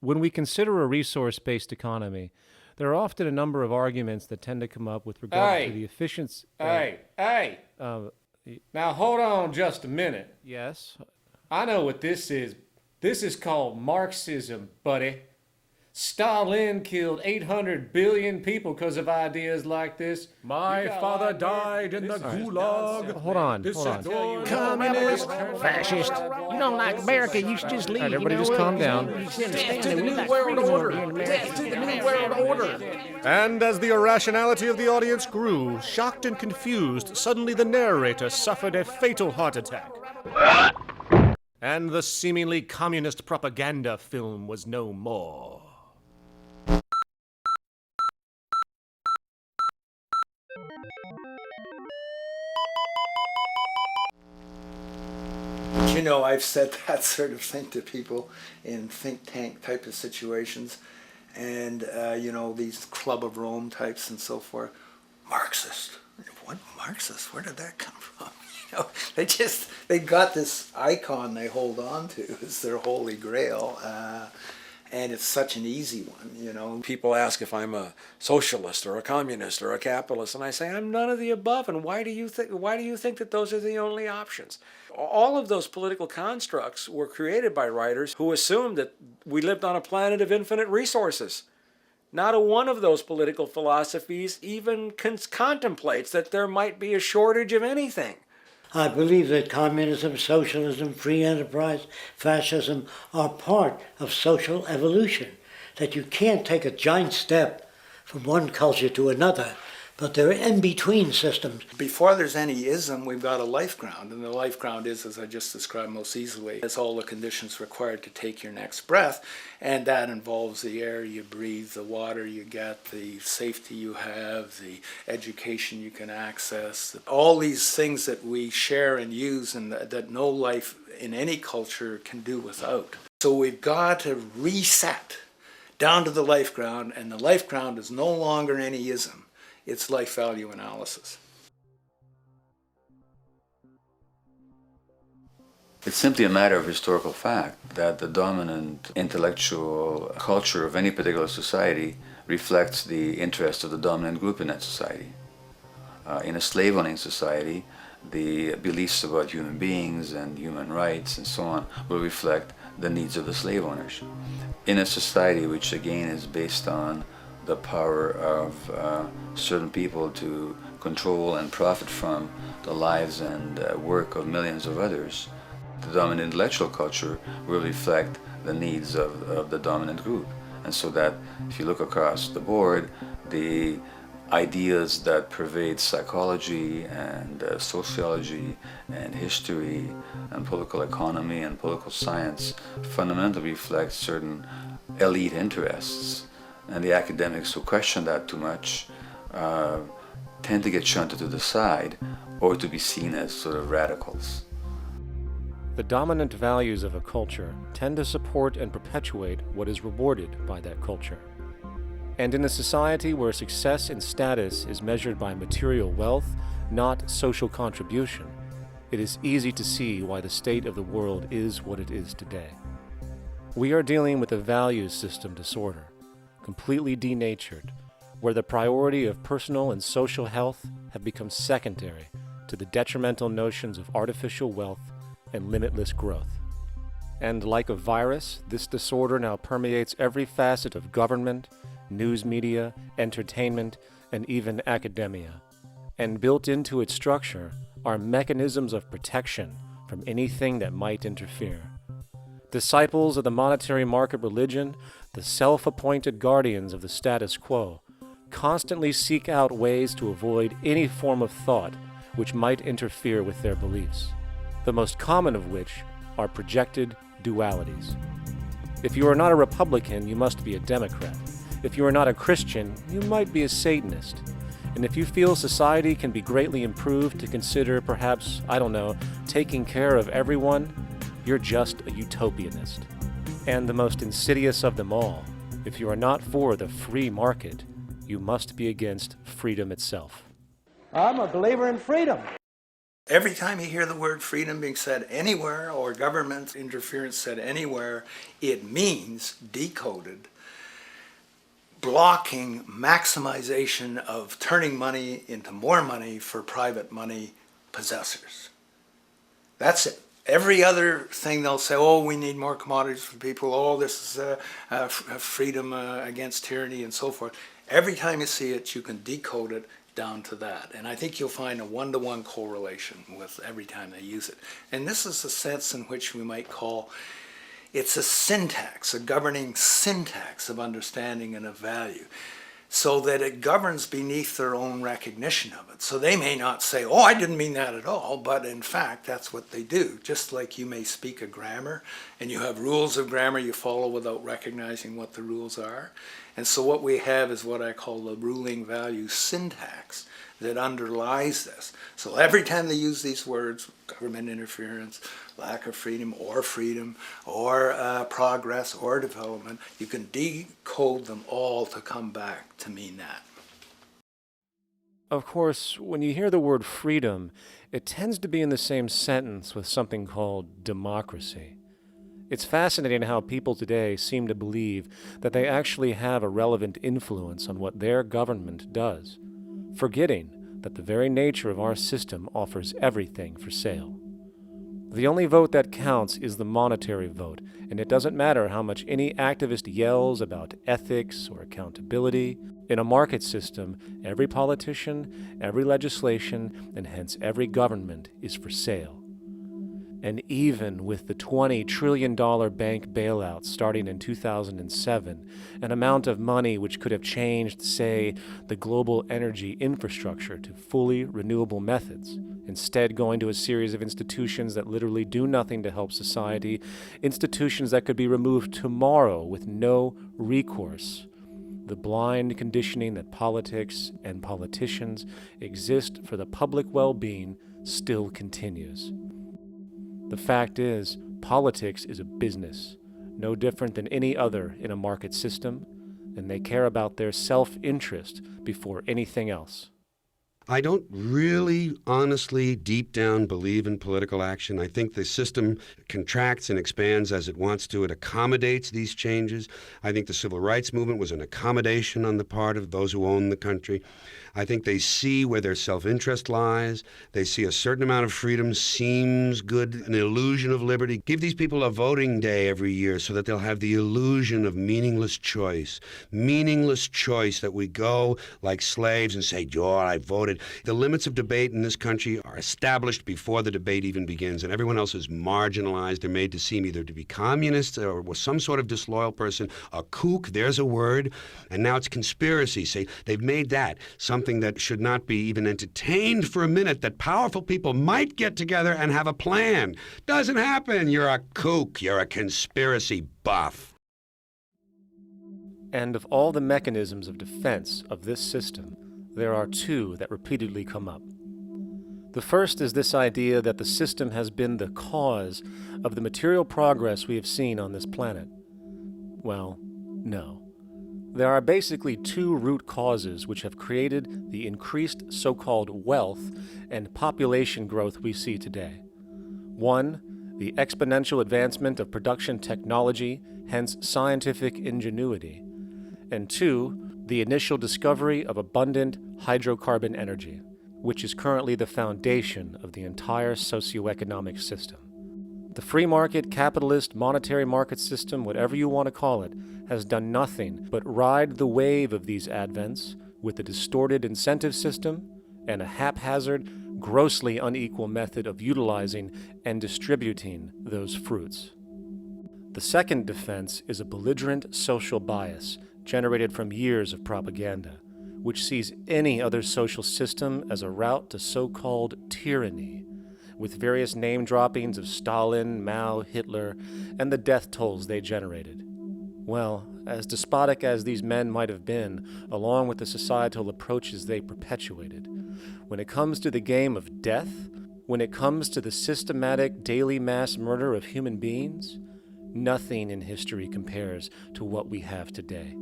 When we consider a resource-based economy, there are often a number of arguments that tend to come up with regard to the efficiency. Now hold on just a minute. Yes? I know what this is. This is called Marxism, buddy. Stalin killed 800 billion people because of ideas like this. My father died in the gulag. Hold on. Communist, fascist. You don't like America, you should just leave. All right, everybody just calm down. Death to the New World Order. Death to the New World Order. And as the irrationality of the audience grew, shocked and confused, suddenly the narrator suffered a fatal heart attack. And the seemingly communist propaganda film was no more. You know, I've said that sort of thing to people in think tank type of situations, and you know, these Club of Rome types and so forth. Marxist. What Marxist? Where did that come from? You know, they got this icon they hold on to as their holy grail, and it's such an easy one. You know, People ask if I'm a socialist or a communist or a capitalist, and I say I'm none of the above. And why do you think that those are the only options? All of those political constructs were created by writers who assumed that we lived on a planet of infinite resources. Not a one of those political philosophies even contemplates that there might be a shortage of anything. I believe that communism, socialism, free enterprise, fascism are part of social evolution, that you can't take a giant step from one culture to another But they're in-between systems. Before there's any ism, we've got a life ground, and the life ground is, as I just described most easily, it's all the conditions required to take your next breath, and that involves the air you breathe, the water you get, the safety you have, the education you can access, all these things that we share and use and that no life in any culture can do without. So we've got to reset down to the life ground, and the life ground is no longer any ism. It's life value analysis. It's simply a matter of historical fact that the dominant intellectual culture of any particular society reflects the interests of the dominant group in that society. In a slave-owning society, the beliefs about human beings and human rights and so on will reflect the needs of the slave owners. In a society which again is based on the power of certain people to control and profit from the lives and work of millions of others, the dominant intellectual culture will reflect the needs of the dominant group. And so that if you look across the board, the ideas that pervade psychology and sociology and history and political economy and political science fundamentally reflect certain elite interests. And the academics who question that too much tend to get shunted to the side or to be seen as sort of radicals. The dominant values of a culture tend to support and perpetuate what is rewarded by that culture. And in a society where success and status is measured by material wealth, not social contribution, it is easy to see why the state of the world is what it is today. We are dealing with a values system disorder, completely denatured, where the priority of personal and social health have become secondary to the detrimental notions of artificial wealth and limitless growth. And like a virus, this disorder now permeates every facet of government, news media, entertainment, and even academia. And built into its structure are mechanisms of protection from anything that might interfere. Disciples of the monetary market religion, the self-appointed guardians of the status quo, constantly seek out ways to avoid any form of thought which might interfere with their beliefs, the most common of which are projected dualities. If you are not a Republican, you must be a Democrat. If you are not a Christian, you might be a Satanist. And if you feel society can be greatly improved to consider perhaps, taking care of everyone, you're just a utopianist. And the most insidious of them all, if you are not for the free market, you must be against freedom itself. I'm a believer in freedom. Every time you hear the word freedom being said anywhere or government interference said anywhere, it means, decoded, blocking maximization of turning money into more money for private money possessors. That's it. Every other thing they'll say, oh, we need more commodities for people, oh, this is freedom against tyranny and so forth. Every time you see it, you can decode it down to that. And I think you'll find a one-to-one correlation with every time they use it. And this is a sense in which we might call it's a syntax, a governing syntax of understanding and of value, so that it governs beneath their own recognition of it. So they may not say, oh, I didn't mean that at all, but in fact, that's what they do. Just like you may speak a grammar, and you have rules of grammar you follow without recognizing what the rules are. And so what we have is what I call the ruling value syntax that underlies this. So every time they use these words, government interference, lack of freedom, or progress, or development, you can decode them all to come back to mean that. Of course, when you hear the word freedom, it tends to be in the same sentence with something called democracy. It's fascinating how people today seem to believe that they actually have a relevant influence on what their government does, forgetting that the very nature of our system offers everything for sale. The only vote that counts is the monetary vote, and it doesn't matter how much any activist yells about ethics or accountability. In a market system, every politician, every legislation, and hence every government is for sale. And even with the $20 trillion bank bailout starting in 2007, an amount of money which could have changed, say, the global energy infrastructure to fully renewable methods, instead going to a series of institutions that literally do nothing to help society, institutions that could be removed tomorrow with no recourse. The blind conditioning that politics and politicians exist for the public well-being still continues. The fact is, politics is a business, no different than any other in a market system, and they care about their self-interest before anything else. I don't really, honestly, deep down believe in political action. I think the system contracts and expands as it wants to. It accommodates these changes. I think the civil rights movement was an accommodation on the part of those who own the country. I think they see where their self-interest lies. They see a certain amount of freedom seems good, an illusion of liberty. Give these people a voting day every year so that they'll have the illusion of meaningless choice. Meaningless choice that we go like slaves and say, "Oh, I voted." The limits of debate in this country are established before the debate even begins, and everyone else is marginalized. They're made to seem either to be communists or some sort of disloyal person, a kook, there's a word, and now it's conspiracy. Say, they've made that something that should not be even entertained for a minute, that powerful people might get together and have a plan. Doesn't happen. You're a kook. You're a conspiracy buff. And of all the mechanisms of defense of this system, there are two that repeatedly come up. The first is this idea that the system has been the cause of the material progress we have seen on this planet. Well, no. There are basically two root causes which have created the increased so-called wealth and population growth we see today. One, the exponential advancement of production technology, hence scientific ingenuity. And two, the initial discovery of abundant hydrocarbon energy, which is currently the foundation of the entire socioeconomic system. The free market, capitalist, monetary market system, whatever you want to call it, has done nothing but ride the wave of these advents with a distorted incentive system and a haphazard, grossly unequal method of utilizing and distributing those fruits. The second defense is a belligerent social bias generated from years of propaganda, which sees any other social system as a route to so-called tyranny, with various name droppings of Stalin, Mao, Hitler, and the death tolls they generated. Well, as despotic as these men might have been, along with the societal approaches they perpetuated, when it comes to the game of death, when it comes to the systematic daily mass murder of human beings, nothing in history compares to what we have today.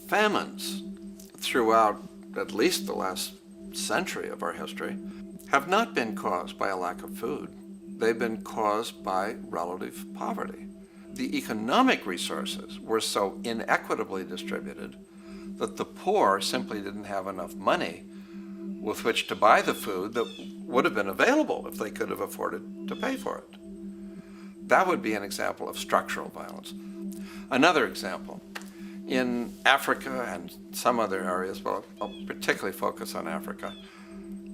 Famines throughout at least the last century of our history have not been caused by a lack of food. They've been caused by relative poverty. The economic resources were so inequitably distributed that the poor simply didn't have enough money with which to buy the food that would have been available if they could have afforded to pay for it. That would be an example of structural violence. Another example, in Africa and some other areas, but I'll particularly focus on Africa,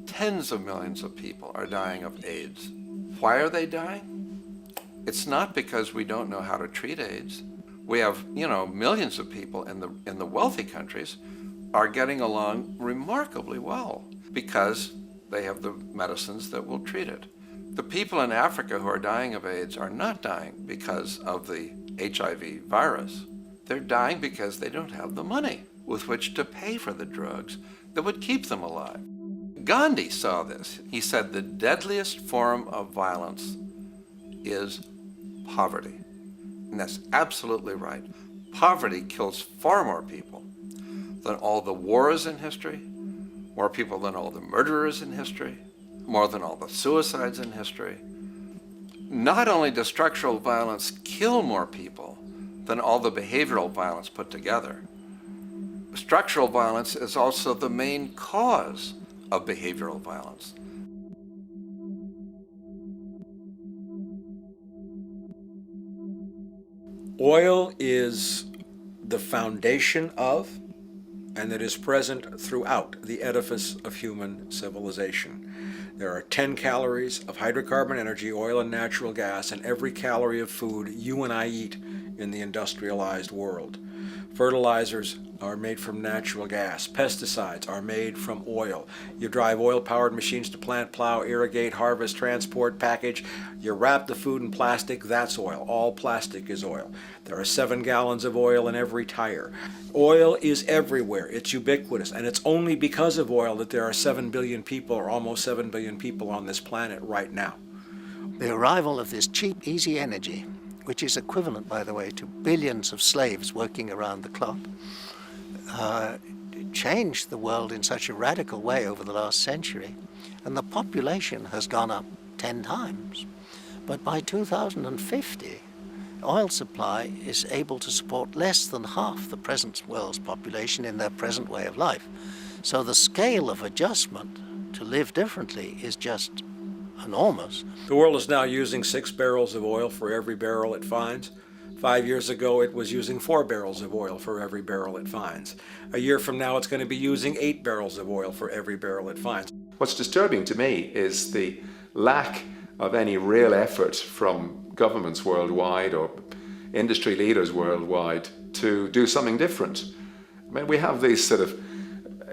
tens of millions of people are dying of AIDS. Why are they dying? It's not because we don't know how to treat AIDS. We have, millions of people in the wealthy countries are getting along remarkably well because they have the medicines that will treat it. The people in Africa who are dying of AIDS are not dying because of the HIV virus. They're dying because they don't have the money with which to pay for the drugs that would keep them alive. Gandhi saw this. He said the deadliest form of violence is poverty. And that's absolutely right. Poverty kills far more people than all the wars in history, more people than all the murderers in history, more than all the suicides in history. Not only does structural violence kill more people than all the behavioral violence put together, structural violence is also the main cause of behavioral violence. Oil is the foundation of, and it is present throughout the edifice of human civilization. There are 10 calories of hydrocarbon energy, oil and natural gas, in every calorie of food you and I eat in the industrialized world. Fertilizers are made from natural gas. Pesticides are made from oil. You drive oil-powered machines to plant, plow, irrigate, harvest, transport, package. You wrap the food in plastic, that's oil. All plastic is oil. There are 7 gallons of oil in every tire. Oil is everywhere. It's ubiquitous. And it's only because of oil that there are 7 billion people, or almost 7 billion people on this planet right now. The arrival of this cheap, easy energy, which is equivalent, by the way, to billions of slaves working around the clock, changed the world in such a radical way over the last century. And the population has gone up 10 times. But by 2050, oil supply is able to support less than half the present world's population in their present way of life. So the scale of adjustment to live differently is just enormous. The world is now using 6 barrels of oil for every barrel it finds. 5 years ago, it was using 4 barrels of oil for every barrel it finds. A year from now, it's going to be using 8 barrels of oil for every barrel it finds. What's disturbing to me is the lack of any real effort from governments worldwide or industry leaders worldwide to do something different. I mean, we have these sort of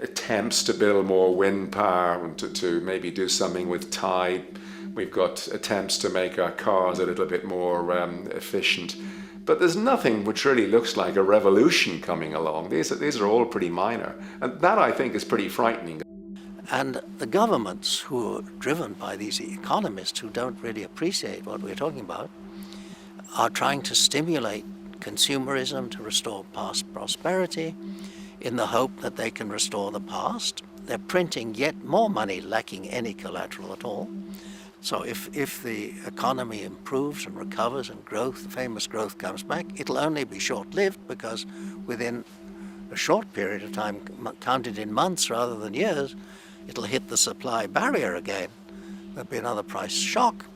attempts to build more wind power and to maybe do something with tide. We've got attempts to make our cars a little bit more efficient. But there's nothing which really looks like a revolution coming along. These are all pretty minor. And that, I think, is pretty frightening. And the governments who are driven by these economists who don't really appreciate what we're talking about are trying to stimulate consumerism to restore past prosperity in the hope that they can restore the past. They're printing yet more money lacking any collateral at all. So if the economy improves and recovers and growth, the famous growth comes back, it'll only be short-lived because within a short period of time, counted in months rather than years, it'll hit the supply barrier again. There'll be another price shock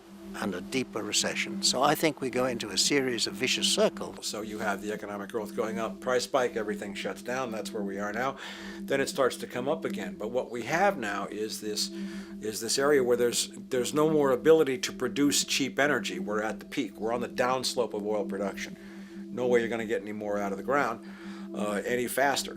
and a deeper recession. So I think we go into a series of vicious circles. So you have the economic growth going up, price spike, everything shuts down, that's where we are now. Then it starts to come up again. But what we have now is this area where there's no more ability to produce cheap energy. We're at the peak. We're on the downslope of oil production. No way you're going to get any more out of the ground any faster,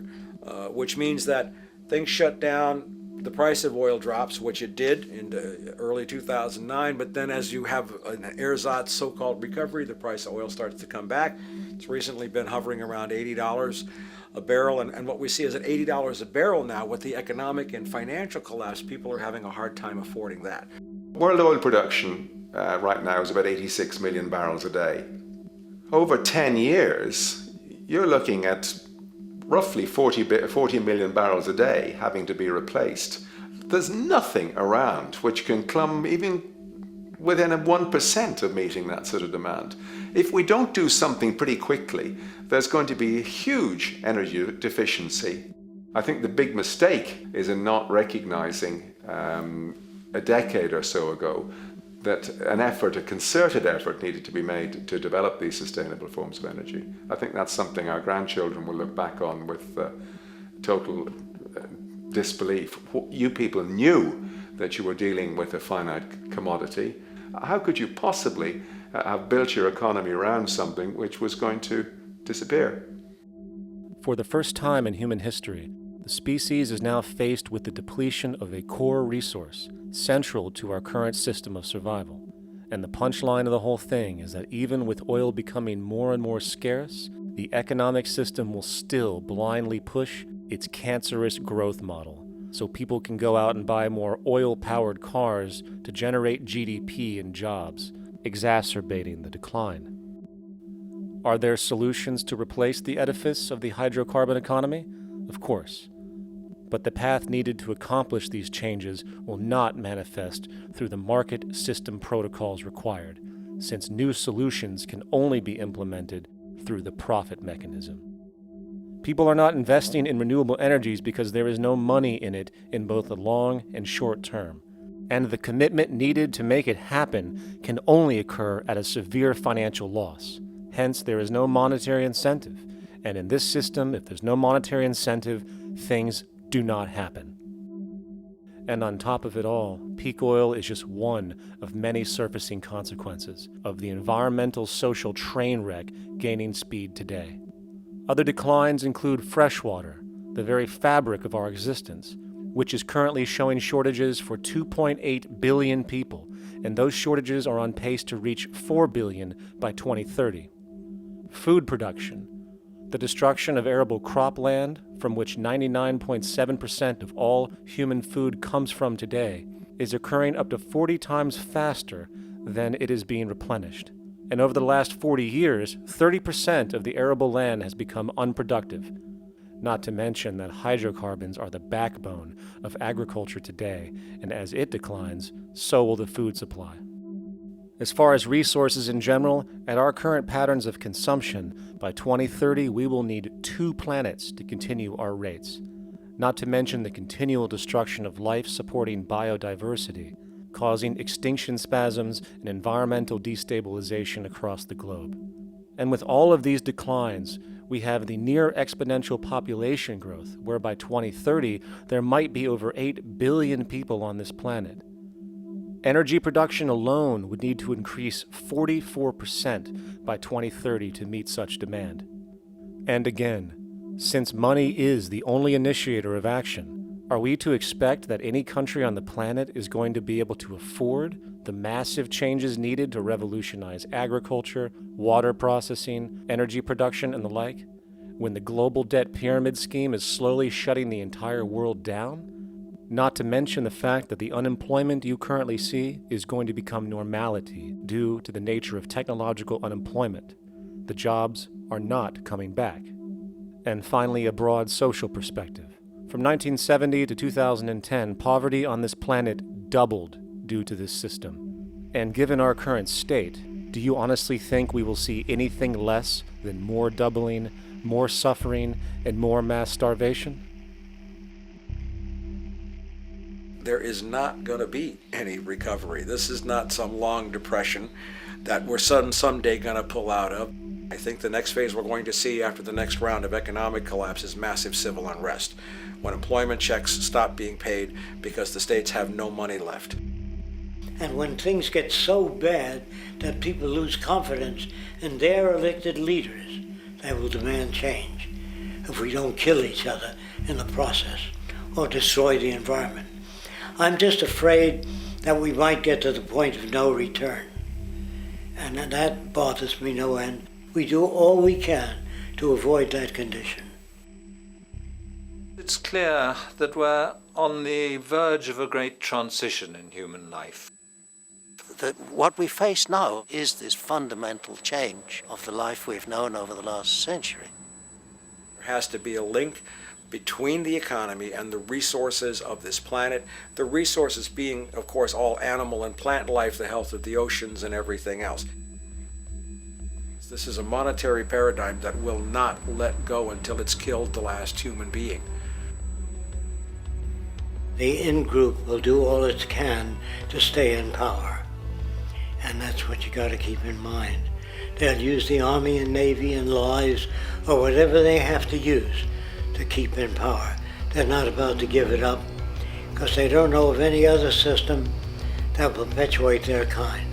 which means that things shut down. The price of oil drops, which it did in early 2009, but then as you have an ersatz so-called recovery, the price of oil starts to come back. It's recently been hovering around $80 a barrel, and what we see is at $80 a barrel now, with the economic and financial collapse, people are having a hard time affording that. World oil production right now is about 86 million barrels a day. Over 10 years, you're looking at roughly 40 million barrels a day having to be replaced. There's nothing around which can come even within 1% of meeting that sort of demand. If we don't do something pretty quickly, there's going to be a huge energy deficiency. I think the big mistake is in not recognizing a decade or so ago that a concerted effort needed to be made to develop these sustainable forms of energy. I think that's something our grandchildren will look back on with total disbelief. You people knew that you were dealing with a finite commodity. How could you possibly have built your economy around something which was going to disappear? For the first time in human history, the species is now faced with the depletion of a core resource central to our current system of survival. And the punchline of the whole thing is that even with oil becoming more and more scarce, the economic system will still blindly push its cancerous growth model, so people can go out and buy more oil-powered cars to generate GDP and jobs, exacerbating the decline. Are there solutions to replace the edifice of the hydrocarbon economy? Of course. But the path needed to accomplish these changes will not manifest through the market system protocols required, since new solutions can only be implemented through the profit mechanism. People are not investing in renewable energies because there is no money in it in both the long and short term, and the commitment needed to make it happen can only occur at a severe financial loss. Hence, there is no monetary incentive, and in this system, if there's no monetary incentive, things do not happen. And on top of it all, peak oil is just one of many surfacing consequences of the environmental social train wreck gaining speed today. Other declines include freshwater, the very fabric of our existence, which is currently showing shortages for 2.8 billion people, and those shortages are on pace to reach 4 billion by 2030. Food production, the destruction of arable cropland, from which 99.7% of all human food comes from today, is occurring up to 40 times faster than it is being replenished. And over the last 40 years, 30% of the arable land has become unproductive. Not to mention that hydrocarbons are the backbone of agriculture today, and as it declines, so will the food supply. As far as resources in general, at our current patterns of consumption, by 2030 we will need 2 planets to continue our rates, not to mention the continual destruction of life-supporting biodiversity, causing extinction spasms and environmental destabilization across the globe. And with all of these declines, we have the near exponential population growth, where by 2030 there might be over 8 billion people on this planet. Energy production alone would need to increase 44% by 2030 to meet such demand. And again, since money is the only initiator of action, are we to expect that any country on the planet is going to be able to afford the massive changes needed to revolutionize agriculture, water processing, energy production, and the like, when the global debt pyramid scheme is slowly shutting the entire world down? Not to mention the fact that the unemployment you currently see is going to become normality due to the nature of technological unemployment. The jobs are not coming back. And finally, a broad social perspective. From 1970 to 2010, poverty on this planet doubled due to this system. And given our current state, do you honestly think we will see anything less than more doubling, more suffering, and more mass starvation? There is not going to be any recovery. This is not some long depression that we're someday going to pull out of. I think the next phase we're going to see after the next round of economic collapse is massive civil unrest, when employment checks stop being paid because the states have no money left. And when things get so bad that people lose confidence in their elected leaders, they will demand change if we don't kill each other in the process or destroy the environment. I'm just afraid that we might get to the point of no return. And that bothers me no end. We do all we can to avoid that condition. It's clear that we're on the verge of a great transition in human life. That what we face now is this fundamental change of the life we've known over the last century. There has to be a link between the economy and the resources of this planet, the resources being, of course, all animal and plant life, the health of the oceans and everything else. This is a monetary paradigm that will not let go until it's killed the last human being. The in-group will do all it can to stay in power. And that's what you got to keep in mind. They'll use the Army and Navy and lies or whatever they have to use to keep in power. They're not about to give it up because they don't know of any other system that will perpetuate their kind.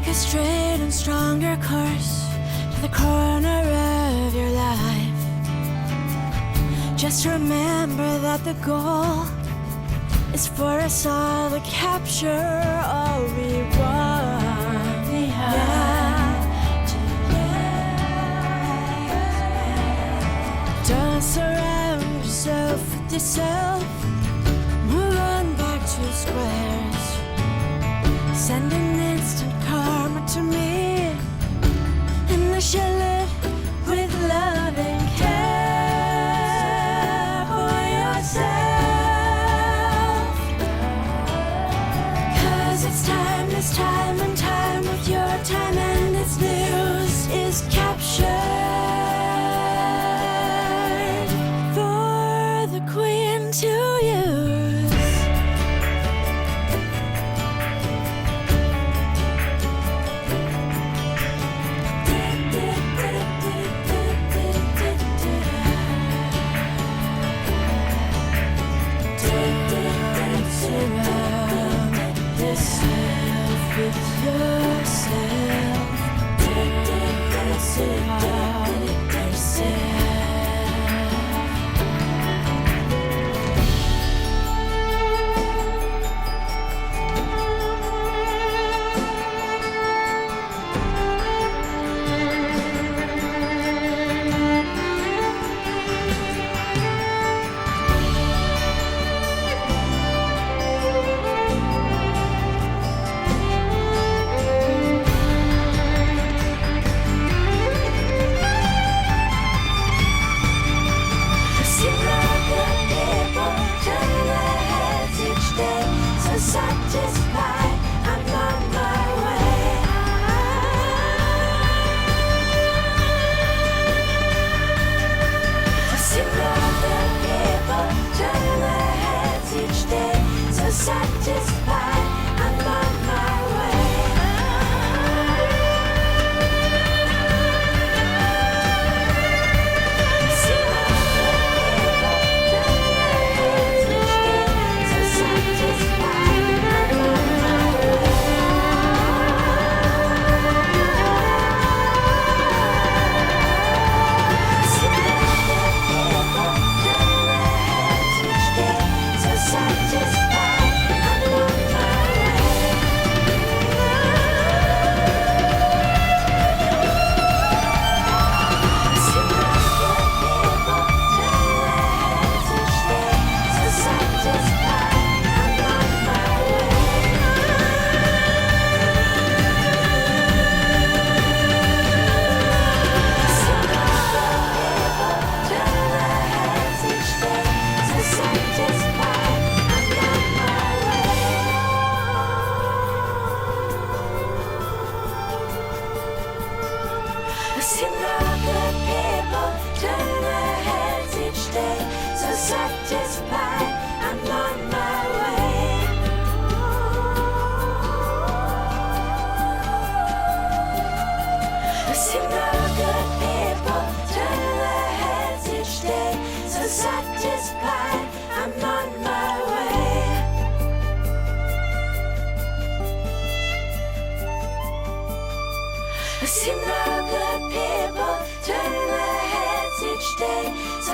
Take a straight and stronger course to the corner of your life. Just remember that the goal is for us all to capture all we want. Don't surround yourself with yourself. Move on back to squares. Send an instant karma to me, and I shall live with love and care for yourself. 'Cause it's time and time with your time, and its news is captured for the queen to use.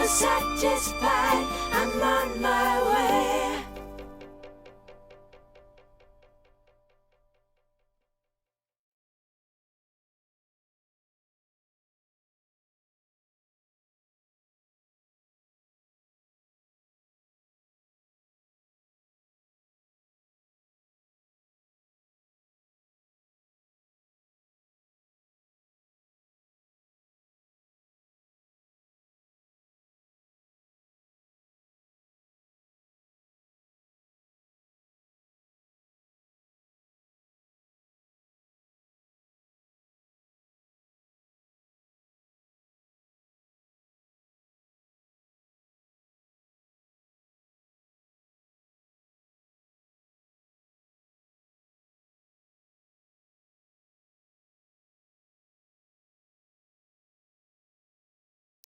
Satisfied, I'm on my way.